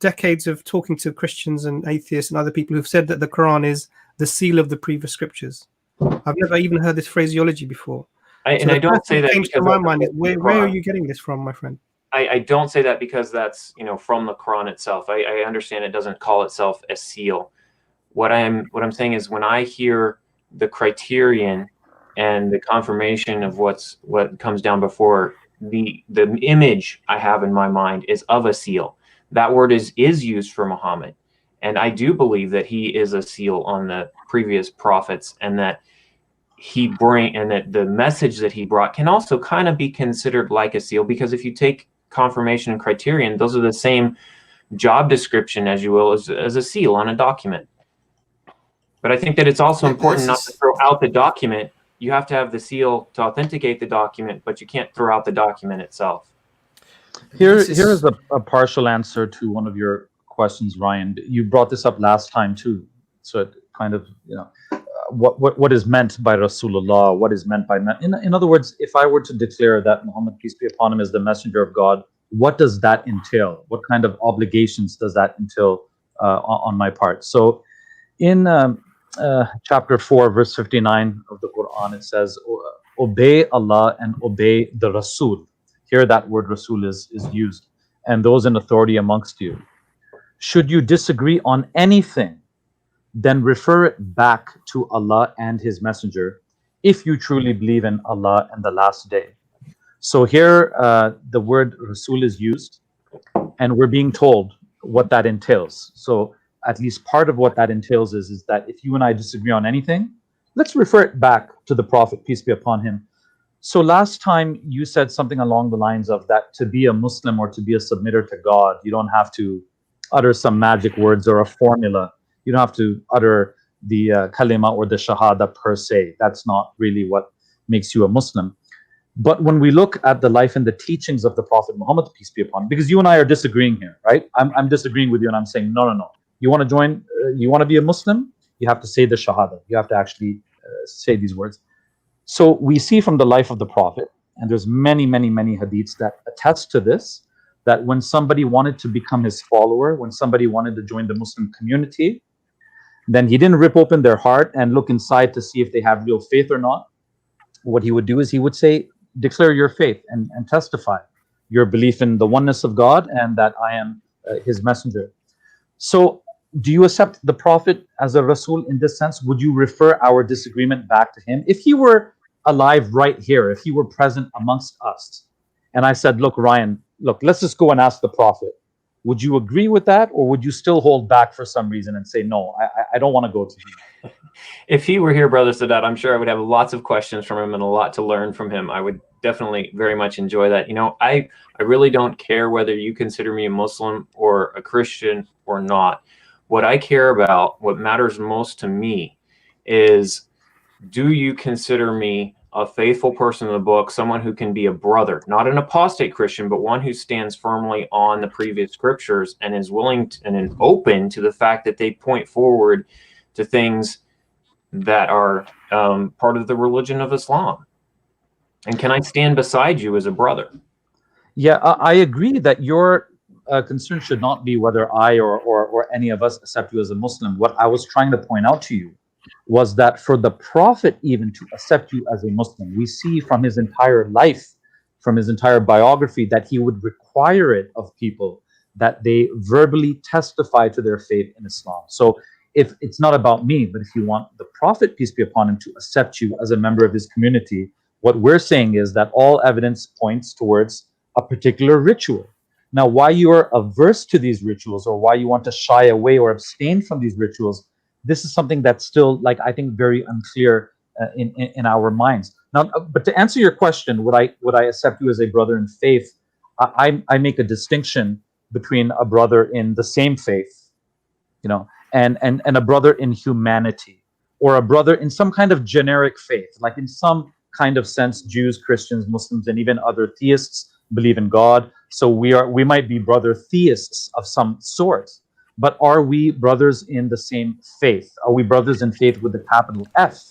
decades of talking to Christians and atheists and other people who've said that the Quran is the seal of the previous scriptures. I've never even heard this phraseology before. I don't say that because my mind is, where are you getting this from, my friend? I don't say that because that's from the Quran itself. I understand it doesn't call itself a seal. What I'm saying is when I hear the criterion and the confirmation of what comes down before, the image I have in my mind is of a seal. That word is used for Muhammad, and I do believe that he is a seal on the previous prophets, and that that the message that he brought can also kind of be considered like a seal, because if you take confirmation and criterion, those are the same job description, as you will, as a seal on a document. But I think that it's also important not to throw out the document. You have to have the seal to authenticate the document, but you can't throw out the document itself. Here is a partial answer to one of your questions, Ryan. You brought this up last time too, so it kind of, what is meant by Rasulullah, what is meant by in other words, if I were to declare that Muhammad, peace be upon him, is the messenger of God, what does that entail? What kind of obligations does that entail on my part? So in chapter 4 verse 59 of the Quran, it says, obey Allah and obey the Rasul. Here that word Rasul is used, and those in authority amongst you. Should you disagree on anything, then refer it back to Allah and His Messenger, if you truly believe in Allah and the last day. So here the word Rasul is used, and we're being told what that entails. So at least part of what that entails is that if you and I disagree on anything, let's refer it back to the Prophet, peace be upon him. So last time you said something along the lines of that to be a Muslim or to be a submitter to God, you don't have to utter some magic words or a formula. You don't have to utter the kalima or the shahada per se. That's not really what makes you a Muslim. But when we look at the life and the teachings of the Prophet Muhammad, peace be upon him, because you and I are disagreeing here, right? I'm disagreeing with you and I'm saying, no. You want to join, you want to be a Muslim, you have to say the shahada. You have to actually say these words. So we see from the life of the Prophet, and there's many hadiths that attest to this, that when somebody wanted to become his follower, when somebody wanted to join the Muslim community, then he didn't rip open their heart and look inside to see if they have real faith or not. What he would do is he would say, declare your faith and testify your belief in the oneness of God and that I am his messenger. So do you accept the Prophet as a Rasul in this sense? Would you refer our disagreement back to him? If he were alive right here, if he were present amongst us, and I said, look, Ryan, let's just go and ask the Prophet, would you agree with that, or would you still hold back for some reason and say, no, I don't want to go to him? If he were here, Brother Sadat, I'm sure I would have lots of questions from him and a lot to learn from him. I would definitely very much enjoy that. I really don't care whether you consider me a Muslim or a Christian or not. What I care about, what matters most to me, is do you consider me a faithful person of the book, someone who can be a brother, not an apostate Christian, but one who stands firmly on the previous scriptures and is willing and is open to the fact that they point forward to things that are part of the religion of Islam. And can I stand beside you as a brother? Yeah, I agree that your concern should not be whether I or any of us accept you as a Muslim. What I was trying to point out to you was that for the Prophet even to accept you as a Muslim, we see from his entire life, from his entire biography, that he would require it of people that they verbally testify to their faith in Islam. So if it's not about me, but if you want the Prophet, peace be upon him, to accept you as a member of his community, what we're saying is that all evidence points towards a particular ritual. Now, why you are averse to these rituals, or why you want to shy away or abstain from these rituals, this is something that's still, like, I think, very unclear in our minds. Now, but to answer your question, would I accept you as a brother in faith? I make a distinction between a brother in the same faith, you know, and a brother in humanity, or a brother in some kind of generic faith, like in some kind of sense, Jews, Christians, Muslims, and even other theists believe in God. So we might be brother theists of some sort, but are we brothers in the same faith? Are we brothers in faith with the capital F?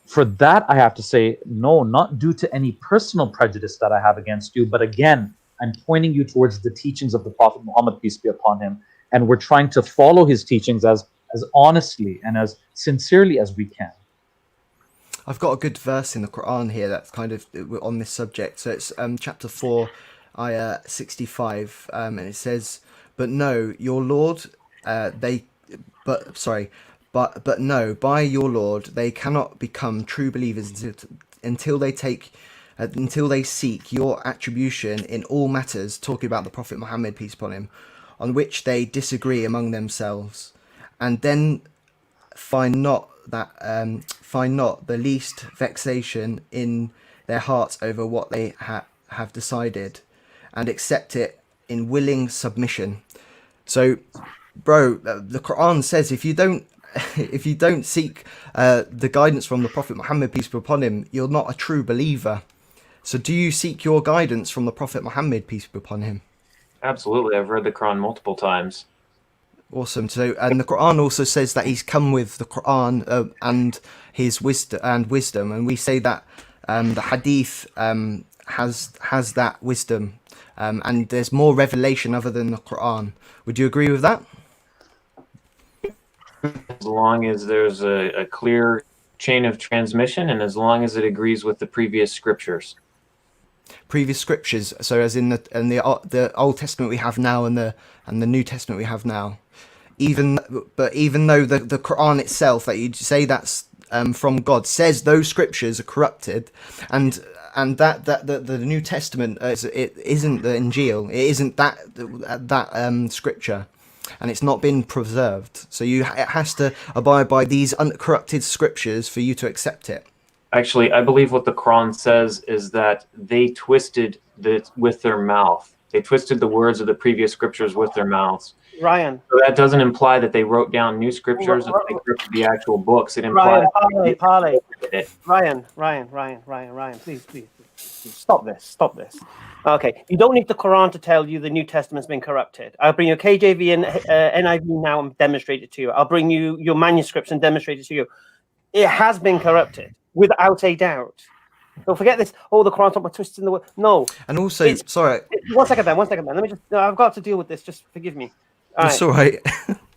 For that, I have to say, no, not due to any personal prejudice that I have against you, but again, I'm pointing you towards the teachings of the Prophet Muhammad, peace be upon him, and we're trying to follow his teachings as honestly and as sincerely as we can. I've got a good verse in the Quran here that's kind of on this subject. So it's chapter 4, ayah 65, and it says, "But no, your Lord, but no, by your Lord, they cannot become true believers until they seek your attribution in all matters," talking about the Prophet Muhammad, peace upon him, "on which they disagree among themselves, and then find not the least vexation in their hearts over what they have decided, and accept it in willing submission." So, bro, the Quran says if you don't seek the guidance from the Prophet Muhammad, peace be upon him, you're not a true believer. So do you seek your guidance from the Prophet Muhammad, peace be upon him? Absolutely. I've read the Quran multiple times. Awesome. So, and the Quran also says that he's come with the Quran and his wisdom, and we say that the Hadith has that wisdom, and there's more revelation other than the Quran. Would you agree with that? As long as there's a clear chain of transmission, and as long as it agrees with the previous scriptures. Previous scriptures, so as in the Old Testament we have now and the New Testament we have now. Even though the Quran itself, that you say that's from God, says those scriptures are corrupted, and that the New Testament it isn't the Injil, it isn't that scripture, and it's not been preserved. So it has to abide by these uncorrupted scriptures for you to accept it. Actually, I believe what the Quran says is that they twisted with their mouth. They twisted the words of the previous scriptures with their mouths. Ryan. So that doesn't imply that they wrote down new scriptures and they wrote the actual books. It implies Ryan, please. Stop this. Okay, you don't need the Quran to tell you the New Testament's been corrupted. I'll bring you KJV and NIV now and demonstrate it to you. I'll bring you your manuscripts and demonstrate it to you. It has been corrupted, without a doubt. Don't forget this. Oh, the Quran's not twisting the word. No. And also, sorry. One second, Ben. Let me just. I've got to deal with this. Just forgive me. That's all right.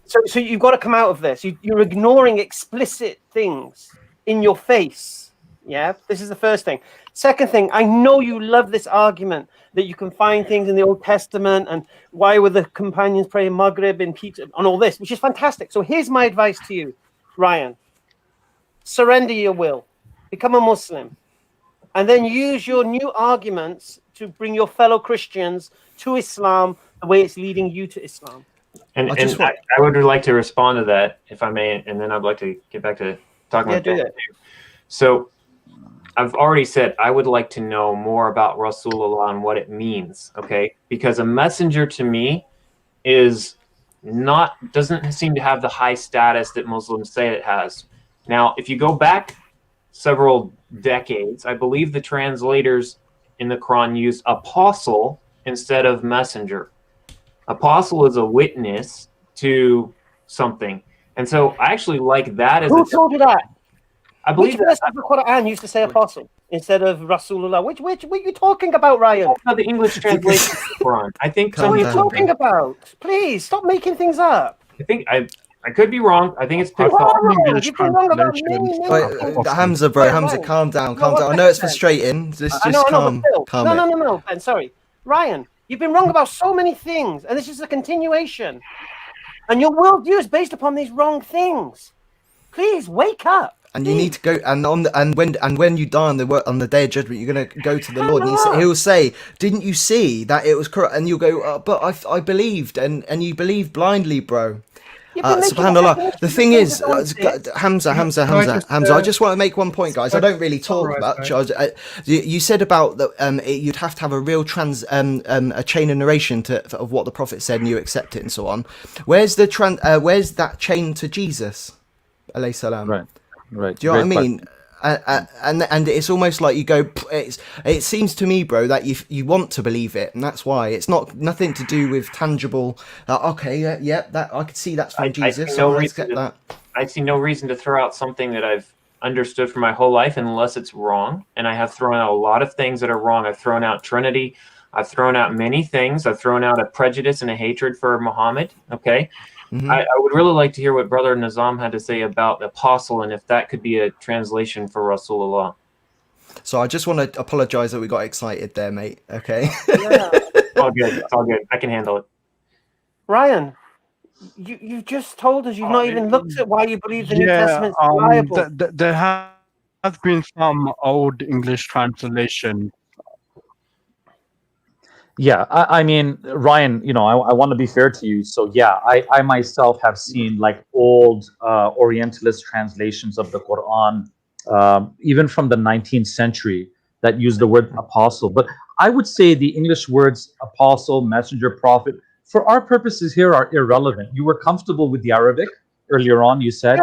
So you've got to come out of this. You're ignoring explicit things in your face. Yeah, this is the first thing. Second thing, I know you love this argument that you can find things in the Old Testament and why were the companions praying Maghrib and Peter and all this, which is fantastic. So here's my advice to you, Ryan. Surrender your will. Become a Muslim. And then use your new arguments to bring your fellow Christians to Islam the way it's leading you to Islam. And I would like to respond to that, if I may, and then I'd like to get back to talking about that. So I've already said I would like to know more about Rasulullah and what it means, okay? Because a messenger to me doesn't seem to have the high status that Muslims say it has. Now, if you go back several decades, I believe the translators in the Quran used apostle instead of messenger. Apostle is a witness to something. And so I actually like that as Who told you that? I believe Which verse of the Quran used to say apostle instead of Rasulullah? Which what are you talking about, Ryan? About the English translation of the Quran. I think What are you talking about? Please stop making things up. I think I could be wrong. I think it's You've been wrong about many Hamza, bro, Hamza, calm down, calm down. I know it's frustrating. Just calm it. No, Ben, sorry. Ryan, you've been wrong about so many things, and this is a continuation. And your worldview is based upon these wrong things. Please wake up. And you need to go, and when you die on the day of judgment, you're going to go to the Lord, and he'll say, "Didn't you see that it was correct?" And you'll go, "But I believed," and you believe blindly, bro. Subhanallah. The thing is, Hamza, I just want to make one point, guys. I don't really talk much. You said about that you'd have to have a real a chain of narration of what the Prophet said, and you accept it, and so on. Where's that chain to Jesus, alayhi salam? Right. Do you know what I mean? And it's almost like you go. It seems to me, bro, that you want to believe it, and that's why it's nothing to do with tangible. Okay, that I could see that's from Jesus. I see no reason to throw out something that I've understood for my whole life unless it's wrong. And I have thrown out a lot of things that are wrong. I've thrown out Trinity. I've thrown out many things. I've thrown out a prejudice and a hatred for Muhammad. Okay. Mm-hmm. I would really like to hear what Brother Nazam had to say about the apostle and if that could be a translation for Rasulullah. So I just want to apologize that we got excited there, mate. Okay. Yeah. All good. It's all good. I can handle it. Ryan, you just told us you've not even looked at why you believe the New Testament's reliable. There has been some old English translation. Yeah, I mean, Ryan, I want to be fair to you. So yeah, I myself have seen like old Orientalist translations of the Quran, even from the 19th century, that use the word apostle. But I would say the English words apostle, messenger, prophet, for our purposes here are irrelevant. You were comfortable with the Arabic earlier on. You said,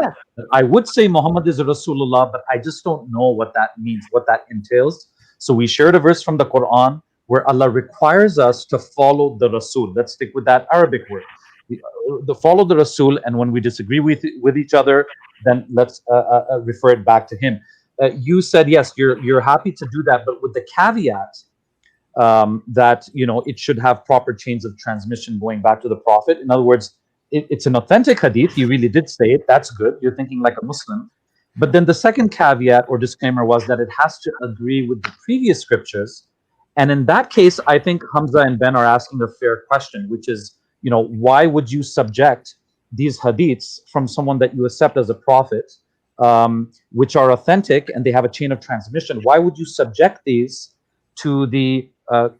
I would say Muhammad is a Rasulullah, but I just don't know what that means, what that entails. So we shared a verse from the Quran where Allah requires us to follow the Rasul. Let's stick with that Arabic word. Follow the Rasul, and when we disagree with each other, then let's refer it back to him. You said, yes, you're happy to do that, but with the caveat that, it should have proper chains of transmission going back to the Prophet. In other words, it's an authentic hadith. You really did say it. That's good. You're thinking like a Muslim. But then the second caveat or disclaimer was that it has to agree with the previous scriptures. And in that case, I think Hamza and Ben are asking a fair question, which is, why would you subject these hadiths from someone that you accept as a prophet, which are authentic and they have a chain of transmission? Why would you subject these to the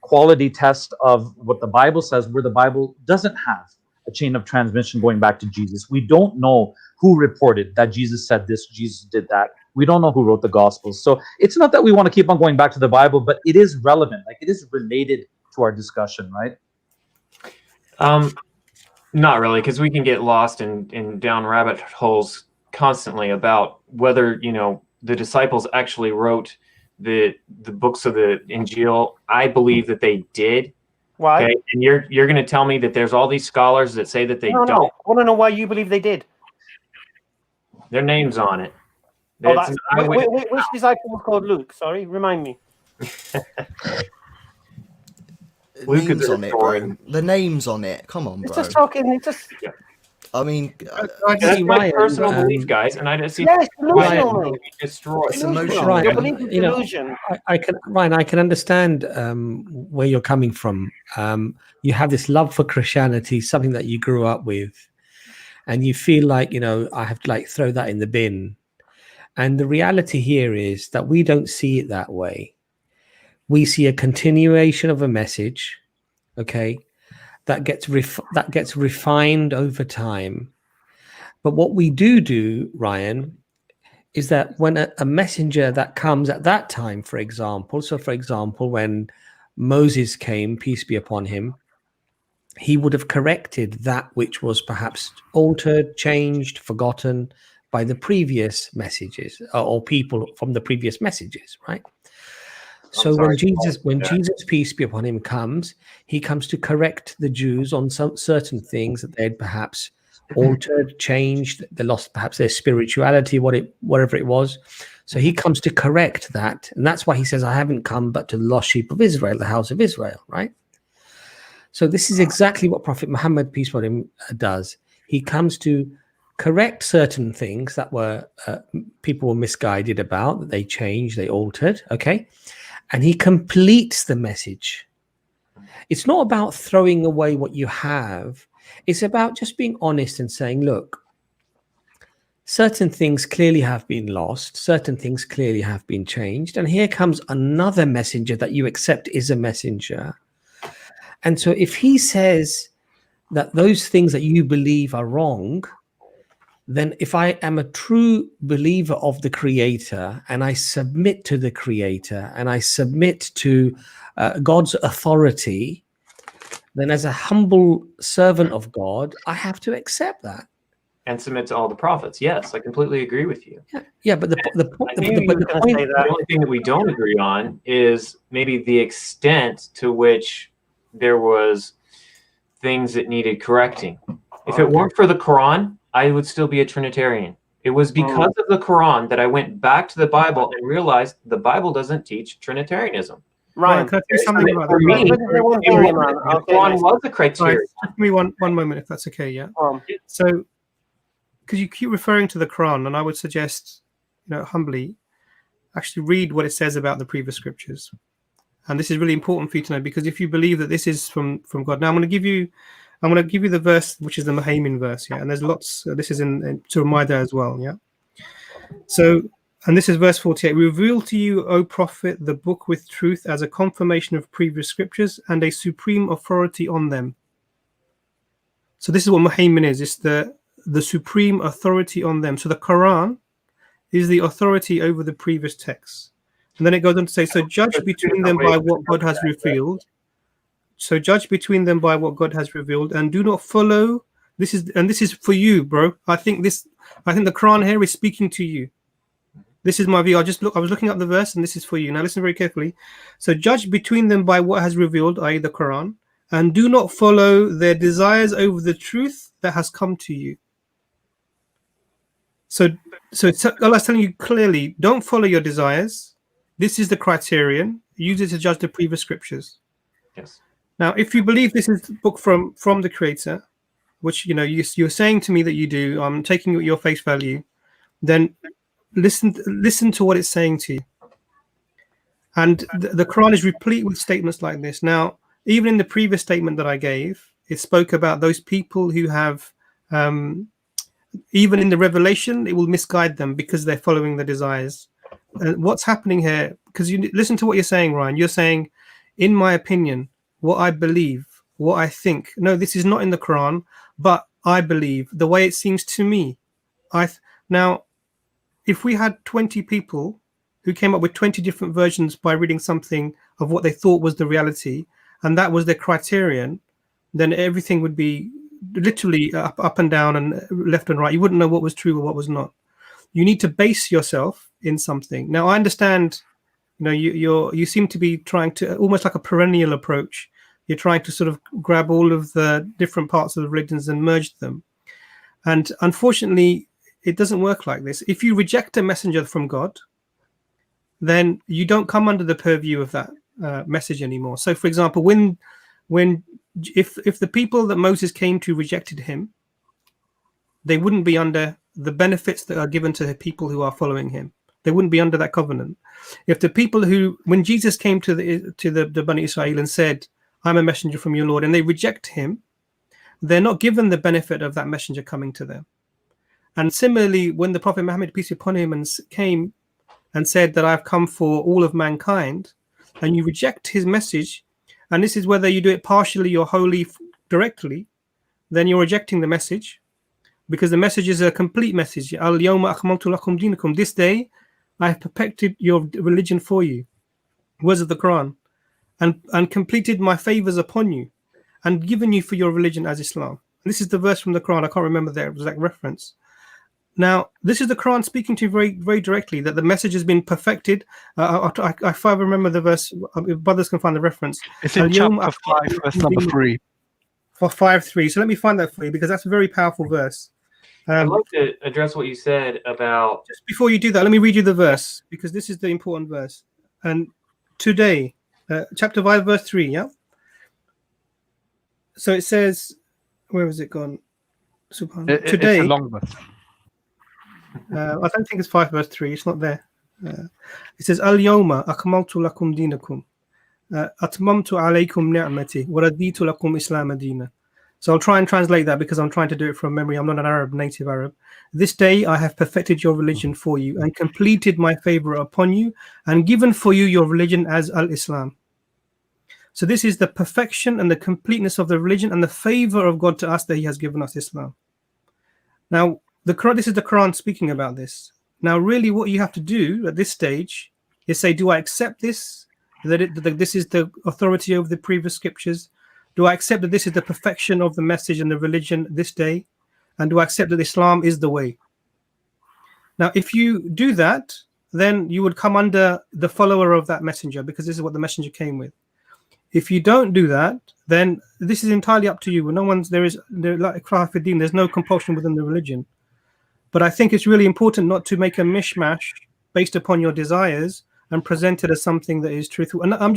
quality test of what the Bible says, where the Bible doesn't have a chain of transmission going back to Jesus? We don't know who reported that Jesus said this, Jesus did that. We don't know who wrote the Gospels. So it's not that we want to keep on going back to the Bible, but it is relevant. Like, it is related to our discussion, right? Not really, because we can get lost in down rabbit holes constantly about whether, the disciples actually wrote the books of the Injil. I believe that they did. Why? Okay? And you're going to tell me that there's all these scholars that say that they don't. No. I want to know why you believe they did. Their name's on it. Which disciple was called Luke? Sorry, remind me. Luke name's on it, bro. The name's on it. Come on, bro. It's just talking. It's just. I mean, that's my personal belief, guys, and I just see. Yes, delusional. Destroyed. It's emotional. Right. Your belief is delusion. I can understand where you're coming from. You have this love for Christianity, something that you grew up with, and you feel like I have to throw that in the bin. And the reality here is that we don't see it that way. We see a continuation of a message, okay, that gets refined over time. But what we do, Ryan, is that when a messenger that comes at that time, for example, when Moses came, peace be upon him, he would have corrected that which was perhaps altered, changed, forgotten, by the previous messages or people from the previous messages, right? So when Jesus, peace be upon him, comes, he comes to correct the Jews on some certain things that they'd perhaps altered, changed, they lost perhaps their spirituality, whatever it was. So he comes to correct that, and that's why he says, "I haven't come but to the lost sheep of Israel, the house of Israel." Right. So this is exactly what Prophet Muhammad, peace be upon him, does. He comes to correct certain things that were people were misguided about, that they changed, they altered. Okay, and he completes the message. It's not about throwing away what you have. It's about just being honest and saying, look, certain things clearly have been lost. Certain things clearly have been changed. And here comes another messenger that you accept is a messenger. And so if he says that those things that you believe are wrong, then if I am a true believer of the Creator and I submit to the Creator and I submit to God's authority, then as a humble servant of God, I have to accept that. And submit to all the prophets. Yes, I completely agree with you. Yeah, but the only thing that we don't agree on is maybe the extent to which there was things that needed correcting. If it weren't for the Quran, I would still be a Trinitarian. It was because of the Quran that I went back to the Bible and realized the Bible doesn't teach Trinitarianism. Ryan, can I say something about for me, the Quran was the criteria. Right, give me one moment, if that's okay. Yeah. So, because you keep referring to the Quran, and I would suggest, humbly, actually read what it says about the previous scriptures. And this is really important for you to know, because if you believe that this is from God, now I'm going to give you the verse, which is the Muhammad verse, yeah. And there's lots. This is in Surah Maida as well, yeah. So. And this is verse 48. We reveal to you, O Prophet, the book with truth as a confirmation of previous scriptures and a supreme authority on them. So this is what Muhammad is. It's the supreme authority on them. So the Quran is the authority over the previous texts. And then it goes on to say, so judge between them by what God has revealed. So judge between them by what God has revealed, and do not follow. This is for you, bro. I think the Quran here is speaking to you. This is my view. I was looking up the verse, and this is for you. Now listen very carefully. So judge between them by what has revealed, i.e. the Quran, and do not follow their desires over the truth that has come to you. So Allah's telling you clearly, don't follow your desires. This is the criterion. Use it to judge the previous scriptures. Yes. Now, if you believe this is the book from the Creator, which you're saying to me that you do, I'm taking your face value, then listen to what it's saying to you. And the Quran is replete with statements like this. Now, even in the previous statement that I gave, it spoke about those people who have, even in the revelation, it will misguide them because they're following the desires. And what's happening here, because you listen to what you're saying, Ryan, you're saying, in my opinion, what I believe, what I think. No, this is not in the Quran, but I believe the way it seems to me. Now, if we had 20 people who came up with 20 different versions by reading something of what they thought was the reality, and that was their criterion, then everything would be literally up and down and left and right. You wouldn't know what was true or what was not. You need to base yourself in something. Now, I understand, you seem to be trying to, almost like a perennial approach. You're trying to sort of grab all of the different parts of the religions and merge them. And unfortunately, it doesn't work like this. If you reject a messenger from God, then you don't come under the purview of that message anymore. So, for example, if the people that Moses came to rejected him, they wouldn't be under the benefits that are given to the people who are following him. They wouldn't be under that covenant. If the people when Jesus came to the Bani Israel and said, "I'm a messenger from your Lord," and they reject him, they're not given the benefit of that messenger coming to them. And similarly, when the Prophet Muhammad, peace be upon him, came and said that I've come for all of mankind, and you reject his message, and this is whether you do it partially or wholly directly, then you're rejecting the message, because the message is a complete message. Al-yawma akmaltu lakum dinakum. This day, I have perfected your religion for you. Words of the Quran. And completed my favors upon you, and given you for your religion as Islam. And this is the verse from the Quran. I can't remember the exact reference. Now, this is the Quran speaking to you very, very directly, that the message has been perfected. If I remember the verse, if brothers can find the reference. It's in chapter 5, verse number 3. For 5:3. So let me find that for you, because that's a very powerful verse. I'd like to address what you said about... Just before you do that, let me read you the verse, because this is the important verse. And today, chapter 5, verse 3, yeah? So it says, where has it gone? Today, it's a long verse. I don't think it's 5 verse 3. It's not there. It says, Al-Yawma akmaltu lakum dinakum. Atmamtu alaykum ni'mati wa raditu lakum Islam dina. So I'll try and translate that because I'm trying to do it from memory. I'm not an Arab, native Arab. This day I have perfected your religion for you and completed my favor upon you and given for you your religion as Al-Islam. So this is the perfection and the completeness of the religion and the favor of God to us that he has given us Islam. Now, this is the Quran speaking about this. Now, really what you have to do at this stage is say, do I accept this? That this is the authority over the previous scriptures? Do I accept that this is the perfection of the message and the religion this day? And do I accept that Islam is the way? Now, if you do that, then you would come under the follower of that messenger, because this is what the messenger came with. If you don't do that, then this is entirely up to you. There's no compulsion within the religion. But I think it's really important not to make a mishmash based upon your desires and present it as something that is truthful. And I'm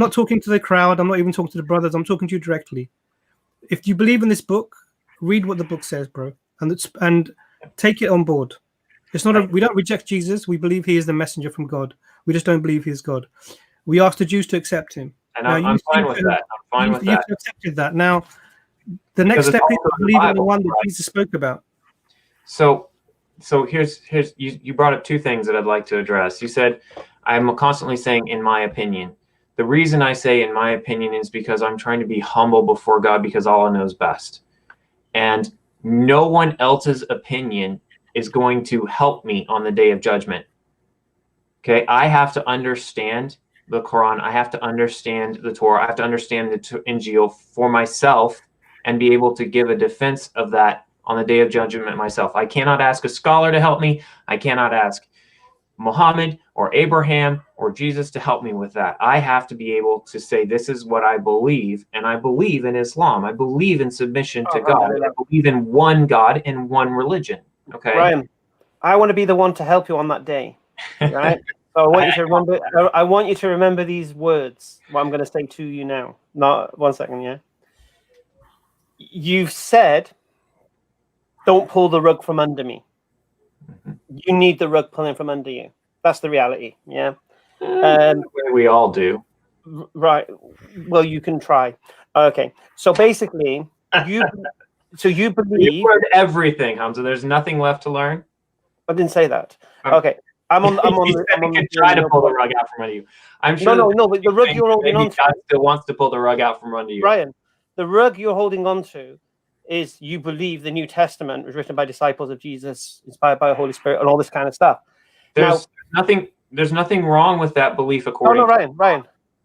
not talking to the crowd. I'm not even talking to the brothers. I'm talking to you directly. If you believe in this book, read what the book says, bro, and take it on board. We don't reject Jesus. We believe he is the messenger from God. We just don't believe he is God. We asked the Jews to accept him. And I'm fine with that. I'm fine with that. You've accepted that. Now, the next step is to believe in the one that Jesus spoke about. So here's you brought up two things that I'd like to address. You said, I'm constantly saying, in my opinion. The reason I say in my opinion is because I'm trying to be humble before God, because Allah knows best. And no one else's opinion is going to help me on the day of judgment. Okay, I have to understand the Quran. I have to understand the Torah. I have to understand the Injil for myself and be able to give a defense of that on the day of judgment myself. I cannot ask a scholar to help me. I cannot ask Muhammad or Abraham or Jesus to help me with that. I have to be able to say, this is what I believe, and I believe in Islam. I believe in submission to God. I believe in one God and one religion. Okay, Ryan, I want to be the one to help you on that day. Right? So I want you to remember. I want you to remember these words. What I'm going to say to you now. Not 1 second. Yeah. You've said, "Don't pull the rug from under me." You need the rug pulling from under you. That's the reality. Yeah. We all do. Right. Well, you can try. Okay. So basically, you believe you learned everything, Hamza. There's nothing left to learn. I didn't say that. Okay. I'm on try to pull the rug out from under you. I'm sure. No. But the rug you're holding on to, God still wants to pull the rug out from under you. Ryan, the rug you're holding on to is you believe the New Testament was written by disciples of Jesus, inspired by the Holy Spirit, and all this kind of stuff. There's nothing wrong with that belief, according. No, Ryan.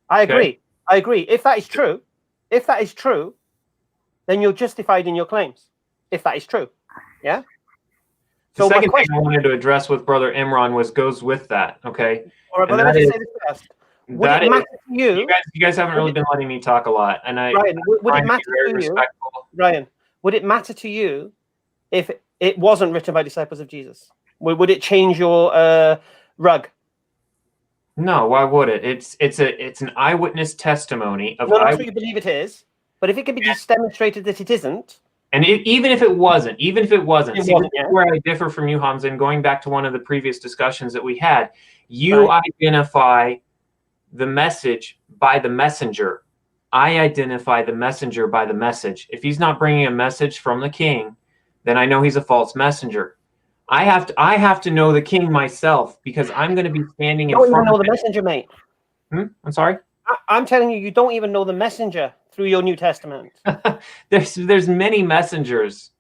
I agree. Okay. I agree. If that is true, then you're justified in your claims. If that is true, yeah. The second thing I wanted to address with Brother Imran goes with that. Okay. All right, but let me just say this first. Would it matter to you? You guys haven't really been letting me talk a lot, and Ryan, would it matter to you? Ryan, would it matter to you if it wasn't written by disciples of Jesus? Would it change your rug? No, why would it? It's an eyewitness testimony of. No, that's what you believe it is. But if it can be demonstrated that it isn't. And even if it wasn't, see, where I differ from you, Hamza, and going back to one of the previous discussions that we had, you identify the message by the messenger. I identify the messenger by the message. If he's not bringing a message from the king, then I know he's a false messenger. I have to know the king myself, because I'm going to be standing in front of him. You don't even know the messenger, mate. I'm sorry? I'm telling you, you don't even know the messenger through your New Testament. There's many messengers.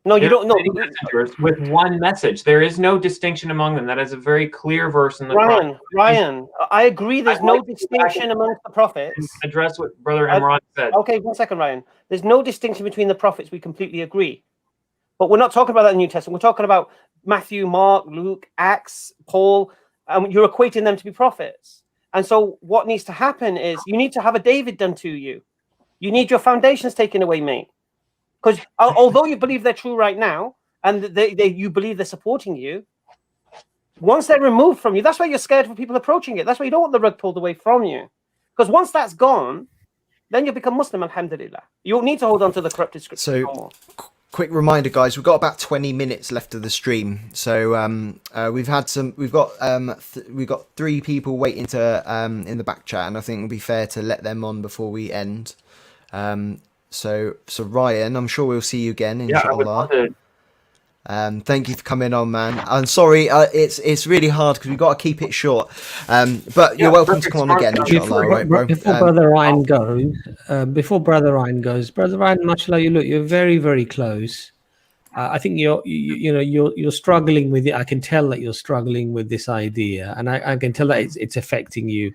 No, you don't know. Messengers with one message. There is no distinction among them. That is a very clear verse in the Quran. Ryan, I agree. There's no distinction amongst the prophets. Address what Brother Imran said. Okay, 1 second, Ryan. There's no distinction between the prophets. We completely agree. But we're not talking about that in the New Testament. We're talking about Matthew, Mark, Luke, Acts, Paul. You're equating them to be prophets. And so what needs to happen is you need to have a David done to you. You need your foundations taken away, mate. Because although you believe they're true right now, and you believe they're supporting you, once they're removed from you, that's why you're scared for people approaching it. That's why you don't want the rug pulled away from you. Because once that's gone, then you'll become Muslim, alhamdulillah. You don't need to hold on to the corrupted scripture anymore. Quick reminder, guys, we've got about 20 minutes left of the stream. So we've got 3 people waiting to in the back chat, and I think it'll be fair to let them on before we end. So Ryan, I'm sure we'll see you again, inshallah. Thank you for coming on, man. I'm sorry, it's really hard because we've got to keep it short. But you're welcome to come on again, inshallah. Before Brother Ryan goes, Brother Ryan, mashallah, you're very, very close. I think you're struggling with it. I can tell that you're struggling with this idea, and I can tell that it's affecting you,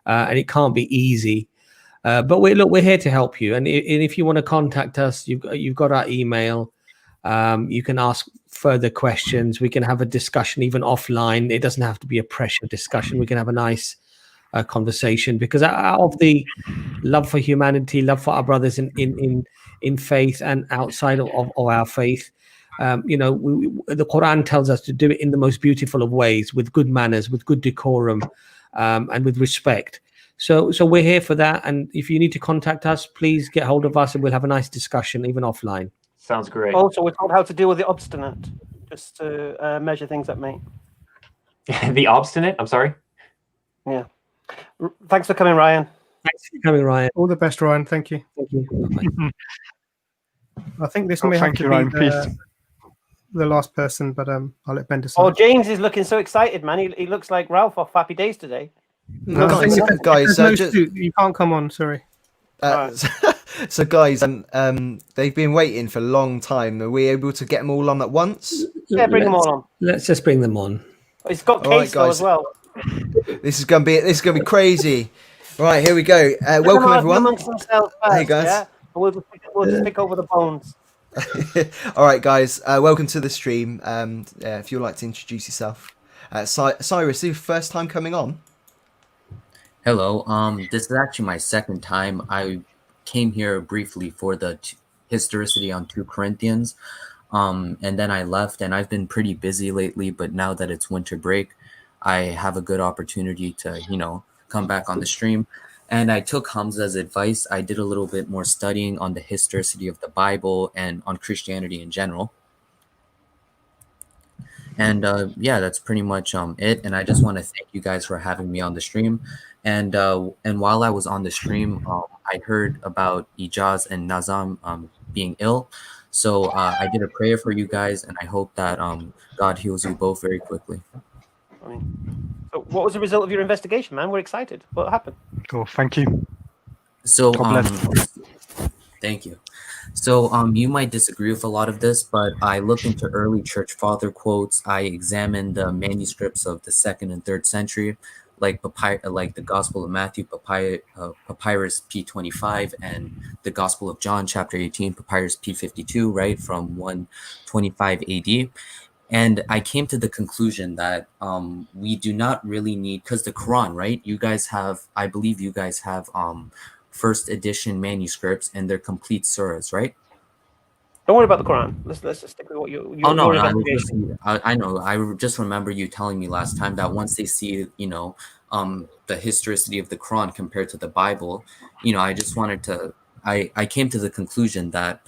and it can't be easy. But we're here to help you, and if you want to contact us, you've got our email. You can ask further questions. We can have a discussion even offline. It doesn't have to be a pressure discussion. We can have a nice conversation, because out of the love for humanity, love for our brothers in faith and outside of our faith, the Quran tells us to do it in the most beautiful of ways, with good manners, with good decorum, and with respect. So we're here for that. And if you need to contact us, please get hold of us, and we'll have a nice discussion even offline. Sounds great. Also, we're told how to deal with the obstinate, just to measure things up, mate. The obstinate? I'm sorry? Yeah. Thanks for coming, Ryan. Thanks for coming, Ryan. All the best, Ryan. Thank you. Thank you. I think this may have to be the last person, but I'll let Ben decide. Oh, James is looking so excited, man. He looks like Ralph off Happy Days today. No, guys, you can't come on. Sorry. So guys, they've been waiting for a long time. Are we able to get them all on at once? Yeah, bring them all on. Let's just bring them on. It's got case though as well. This is gonna be crazy. Right, here we go. Welcome everyone. Hey guys. Yeah? We'll just pick over the bones. All right, guys. Welcome to the stream. If you'd like to introduce yourself, Cyrus, is your first time coming on? Hello. This is actually my second time. I came here briefly for the historicity on 2 Corinthians, and then I left, and I've been pretty busy lately, but now that it's winter break, I have a good opportunity to, come back on the stream. And I took Hamza's advice. I did a little bit more studying on the historicity of the Bible and on Christianity in general. And that's pretty much it. And I just want to thank you guys for having me on the stream. And while I was on the stream, I heard about Ijaz and Nazam being ill. So I did a prayer for you guys, and I hope that God heals you both very quickly. So what was the result of your investigation, man? We're excited. What happened? Cool. Thank you. So thank you. So you might disagree with a lot of this, but I looked into early church father quotes. I examined the manuscripts of the 2nd and 3rd century, like the Gospel of Matthew, Papyrus P25, and the Gospel of John, chapter 18, Papyrus P52, right, from 125 AD. And I came to the conclusion that we do not really need, because the Quran, right, I believe you guys have first edition manuscripts, and they're complete surahs, right? Don't worry about the Quran. Let's just stick with what you. Oh no, I know. I just remember you telling me last time that once they see, the historicity of the Quran compared to the Bible, I just wanted to. I came to the conclusion that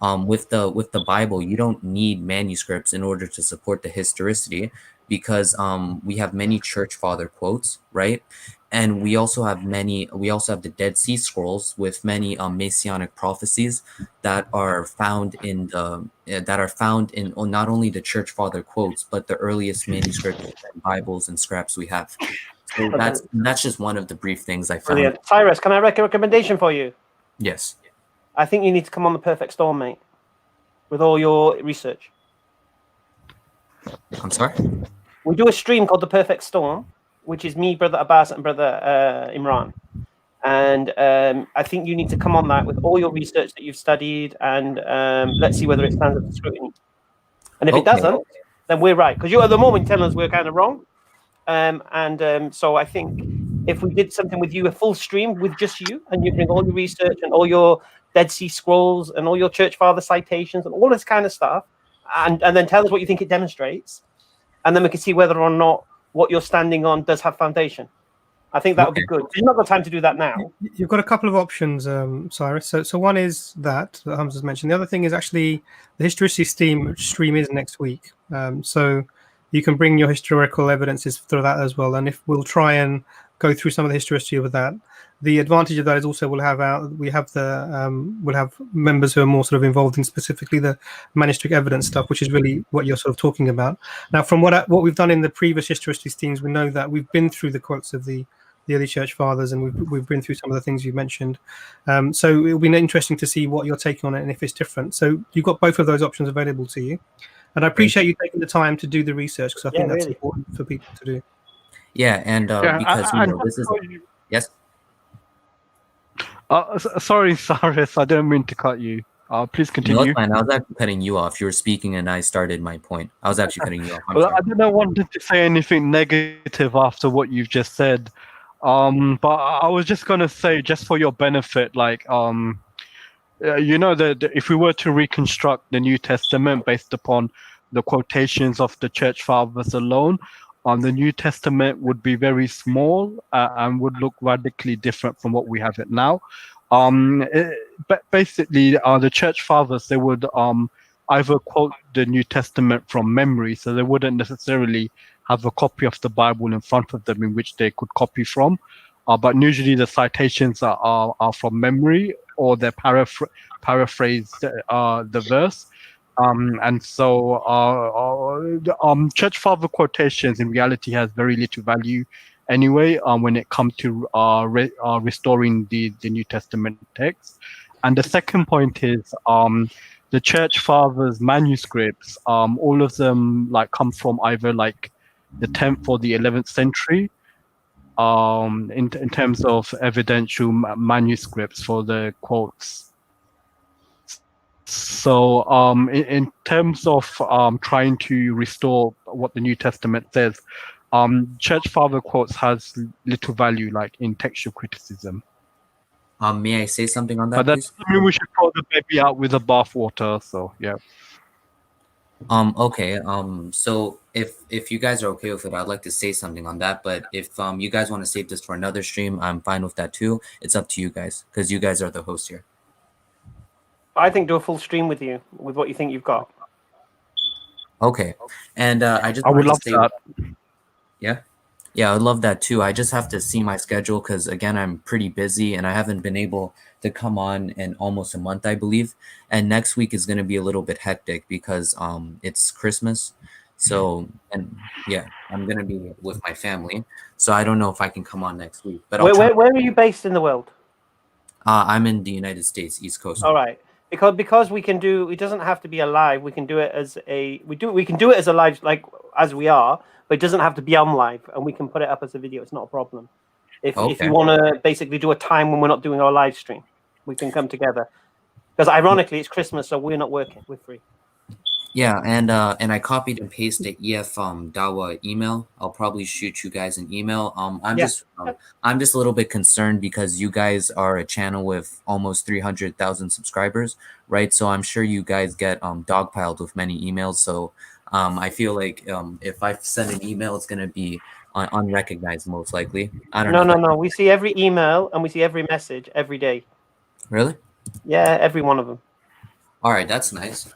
with the Bible, you don't need manuscripts in order to support the historicity, because we have many church father quotes, right? And we also have the Dead Sea Scrolls with many messianic prophecies that are found in not only the church father quotes, but the earliest manuscripts and Bibles and scraps we have. So that's just one of the brief things I found. Brilliant. Cyrus, can I make a recommendation for you? Yes. I think you need to come on the Perfect Storm, mate, with all your research. I'm sorry? We do a stream called the Perfect Storm, which is me, Brother Abbas, and Brother Imran. And I think you need to come on that with all your research that you've studied, and let's see whether it stands up to scrutiny. And if it doesn't, then we're right, because you at the moment telling us we're kind of wrong. So I think if we did something with you, a full stream with just you, and you bring all your research and all your Dead Sea Scrolls and all your church father citations and all this kind of stuff, and then tell us what you think it demonstrates, and then we can see whether or not what you're standing on does have foundation. I think that would be good. You've not got time to do that now. You've got a couple of options, Cyrus. So one is that Hamza's mentioned. The other thing is actually the historicity stream is next week. So you can bring your historical evidences through that as well. And if we'll try and go through some of the historicity with that. The advantage of that is also we'll have members who are more sort of involved in specifically the manuscript evidence stuff, which is really what you're sort of talking about. Now, from what we've done in the previous historicity streams, we know that we've been through the quotes of the early church fathers, and we've been through some of the things you mentioned. So it'll be interesting to see what you're taking on it and if it's different. So you've got both of those options available to you. And I appreciate you taking the time to do the research, because I think that's important for people to do. Yeah, and because this is yes. Sorry, Cyrus, I didn't mean to cut you. Please continue. No, that's fine. I was actually cutting you off. You were speaking, and I started my point. I was actually cutting you off. Well, I didn't want to say anything negative after what you've just said, but I was just gonna say, just for your benefit, like that if we were to reconstruct the New Testament based upon the quotations of the church fathers alone, the New Testament would be very small and would look radically different from what we have it now. But basically, the church fathers, they would either quote the New Testament from memory, so they wouldn't necessarily have a copy of the Bible in front of them in which they could copy from. But usually the citations are from memory, or they paraphrase the verse. And so church father quotations in reality has very little value anyway when it comes to restoring the New Testament text. And the second point is the church fathers manuscripts, all of them come from either the 10th or the 11th century in terms of evidential manuscripts for the quotes. So in terms of trying to restore what the New Testament says, church father quotes has little value in textual criticism. May I say something on that? But that doesn't mean we should throw the baby out with the bathwater. So yeah. Okay. So if you guys are okay with it, I'd like to say something on that. But if you guys want to save this for another stream, I'm fine with that too. It's up to you guys, because you guys are the host here. I think do a full stream with you with what you think you've got. Okay, and I would love that. Yeah, I would love that too. I just have to see my schedule, because again, I'm pretty busy and I haven't been able to come on in almost a month, I believe. And next week is going to be a little bit hectic because it's Christmas. So, and yeah, I'm going to be with my family. So I don't know if I can come on next week. But where are you based in the world? I'm in the United States, East Coast. All right. Because we can do, it doesn't have to be a live. We can do it as we can do it as a live, as we are, but it doesn't have to be on live, and we can put it up as a video. It's not a problem. If you want to basically do a time when we're not doing our live stream, we can come together. Because ironically, it's Christmas, so we're not working. We're free. Yeah, and I copied and pasted EFDawah email. I'll probably shoot you guys an email. I'm just a little bit concerned because you guys are a channel with almost 300,000 subscribers, right? So I'm sure you guys get dogpiled with many emails. So I feel like if I send an email, it's gonna be unrecognized most likely. I don't know. No. We see every email and we see every message every day. Really? Yeah, every one of them. All right, that's nice.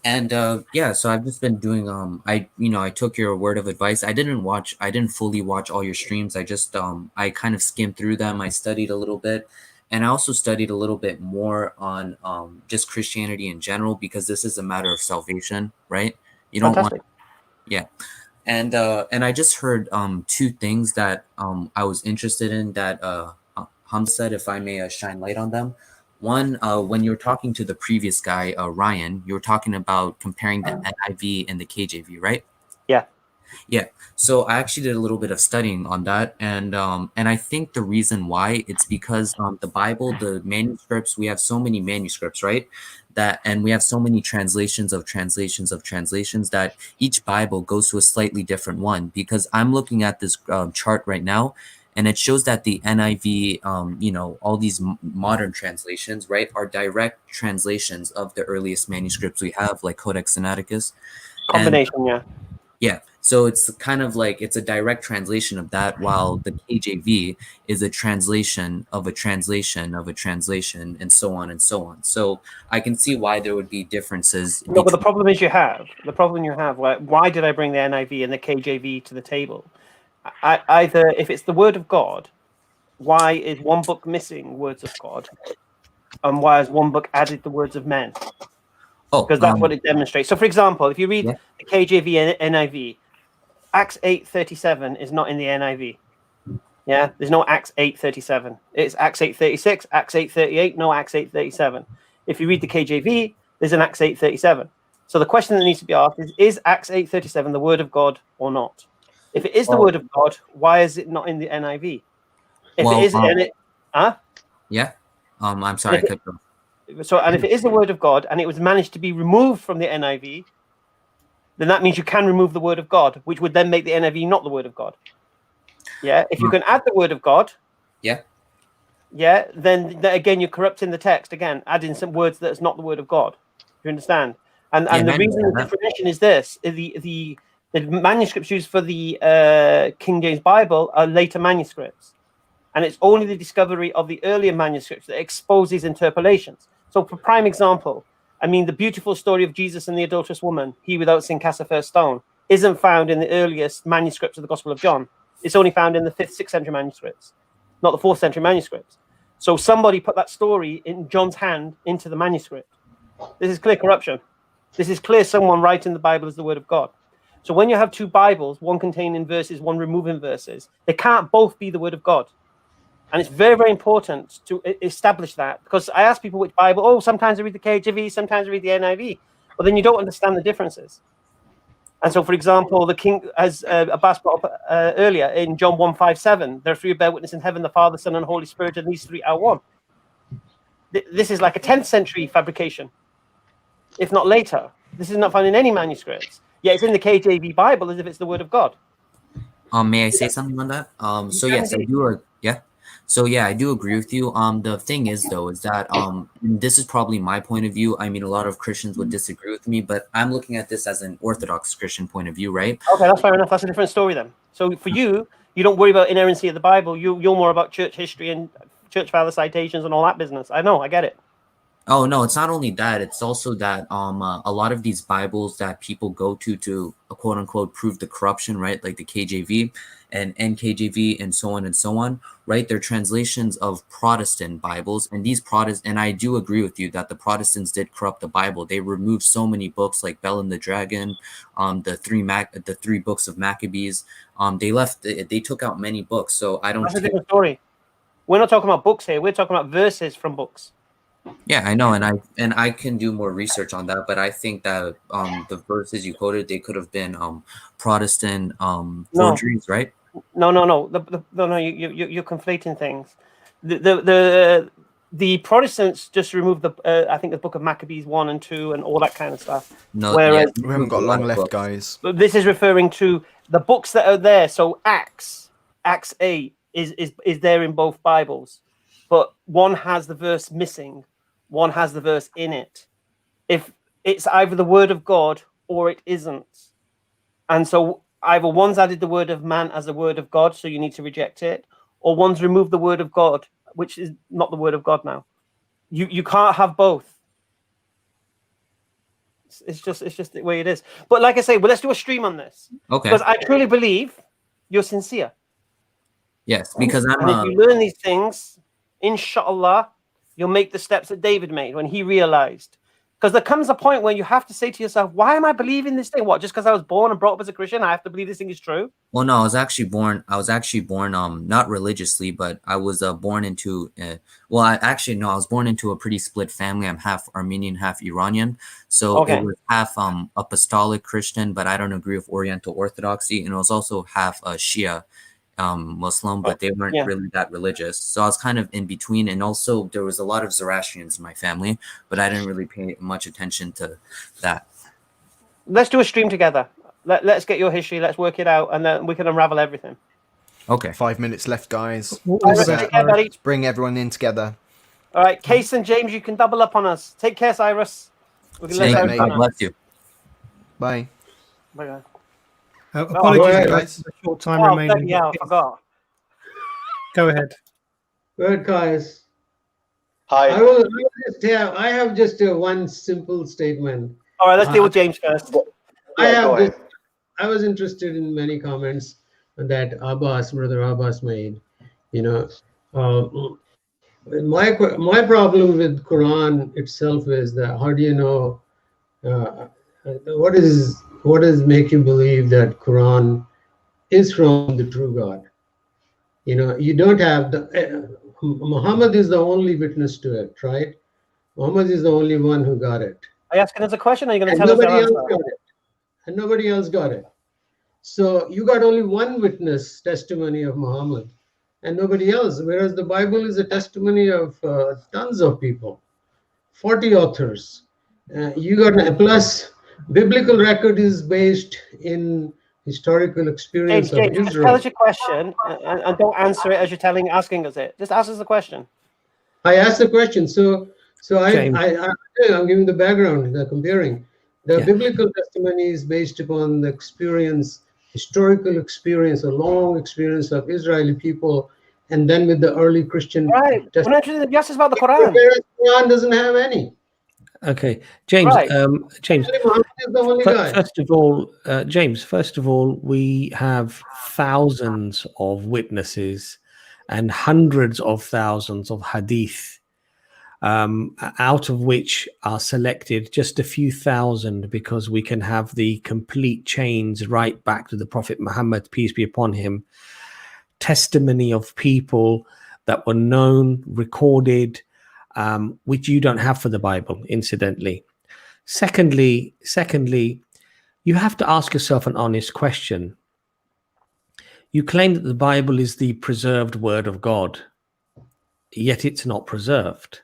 And so I've just been doing I took your word of advice. I didn't fully watch all your streams. I just I kind of skimmed through them. I studied a little bit, and I also studied a little bit more on just Christianity in general, because this is a matter of salvation, right? You don't want, yeah. And I just heard two things that I was interested in that Hamza said, if I may shine light on them. One, when you were talking to the previous guy, Ryan, you were talking about comparing the NIV and the KJV, right? Yeah. Yeah. So I actually did a little bit of studying on that, and I think the reason why it's because the Bible, the manuscripts, we have so many manuscripts, right? and we have so many translations of translations that each Bible goes to a slightly different one. Because I'm looking at this chart right now, and it shows that the NIV, you know, all these modern translations, right, are direct translations of the earliest manuscripts we have, like Codex Sinaiticus. Combination, yeah. Yeah, so it's kind of like it's a direct translation of that, while the KJV is a translation of a translation of a translation, and so on and so on. So I can see why there would be differences. No, but the problem is why did I bring the NIV and the KJV to the table? Either if it's the word of God, why is one book missing words of God, and why has one book added the words of men? Because that's what it demonstrates. So, for example, if you read the KJV and NIV, Acts 8:37 is not in the NIV. Yeah, there's no Acts 8:37. It's Acts 8:36, Acts 8:38, no Acts 8:37. If you read the KJV, there's an Acts 8:37. So the question that needs to be asked is Acts 8:37 the word of God or not? If it is the word of God, why is it not in the NIV? If it is, yeah, I'm sorry, I cut you off. So, and if it is the word of God and it was managed to be removed from the NIV, then that means you can remove the word of God, which would then make the NIV not the word of God. Yeah, if you can add the word of God, then again you're corrupting the text again, adding some words that's not the word of God. You understand? And the reason the definition is this: the manuscripts used for the King James Bible are later manuscripts, and it's only the discovery of the earlier manuscripts that exposes interpolations. So, for prime example, I mean, the beautiful story of Jesus and the adulterous woman, he without sin cast the first stone, isn't found in the earliest manuscripts of the Gospel of John. It's only found in the 5th, 6th century manuscripts, not the 4th century manuscripts. So somebody put that story in John's hand into the manuscript. This is clear corruption. This is clear someone writing the Bible as the word of God. So when you have two Bibles, one containing verses, one removing verses, they can't both be the word of God. And it's very, very important to establish that, because I ask people which Bible, sometimes I read the KJV, sometimes I read the NIV, but then you don't understand the differences. And so, for example, the king, as Abbas brought up earlier in John 1:5-7, there are three who bear witness in heaven, the Father, Son, and Holy Spirit, and these three are one. This is like a 10th century fabrication, if not later. This is not found in any manuscripts. Yet it's in the KJV Bible as if it's the word of God. May I say something on that? So yes, I do. So yeah, I do agree with you. The thing is, though, is that this is probably my point of view. I mean, a lot of Christians would disagree with me, but I'm looking at this as an Orthodox Christian point of view, right? Okay, that's fair enough. That's a different story then. So for you, you don't worry about inerrancy of the Bible. You're more about church history and church father citations and all that business. I know, I get it. Oh no, it's not only that. It's also that a lot of these Bibles that people go to quote unquote prove the corruption, right? Like the KJV and NKJV and so on, right? They're translations of Protestant Bibles, and these and I do agree with you that the Protestants did corrupt the Bible. They removed so many books like Bel and the Dragon, the three books of Maccabees. They took out many books. So I don't. That's a different story. We're not talking about books here. We're talking about verses from books. Yeah, I know, and I can do more research on that, but I think that the verses you quoted, they could have been Protestant forgeries, right? No. You're conflating things. The Protestants just removed I think the Book of Maccabees 1 and 2 and all that kind of stuff. No, whereas we haven't got long left, guys. But this is referring to the books that are there. So Acts 8 is there in both Bibles, but one has the verse missing. One has the verse in it. If it's either the word of God or it isn't. And so either one's added the word of man as a word of God, so you need to reject it, or one's removed the word of God, which is not the word of God now. You can't have both. It's just the way it is. But like I say, well, let's do a stream on this. Okay. Because I truly believe you're sincere. Yes, because if you learn these things, inshallah, you'll make the steps that David made when he realized. Because there comes a point where you have to say to yourself, why am I believing this thing? What, just because I was born and brought up as a Christian, I have to believe this thing is true? Well, no, I was actually born not religiously, but I was born into I was born into a pretty split family. I'm half Armenian, half Iranian. So It was half apostolic Christian, but I don't agree with Oriental Orthodoxy, and it was also half Shia Muslim, but they weren't really that religious. So I was kind of in between. And also there was a lot of Zoroastrians in my family, but I didn't really pay much attention to that. Let's do a stream together. Let's get your history. Let's work it out, and then we can unravel everything. Okay. 5 minutes left, guys. Let's bring everyone in together. All right, Case and James, you can double up on us. Take care, Cyrus. God bless you. Bye. Bye. Apologies, guys. For the short time remaining. Yeah, I forgot. Go ahead. Good, guys. Hi. I have just one simple statement. All right, let's deal with James first. I was interested in many comments that Brother Abbas made. My problem with Quran itself is that how do you know what does make you believe that Quran is from the true God? You don't have Muhammad is the only witness to it, right? Muhammad is the only one who got it. Are you asking us a question, or are you going to tell us nobody else got it? And nobody else got it. So you got only one witness testimony of Muhammad and nobody else, whereas the Bible is a testimony of tons of people, 40 authors. You got plus biblical record is based in historical experience James, of Israel. Israel. Tell us your question and don't answer it as you're asking us it. Just ask us the question. I asked the question, so I'm giving the background, the comparing. The biblical testimony is based upon the experience, historical experience, a long experience of Israeli people, and then with the early Christian. Right. You asked us about the Quran. The Quran doesn't have any. Okay, James. Right. James. First of all, we have thousands of witnesses and hundreds of thousands of hadith, out of which are selected just a few thousand, because we can have the complete chains right back to the Prophet Muhammad, peace be upon him, testimony of people that were known, recorded, which you don't have for the Bible, incidentally. Secondly, you have to ask yourself an honest question. You claim that the Bible is the preserved word of God, yet it's not preserved.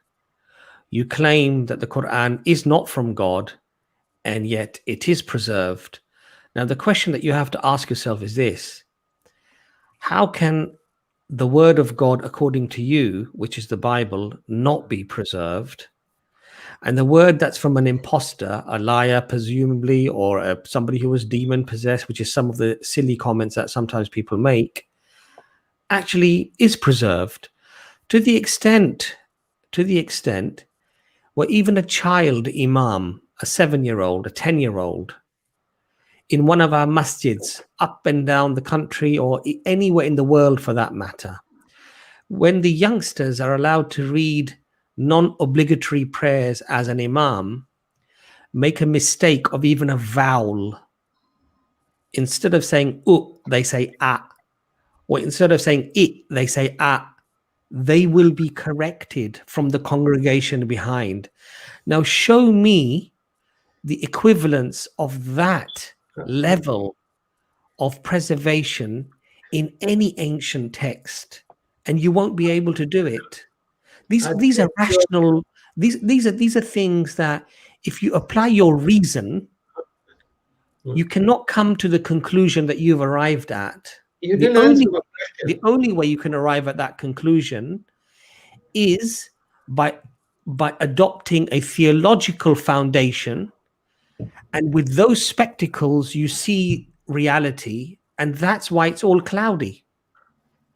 You claim that the Quran is not from God, and yet it is preserved. Now, the question that you have to ask yourself is this: how can the word of God, according to you, which is the Bible, not be preserved, and the word that's from an imposter, a liar, presumably, or somebody who was demon possessed, which is some of the silly comments that sometimes people make, actually is preserved to the extent where even a child imam, a 7-year-old, a 10-year-old, in one of our masjids up and down the country, or anywhere in the world for that matter, when the youngsters are allowed to read non-obligatory prayers as an imam, make a mistake of even a vowel. Instead of saying u, they say a, or instead of saying it, they say a. They will be corrected from the congregation behind. Now show me the equivalence of that level of preservation in any ancient text, and you won't be able to do it. These are rational. These are things that, if you apply your reason, you cannot come to the conclusion that you've arrived at. The only way you can arrive at that conclusion is by adopting a theological foundation, and with those spectacles you see reality, and that's why it's all cloudy.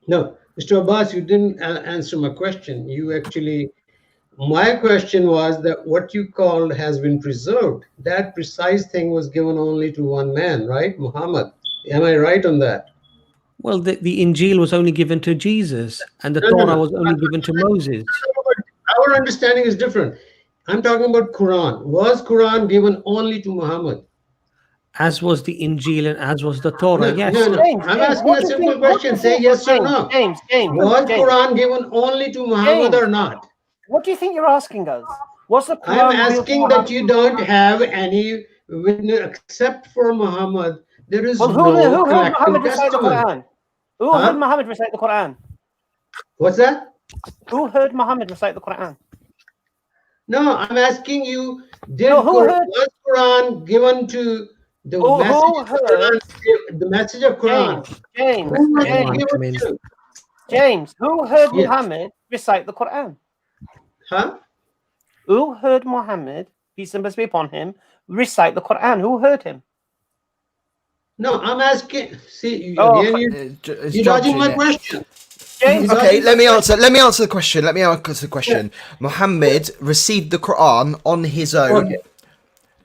No, Mr. Abbas, you didn't answer my question. My question was that what you called has been preserved. That precise thing was given only to one man, right? Muhammad. Am I right on that? Well, the Injil was only given to Jesus, and the Torah was only given to Moses. Our understanding is different. I'm talking about Quran. Was Quran given only to Muhammad? As was the Injil and as was the Torah, yes. No. I'm asking a simple question. Say yes or no. James. Was Quran given only to Muhammad or not? What do you think you're asking us? What's the Quran? I'm asking that you don't have any witness except for Muhammad. There is no collective testimony. Who heard Muhammad recite the Quran? What's that? Who heard Muhammad recite the Quran? No, I'm asking you, was Quran given to the message of Quran? James, who heard Muhammad recite the Quran? Huh? Who heard Muhammad, peace and blessings be upon him, recite the Quran? Who heard him? No, I'm asking. See, you're dodging my question. Okay, let me answer the question. Muhammad received the Quran on his own,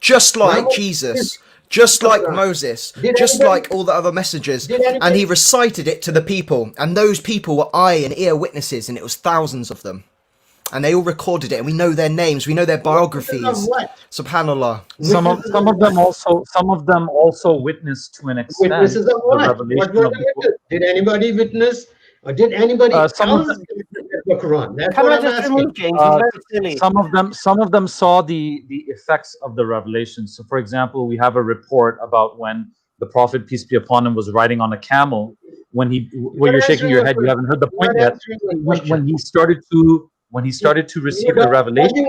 just like Jesus, just like Moses, just like all the other messengers, and he recited it to the people, and those people were eye and ear witnesses, and it was thousands of them, and they all recorded it, and we know their names, we know their biographies. Subhanallah. Some of them also witnessed to an extent. Witnesses of what? Did anybody witness? Or did anybody else the Quran? That's what I'm asking. Some of them saw the effects of the revelation. So, for example, we have a report about when the Prophet, peace be upon him, was riding on a camel. When you're shaking your head, you haven't heard the point yet. When he started to receive the revelation,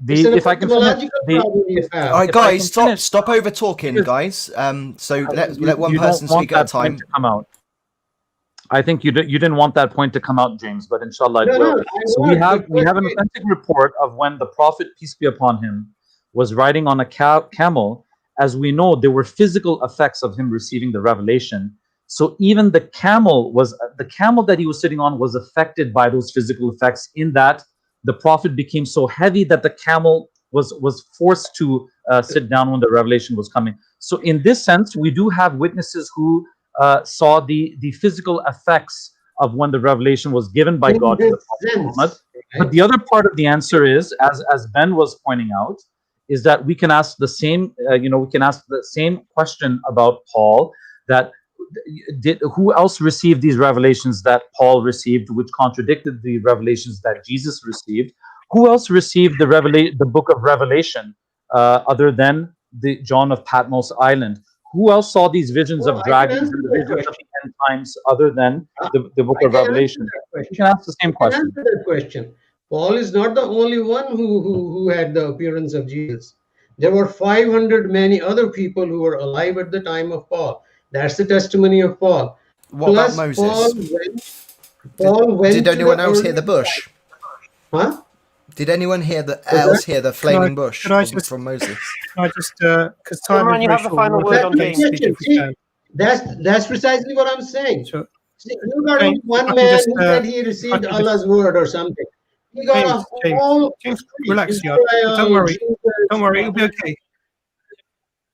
if I can finish, all right, guys, stop over talking, guys. So let one person speak at a time. Come out. I think you didn't want that point to come out, James, but inshallah it will. So we have an authentic report of when the Prophet, peace be upon him, was riding on a camel. As we know, there were physical effects of him receiving the revelation. So even the camel that he was sitting on was affected by those physical effects, in that the Prophet became so heavy that the camel was forced to sit down when the revelation was coming. So in this sense, we do have witnesses who saw the physical effects of when the revelation was given by God to the Prophet Muhammad. But the other part of the answer is, as Ben was pointing out, is that we can ask the same, question about Paul, that who else received these revelations that Paul received, which contradicted the revelations that Jesus received? Who else received the book of Revelation other than the John of Patmos Island? Who else saw these visions of dragons and the visions of the end times other than the book of Revelation? You can ask the same question. Answer that question. Paul is not the only one who had the appearance of Jesus. There were 500 many other people who were alive at the time of Paul. That's the testimony of Paul. What about Moses? Paul went did anyone else hear the bush? Huh? Did anyone hear the flaming bush from Moses? I just, because time is very short. That's precisely what I'm saying. Sure. You got one man who said he received Allah's word or something. He got a whole... James, relax, Yard. Don't worry. Don't worry. It'll be okay.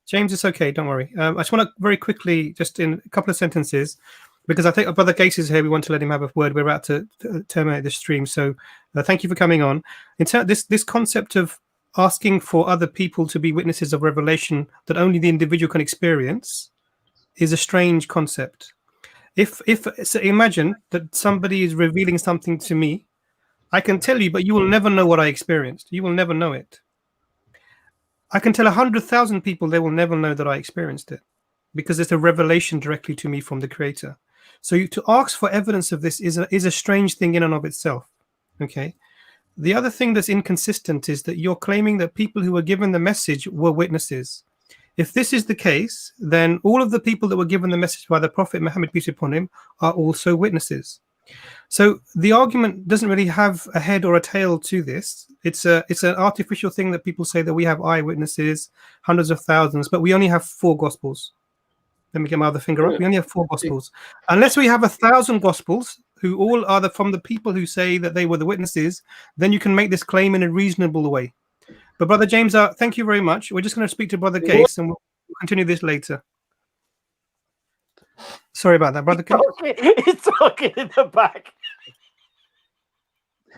James, it's okay. Don't worry. I just want to very quickly, just in a couple of sentences, because I think Brother Gates is here. We want to let him have a word. We're about to terminate the stream. So thank you for coming on. In this concept of asking for other people to be witnesses of revelation that only the individual can experience is a strange concept. So imagine that somebody is revealing something to me. I can tell you, but you will never know what I experienced. You will never know it. I can tell 100,000 people, they will never know that I experienced it, because it's a revelation directly to me from the Creator. So to ask for evidence of this is a strange thing in and of itself. Okay. The other thing that's inconsistent is that you're claiming that people who were given the message were witnesses. If this is the case, then all of the people that were given the message by the Prophet Muhammad, peace be upon him, are also witnesses. So the argument doesn't really have a head or a tail to this. It's an artificial thing that people say that we have eyewitnesses, hundreds of thousands, but we only have 4 Gospels. Let me get my other finger up. We only have 4 Gospels. Unless we have 1,000 Gospels, who all are from the people who say that they were the witnesses, then you can make this claim in a reasonable way. But Brother James, thank you very much. We're just going to speak to Brother Gates, and we'll continue this later. Sorry about that, Brother Gates. He's talking in the back.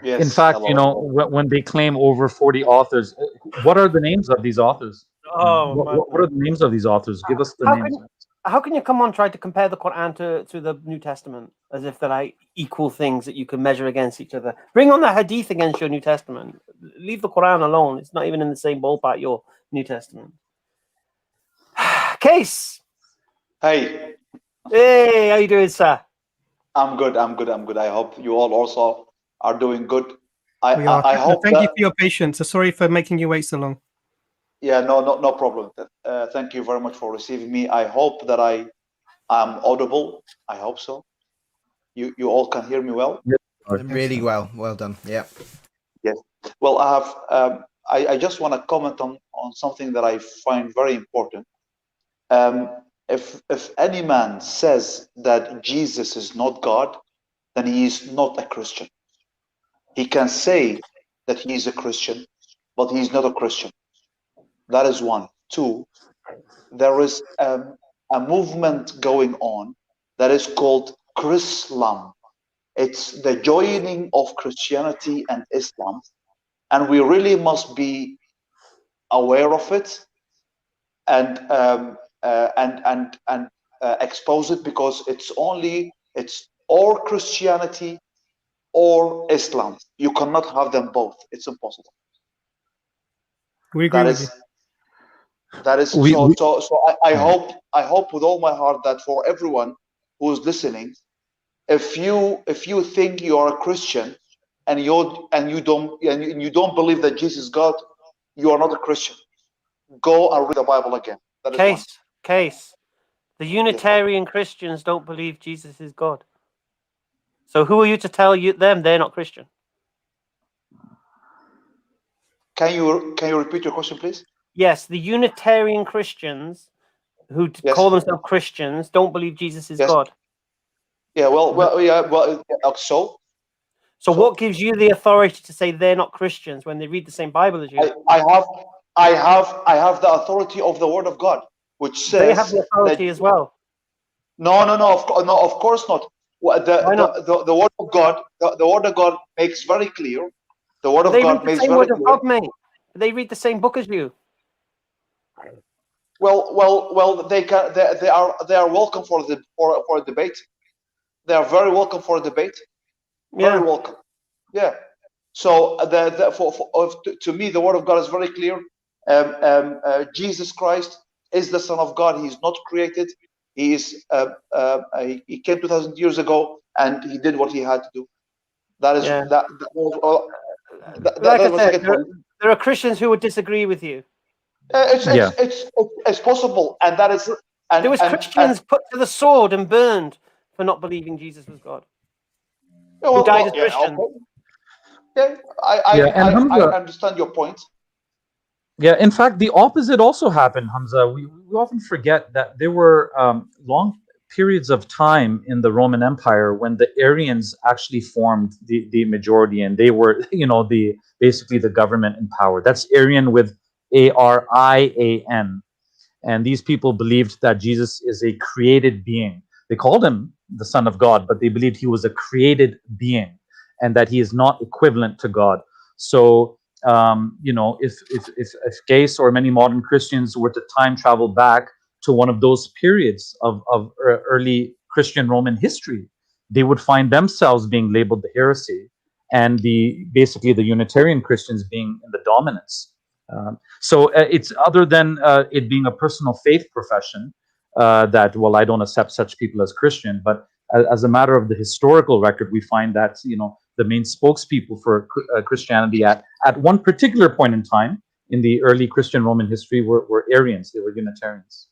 Yes, in fact, hello. When they claim over 40 authors, what are the names of these authors? What are the names of these authors? Give us the names. How can you come on try to compare the Quran to the New Testament as if they're like equal things that you can measure against each other? Bring on the Hadith against your New Testament. Leave the Quran alone. It's not even in the same ballpark your New Testament. Case. Hey, Hey, how you doing, sir? I'm good. I'm good. I'm good. I hope you all also are doing good. We are. I hope Thank you that, for your patience. Sorry for making you wait so long. yeah, no problem. Thank you very much for receiving me. I hope that I am audible. I hope so. You all can hear me well? Really well. Well done. Yeah. Yes. Well, I have. I just want to comment on something that I find very important. If any man says that Jesus is not God, then he is not a Christian. He can say that he is a Christian, but he is not a Christian. That is one. Two, there is a movement going on that is called Chrislam. It's the joining of Christianity and Islam, and we really must be aware of it and expose it, because it's or Christianity or Islam. You cannot have them both. It's impossible. We agree with you. That is so. I hope with all my heart that for everyone who is listening, if you think you are a Christian and you don't believe that Jesus is God, you are not a Christian. Go and read the Bible again. That is Case. The Unitarian Christians don't believe Jesus is God. So who are you to tell them they're not Christian? Can you repeat your question, please? Yes, the Unitarian Christians who call themselves Christians don't believe Jesus is God. Yeah, so what gives you the authority to say they're not Christians when they read the same Bible as you? I have the authority of the Word of God, which says they have the authority as well. No, of course not. The Word of God, the Word of God makes very clear. The Word of God makes very clear. God, mate. They read the same book as you. Well, they are welcome for a debate. They are very welcome for a debate. Very welcome. Yeah. So to me, the Word of God is very clear. Jesus Christ is the Son of God. He is not created. He is. He came 2,000 years ago, and he did what he had to do. That is there are Christians who would disagree with you. It's possible, and that is. There was Christians put to the sword and burned for not believing Jesus was God. Who died as Christians. I understand your point. Yeah, in fact, the opposite also happened, Hamza. We often forget that there were long periods of time in the Roman Empire when the Arians actually formed the majority, and they were, basically the government in power. That's Arian with Arian. And these people believed that Jesus is a created being. They called him the Son of God, but they believed he was a created being and that he is not equivalent to God. So, if Case or many modern Christians were to time travel back to one of those periods of early Christian Roman history, they would find themselves being labeled the heresy and basically the Unitarian Christians being in the dominance. So it's other than it being a personal faith profession that, I don't accept such people as Christian, but as a matter of the historical record, we find that, the main spokespeople for Christianity at one particular point in time in the early Christian Roman history were Arians. They were Unitarians.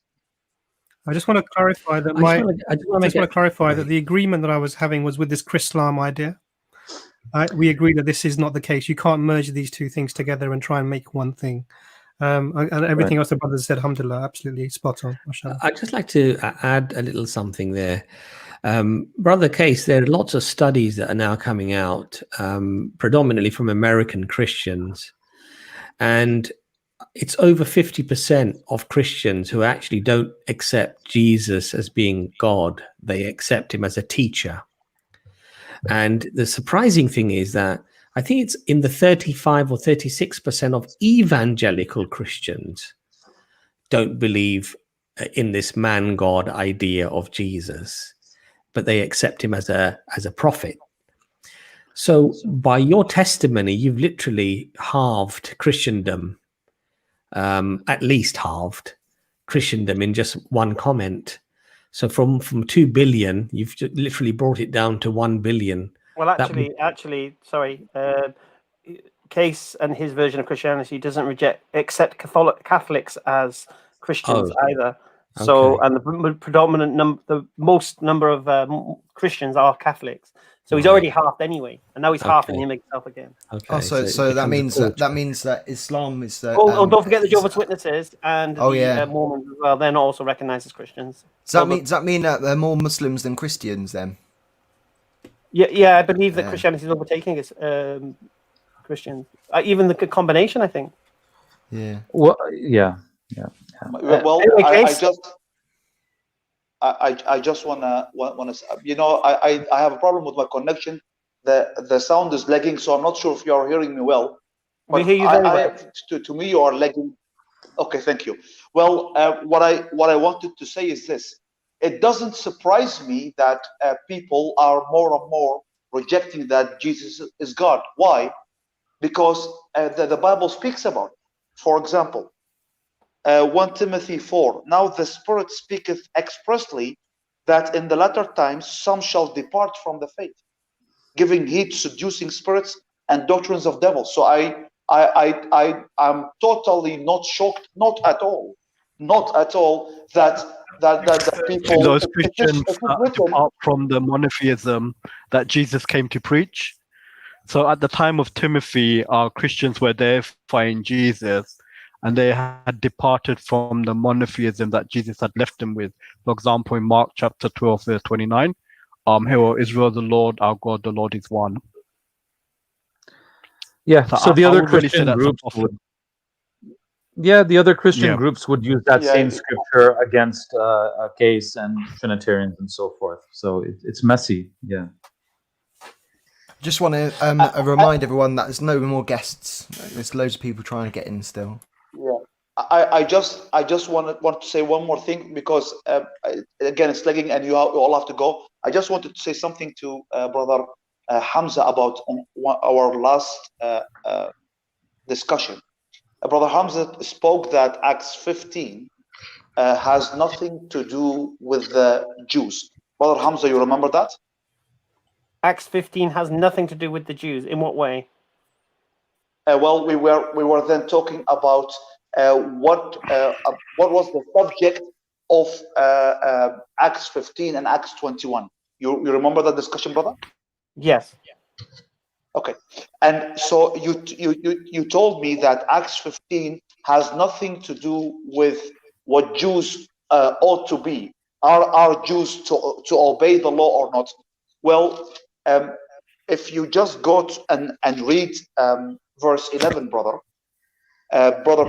I just want to clarify that I just want to clarify that the agreement that I was having was with this Chrislam idea. We agree that this is not the case. You can't merge these two things together and try and make one thing. And everything else the brothers said, alhamdulillah, absolutely spot on. Mashallah. I'd just like to add a little something there. Brother Case, there are lots of studies that are now coming out, predominantly from American Christians. And it's over 50% of Christians who actually don't accept Jesus as being God. They accept him as a teacher. And the surprising thing is that I think it's in the 35 or 36% of evangelical Christians don't believe in this man-God idea of Jesus, but they accept him as a prophet. So by your testimony, you've literally halved Christendom, at least halved Christendom in just one comment. So from 2 billion, you've literally brought it down to 1 billion. Well, actually, sorry. Case and his version of Christianity doesn't accept Catholics as Christians either. So, and the predominant number, the most number of Christians are Catholics. So he's already halved anyway, and now he's halving himself again. Okay. So that means that Islam is the. Don't forget the Jehovah's Witnesses and the Mormons as well. They're not also recognized as Christians. Does that mean that they're more Muslims than Christians then? Yeah, I believe that Christianity is overtaking Christians. Even the combination, I think. Yeah. Well, yeah. Well, anyway, I just wanna I have a problem with my connection. The sound is lagging, so I'm not sure if you are hearing me well. We hear you very well. To me, you are lagging. Okay, thank you. Well, what I wanted to say is this: it doesn't surprise me that people are more and more rejecting that Jesus is God. Why? Because the Bible speaks about it. For example, 1 Timothy 4. Now the Spirit speaketh expressly that in the latter times some shall depart from the faith, giving heed to seducing spirits and doctrines of devils. So I'm totally not shocked, not at all that people, those Christians depart from the monotheism that Jesus came to preach. So at the time of Timothy, Christians were deifying Jesus, and they had departed from the monotheism that Jesus had left them with. For example, in Mark chapter 12, verse 29, "Hear, Israel, the Lord our God, the Lord is one." Yeah. So the other Christian groups would. Yeah, the other Christian groups would use that same scripture against a case and Trinitarians and so forth. So it's messy. Yeah. Just want to remind everyone that there's no more guests. There's loads of people trying to get in still. Yeah, I just want to say one more thing, because again it's lagging and you all have to go. I just wanted to say something to brother Hamza about our last discussion. Brother Hamza spoke that Acts 15 has nothing to do with the Jews. Brother Hamza, you remember that? Acts 15 has nothing to do with the Jews. In what way? Well, we were then talking about what was the subject of Acts 15 and Acts 21. You remember that discussion, brother? Yes. Okay, and so you told me that Acts 15 has nothing to do with what Jews ought to be. Are Jews to obey the law or not? Well, if you just go and read verse 11, brother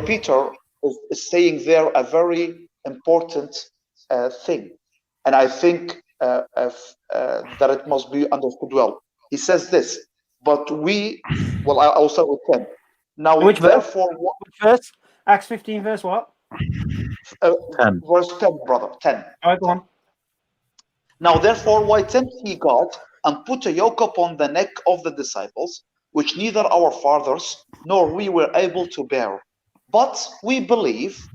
Peter is saying there a very important thing, and I think that it must be understood well. He says this, but I'll start with 10. Now, which therefore, which verse? Acts 15, verse what? 10. Verse 10, brother, 10. All right, go on. Now, therefore, why tempt ye God, and put a yoke upon the neck of the disciples, which neither our fathers nor we were able to bear? But we believe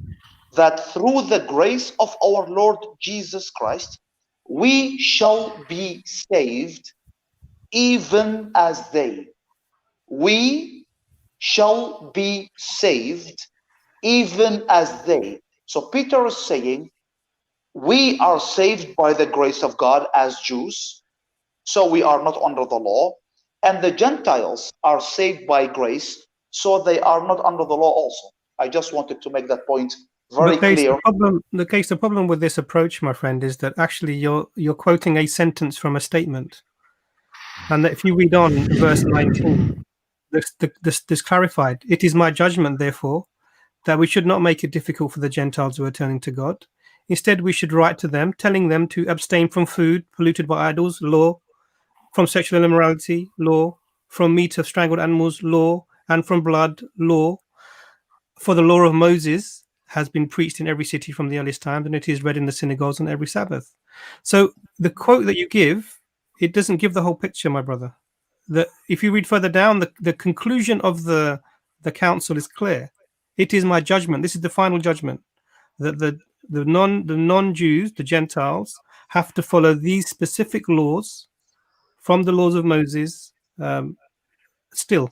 that through the grace of our Lord Jesus Christ, we shall be saved, even as they. We shall be saved, even as they. So Peter is saying, we are saved by the grace of God as Jews, so we are not under the law, and the Gentiles are saved by grace, so they are not under the law also. I just wanted to make that point very clear. The problem with this approach, my friend, is that actually you're quoting a sentence from a statement, and that if you read on verse 19, this clarified. It is my judgment, therefore, that we should not make it difficult for the Gentiles who are turning to God. Instead, we should write to them, telling them to abstain from food polluted by idols, law, from sexual immorality, law, from meat of strangled animals, law, and from blood, law. For the law of Moses has been preached in every city from the earliest times, and it is read in the synagogues on every Sabbath. So the quote that you give, it doesn't give the whole picture, my brother. If you read further down, the conclusion of the council is clear. It is my judgment. This is the final judgment, that the non-Jews, the Gentiles, have to follow these specific laws from the laws of Moses. Still,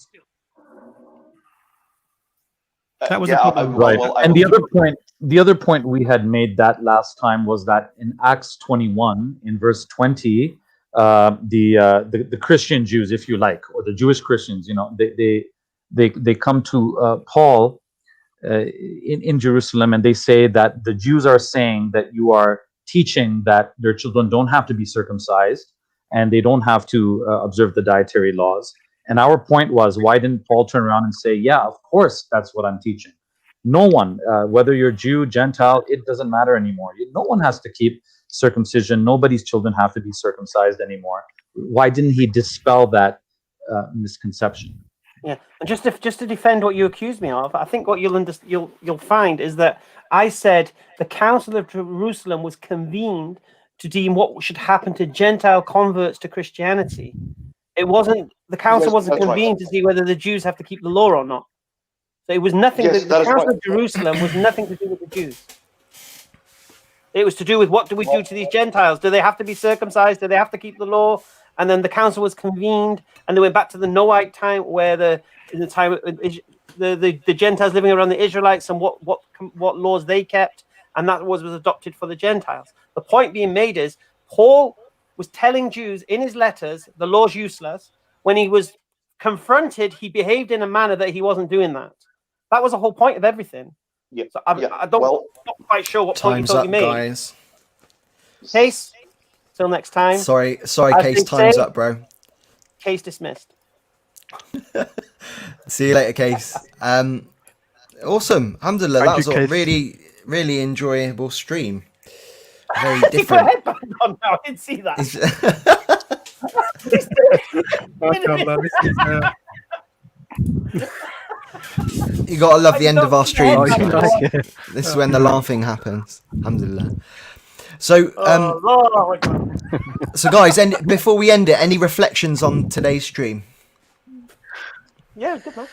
that was the problem. Right. And the other point we had made that last time was that in Acts 21, in verse 20, the Christian Jews, if you like, or the Jewish Christians, they come to Paul in Jerusalem, and they say that the Jews are saying that you are teaching that their children don't have to be circumcised and they don't have to observe the dietary laws. And our point was, why didn't Paul turn around and say, yeah, of course, that's what I'm teaching. No one, whether you're Jew, Gentile, it doesn't matter anymore. No one has to keep circumcision. Nobody's children have to be circumcised anymore. Why didn't he dispel that misconception? Yeah, and just to defend what you accused me of, I think what you'll find is that I said the Council of Jerusalem was convened to deem what should happen to Gentile converts to Christianity. It wasn't, the council wasn't convened to see whether the Jews have to keep the law or not. So it was nothing, the Council of Jerusalem was nothing to do with the Jews. It was to do with what do we do to these Gentiles? Do they have to be circumcised? Do they have to keep the law? And then the council was convened, and they went back to the Noahide time, where in the time of the Gentiles living around the Israelites and what laws they kept, and that was adopted for the Gentiles. The point being made is Paul was telling Jews in his letters the law's useless. When he was confronted, he behaved in a manner that he wasn't doing that. That was the whole point of everything. Yeah. So I'm not quite sure what point you thought you made. Guys. Case. Till next time. Sorry, Case. Time's up, bro. Case dismissed. See you later, Case. Awesome. Alhamdulillah, that was a really, really enjoyable stream. Very different. On now. I didn't see that. You gotta love the end of our streams. This is when the laughing happens. Alhamdulillah. So, so guys, and before we end it, any reflections on today's stream? Yeah, it was good, man.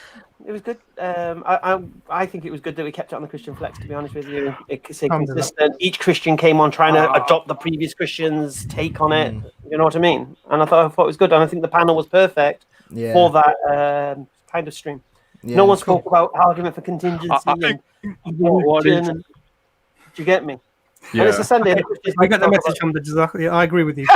It was good. I think it was good that we kept it on the Christian Flex, to be honest with you. It's consistent. Each Christian came on trying to adopt the previous Christian's take on it. You know what I mean? And I thought it was good. And I think the panel was perfect for that kind of stream. Yeah, no one spoke about argument for contingency. Do you get me? Yeah. And it's a Sunday. I got the message from the Jazak. Yeah, I agree with you.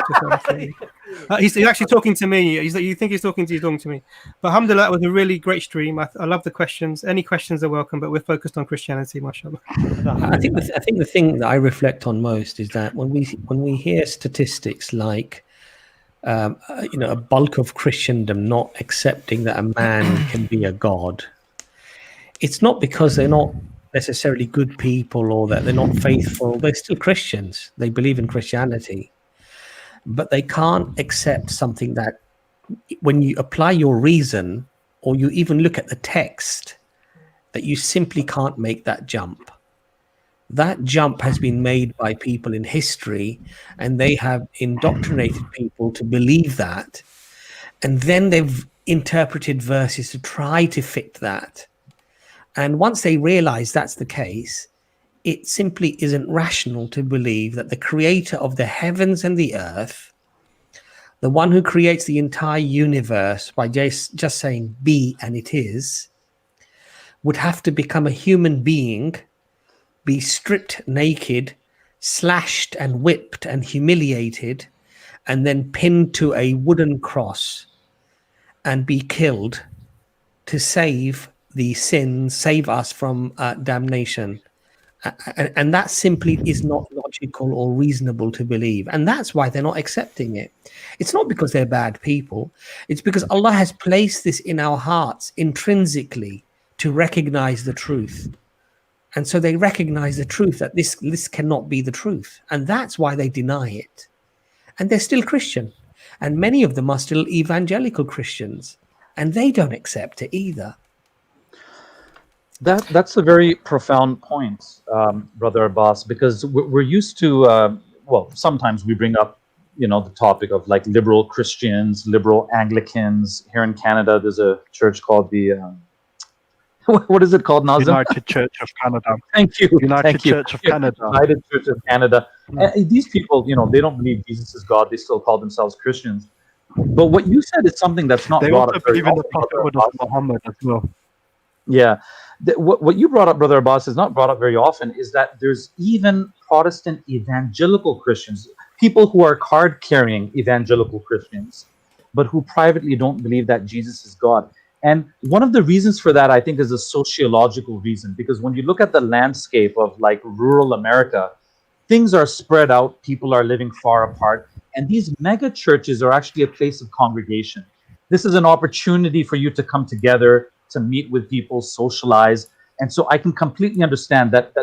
He's actually talking to me. You think he's talking to me. But alhamdulillah, it was a really great stream. I love the questions. Any questions are welcome, but we're focused on Christianity, mashallah. I think the thing that I reflect on most is that when we hear statistics like a bulk of Christendom not accepting that a man can be a god, it's not because they're not necessarily good people or that they're not faithful. They're still Christians. They believe in Christianity, but they can't accept something that when you apply your reason or you even look at the text, that you simply can't make that jump. That jump has been made by people in history, and they have indoctrinated people to believe that, and then they've interpreted verses to try to fit that. And once they realize that's the case, it simply isn't rational to believe that the creator of the heavens and the earth, the one who creates the entire universe by just saying be and it is, would have to become a human being, be stripped naked, slashed and whipped and humiliated, and then pinned to a wooden cross and be killed to save the sins, save us from damnation. And that simply is not logical or reasonable to believe. And that's why they're not accepting it. It's not because they're bad people. It's because Allah has placed this in our hearts intrinsically to recognize the truth. And so they recognize the truth that this cannot be the truth. And that's why they deny it. And they're still Christian. And many of them are still evangelical Christians. And they don't accept it either. That's a very profound point, Brother Abbas, because we're used to, sometimes we bring up, the topic of like liberal Christians, liberal Anglicans. Here in Canada, there's a church called the what is it called, Nazam? United Church of Canada. Thank you. United Church of Canada. United Church of Canada. And these people, they don't believe Jesus is God. They still call themselves Christians. But what you said is something that's not They brought also up very believe in the often, prophethood of Muhammad as well. Yeah. What you brought up, Brother Abbas, is not brought up very often, is that there's even Protestant evangelical Christians, people who are card-carrying evangelical Christians, but who privately don't believe that Jesus is God. And one of the reasons for that, I think, is a sociological reason, because when you look at the landscape of like rural America, things are spread out, people are living far apart, and these mega churches are actually a place of congregation. This is an opportunity for you to come together, to meet with people, socialize. And so I can completely understand that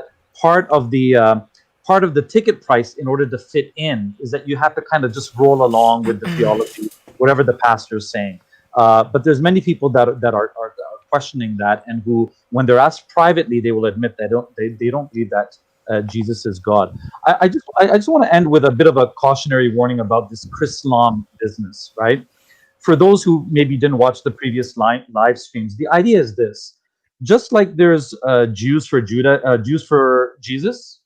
part of the ticket price in order to fit in is that you have to kind of just roll along with the theology, whatever the pastor is saying. But there's many people that are questioning that, and who, when they're asked privately, they will admit they don't believe that Jesus is God. I just want to end with a bit of a cautionary warning about this Chrislam business, right? For those who maybe didn't watch the previous live streams, the idea is this: just like there's Jews for Jesus.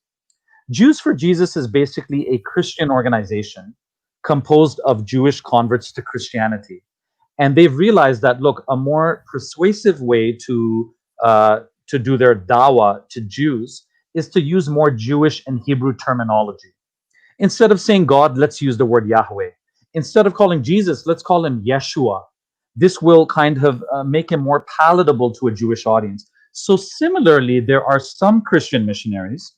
Jews for Jesus is basically a Christian organization composed of Jewish converts to Christianity. And they've realized that, look, a more persuasive way to do their dawah to Jews is to use more Jewish and Hebrew terminology. Instead of saying God, let's use the word Yahweh. Instead of calling Jesus, let's call him Yeshua. This will kind of make him more palatable to a Jewish audience. So similarly, there are some Christian missionaries,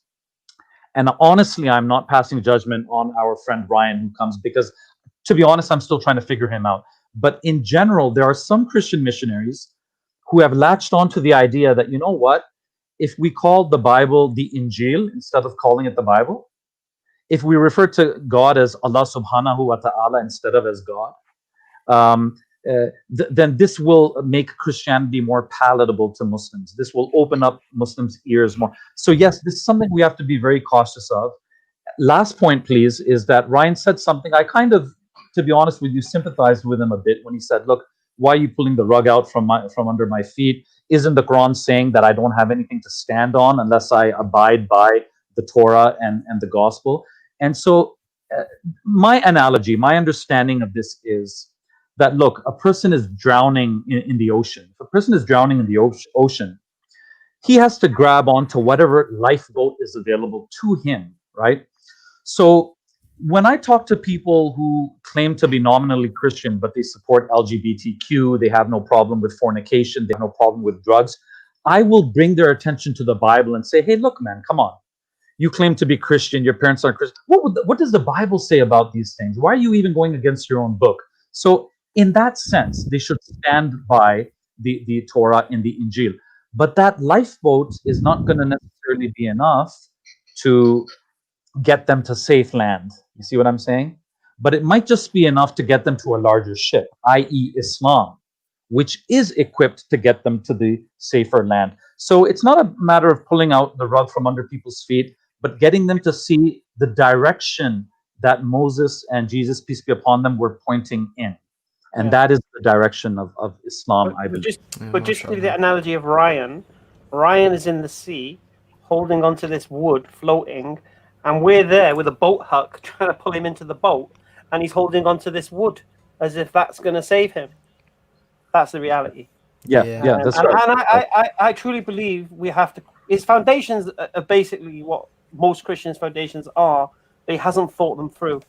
and honestly, I'm not passing judgment on our friend Ryan who comes, because to be honest, I'm still trying to figure him out. But in general, there are some Christian missionaries who have latched onto the idea that, you know what, if we call the Bible the Injil instead of calling it the Bible, if we refer to God as Allah subhanahu wa ta'ala instead of as God, then this will make Christianity more palatable to Muslims. This will open up Muslims' ears more. So yes, this is something we have to be very cautious of. Last point, please, is that Ryan said something I kind of, to be honest with you, sympathized with him a bit when he said, look, why are you pulling the rug out from under my feet? Isn't the Quran saying that I don't have anything to stand on unless I abide by the Torah and the gospel? And so my analogy, my understanding of this is that, look, a person is drowning in the ocean. If a person is drowning in the ocean, he has to grab onto whatever lifeboat is available to him, right? So when I talk to people who claim to be nominally Christian, but they support LGBTQ, they have no problem with fornication, they have no problem with drugs, I will bring their attention to the Bible and say, hey, look, man, come on. You claim to be Christian, your parents aren't Christian. What does the Bible say about these things? Why are you even going against your own book? So in that sense, they should stand by the Torah and the Injil. But that lifeboat is not going to necessarily be enough to get them to safe land. You see what I'm saying? But it might just be enough to get them to a larger ship, i.e. Islam, which is equipped to get them to the safer land. So it's not a matter of pulling out the rug from under people's feet, but getting them to see the direction that Moses and Jesus, peace be upon them, were pointing in. And that is the direction of Islam, I believe. But just to the analogy of Ryan is in the sea, holding onto this wood, floating, and we're there with a boat hook trying to pull him into the boat, and he's holding onto this wood as if that's going to save him. That's the reality. Yeah, that's right. And I truly believe we have to. His foundations are basically what most Christians' foundations are. But he hasn't thought them through.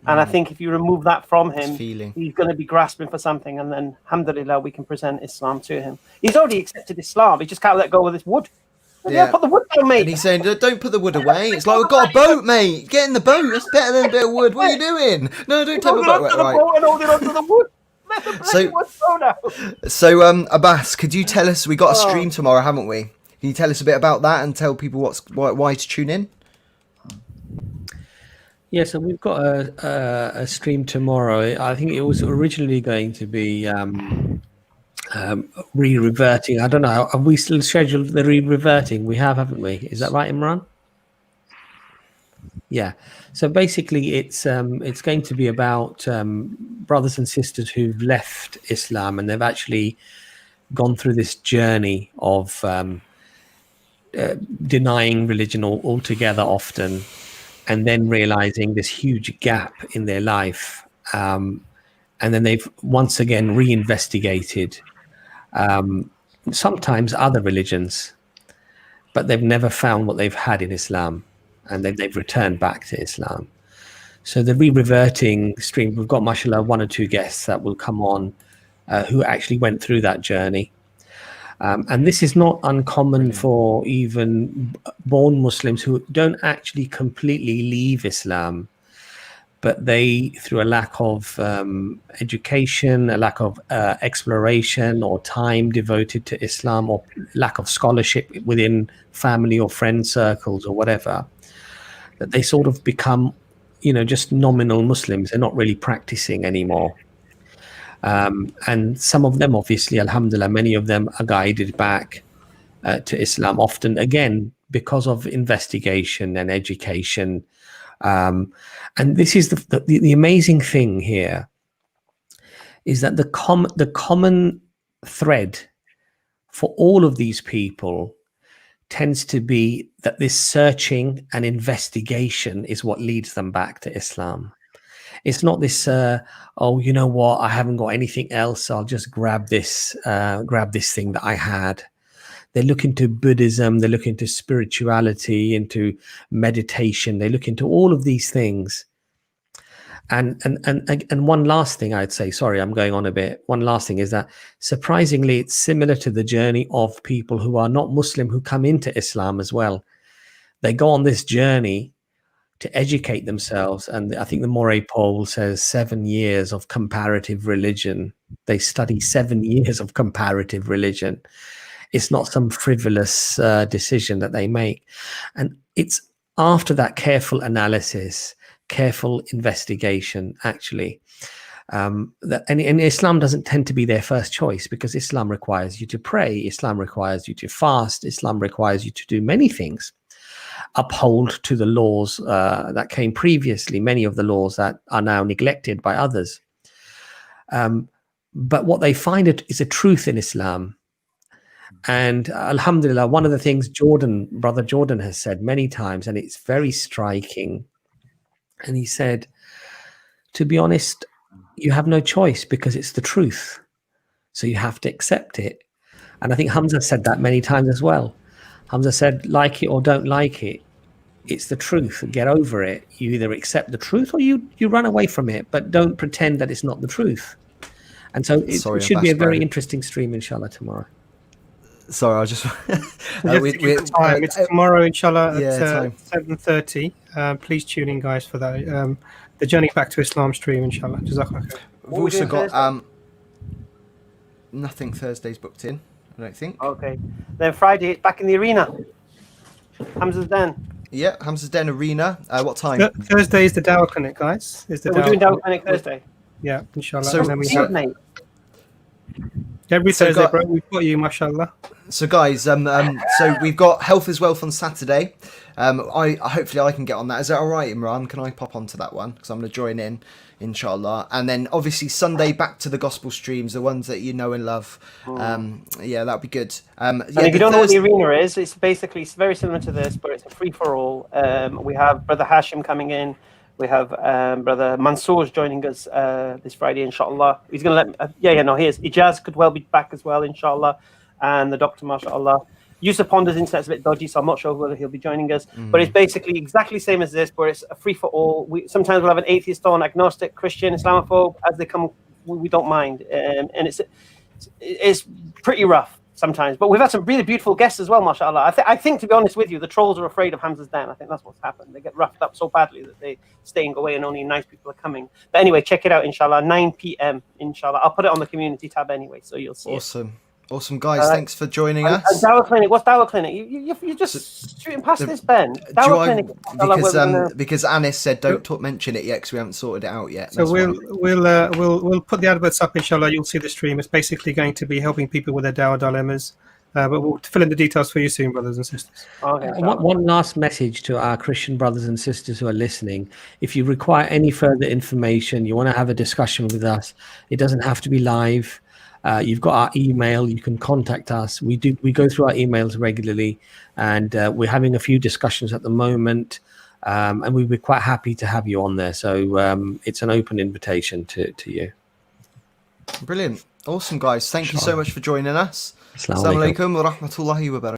And I think if you remove that from him, he's going to be grasping for something. And then, alhamdulillah, we can present Islam to him. He's already accepted Islam. He just can't let go of this wood. Yeah, put the wood down, mate. And he's saying, don't put the wood away. It's like, we've got a boat, mate. Get in the boat. That's better than a bit of wood. What are you doing? No, don't take my boat. Right. And hold it onto the wood. So, Abbas, could you tell us, we got a stream tomorrow, haven't we? Can you tell us a bit about that and tell people why to tune in? Yeah, so we've got a stream tomorrow. I think it was originally going to be re-reverting. I don't know. Have we still scheduled the re-reverting? We have, haven't we? Is that right, Imran? Yeah. So basically, it's going to be about brothers and sisters who've left Islam and they've actually gone through this journey of denying religion altogether often, and then realizing this huge gap in their life. And then they've once again reinvestigated sometimes other religions, but they've never found what they've had in Islam, and they've returned back to Islam. So the re-reverting stream, we've got, mashallah, 1 or 2 guests that will come on who actually went through that journey. And this is not uncommon for even born Muslims who don't actually completely leave Islam, but they, through a lack of education, a lack of exploration or time devoted to Islam, or lack of scholarship within family or friend circles or whatever, that they sort of become, just nominal Muslims. They're not really practicing anymore. And some of them, obviously, alhamdulillah, many of them are guided back to Islam, often, again, because of investigation and education. And this is the amazing thing here, is that the common thread for all of these people tends to be that this searching and investigation is what leads them back to Islam. It's not this, oh, you know what, I haven't got anything else, I'll just grab this thing that I had. They look into Buddhism, they look into spirituality, into meditation, they look into all of these things. And one last thing I'd say, sorry, I'm going on a bit. One last thing is that, surprisingly, it's similar to the journey of people who are not Muslim who come into Islam as well. They go on this journey to educate themselves, and I think the Moray poll says 7 years of comparative religion. They study 7 years of comparative religion. It's not some frivolous decision that they make. And it's after that careful analysis, careful investigation, actually, that and Islam doesn't tend to be their first choice, because Islam requires you to pray, Islam requires you to fast, Islam requires you to do many things, uphold to the laws that came previously, many of the laws that are now neglected by others. But what they find is a truth in Islam. And alhamdulillah, one of the things Brother Jordan has said many times, and it's very striking, and he said, to be honest, you have no choice, because it's the truth. So you have to accept it. And I think Hamza said that many times as well. Hamza said, like it or don't like it, it's the truth. Get over it. You either accept the truth or you run away from it, but don't pretend that it's not the truth. And so it should be a very interesting stream, inshallah, tomorrow. Sorry, I just... It's tomorrow, inshallah, at 7:30. Please tune in, guys, for that. The Journey Back to Islam stream, inshallah. Jazakallah khair. We've also got nothing Thursdays booked in, I don't think. Okay. Then Friday, it's back in the arena. Hamza's Den. Yeah, Hamza's Den Arena. What time? Thursday is the Dawah Clinic, guys. We're doing Dawah Clinic Thursday. Yeah, inshallah. So, and then we have... Every Thursday, bro, we've got you, mashallah. So, guys, so we've got Health is Wealth on Saturday. Hopefully I can get on that. Is that all right, Imran? Can I pop onto that one? Because I'm going to join in, inshallah. And then, obviously, Sunday, back to the gospel streams, the ones that you know and love. Yeah, that'll be good. And if you don't know what the arena is, it's very similar to this, but it's a free-for-all. We have Brother Hashim coming in. We have Brother Mansour's joining us this Friday, inshallah. He's going to let... he is. Ijaz could well be back as well, inshallah. And the doctor, mashallah. Yusuf Ponder's internet's a bit dodgy, so I'm not sure whether he'll be joining us. But it's basically exactly the same as this, but it's a free-for-all. Sometimes we'll have an atheist on, agnostic, Christian, Islamophobe. As they come, we don't mind. And it's pretty rough sometimes. But we've had some really beautiful guests as well, mashallah. I think, to be honest with you, the trolls are afraid of Hamza's Den. I think that's what's happened. They get roughed up so badly that they staying away and only nice people are coming. But anyway, check it out, inshallah, 9 p.m, inshallah. I'll put it on the community tab anyway, so you'll see it. Awesome, guys. Thanks for joining us. And Dawah Clinic. What's Dawah Clinic? You're just shooting past this, Ben. Dawah Clinic. Because Anis said don't mention it yet, because we haven't sorted it out yet. So we'll put the adverts up, inshallah. You'll see the stream. It's basically going to be helping people with their Dawah dilemmas. But we'll fill in the details for you soon, brothers and sisters. Okay, one last message to our Christian brothers and sisters who are listening. If you require any further information, you want to have a discussion with us, it doesn't have to be live. You've got our email. You can contact us. We go through our emails regularly, and we're having a few discussions at the moment. And we'd be quite happy to have you on there. So it's an open invitation to you. Brilliant. Awesome, guys. Thank you so much for joining us. Assalamu alaikum wa rahmatullahi wa barakatuh.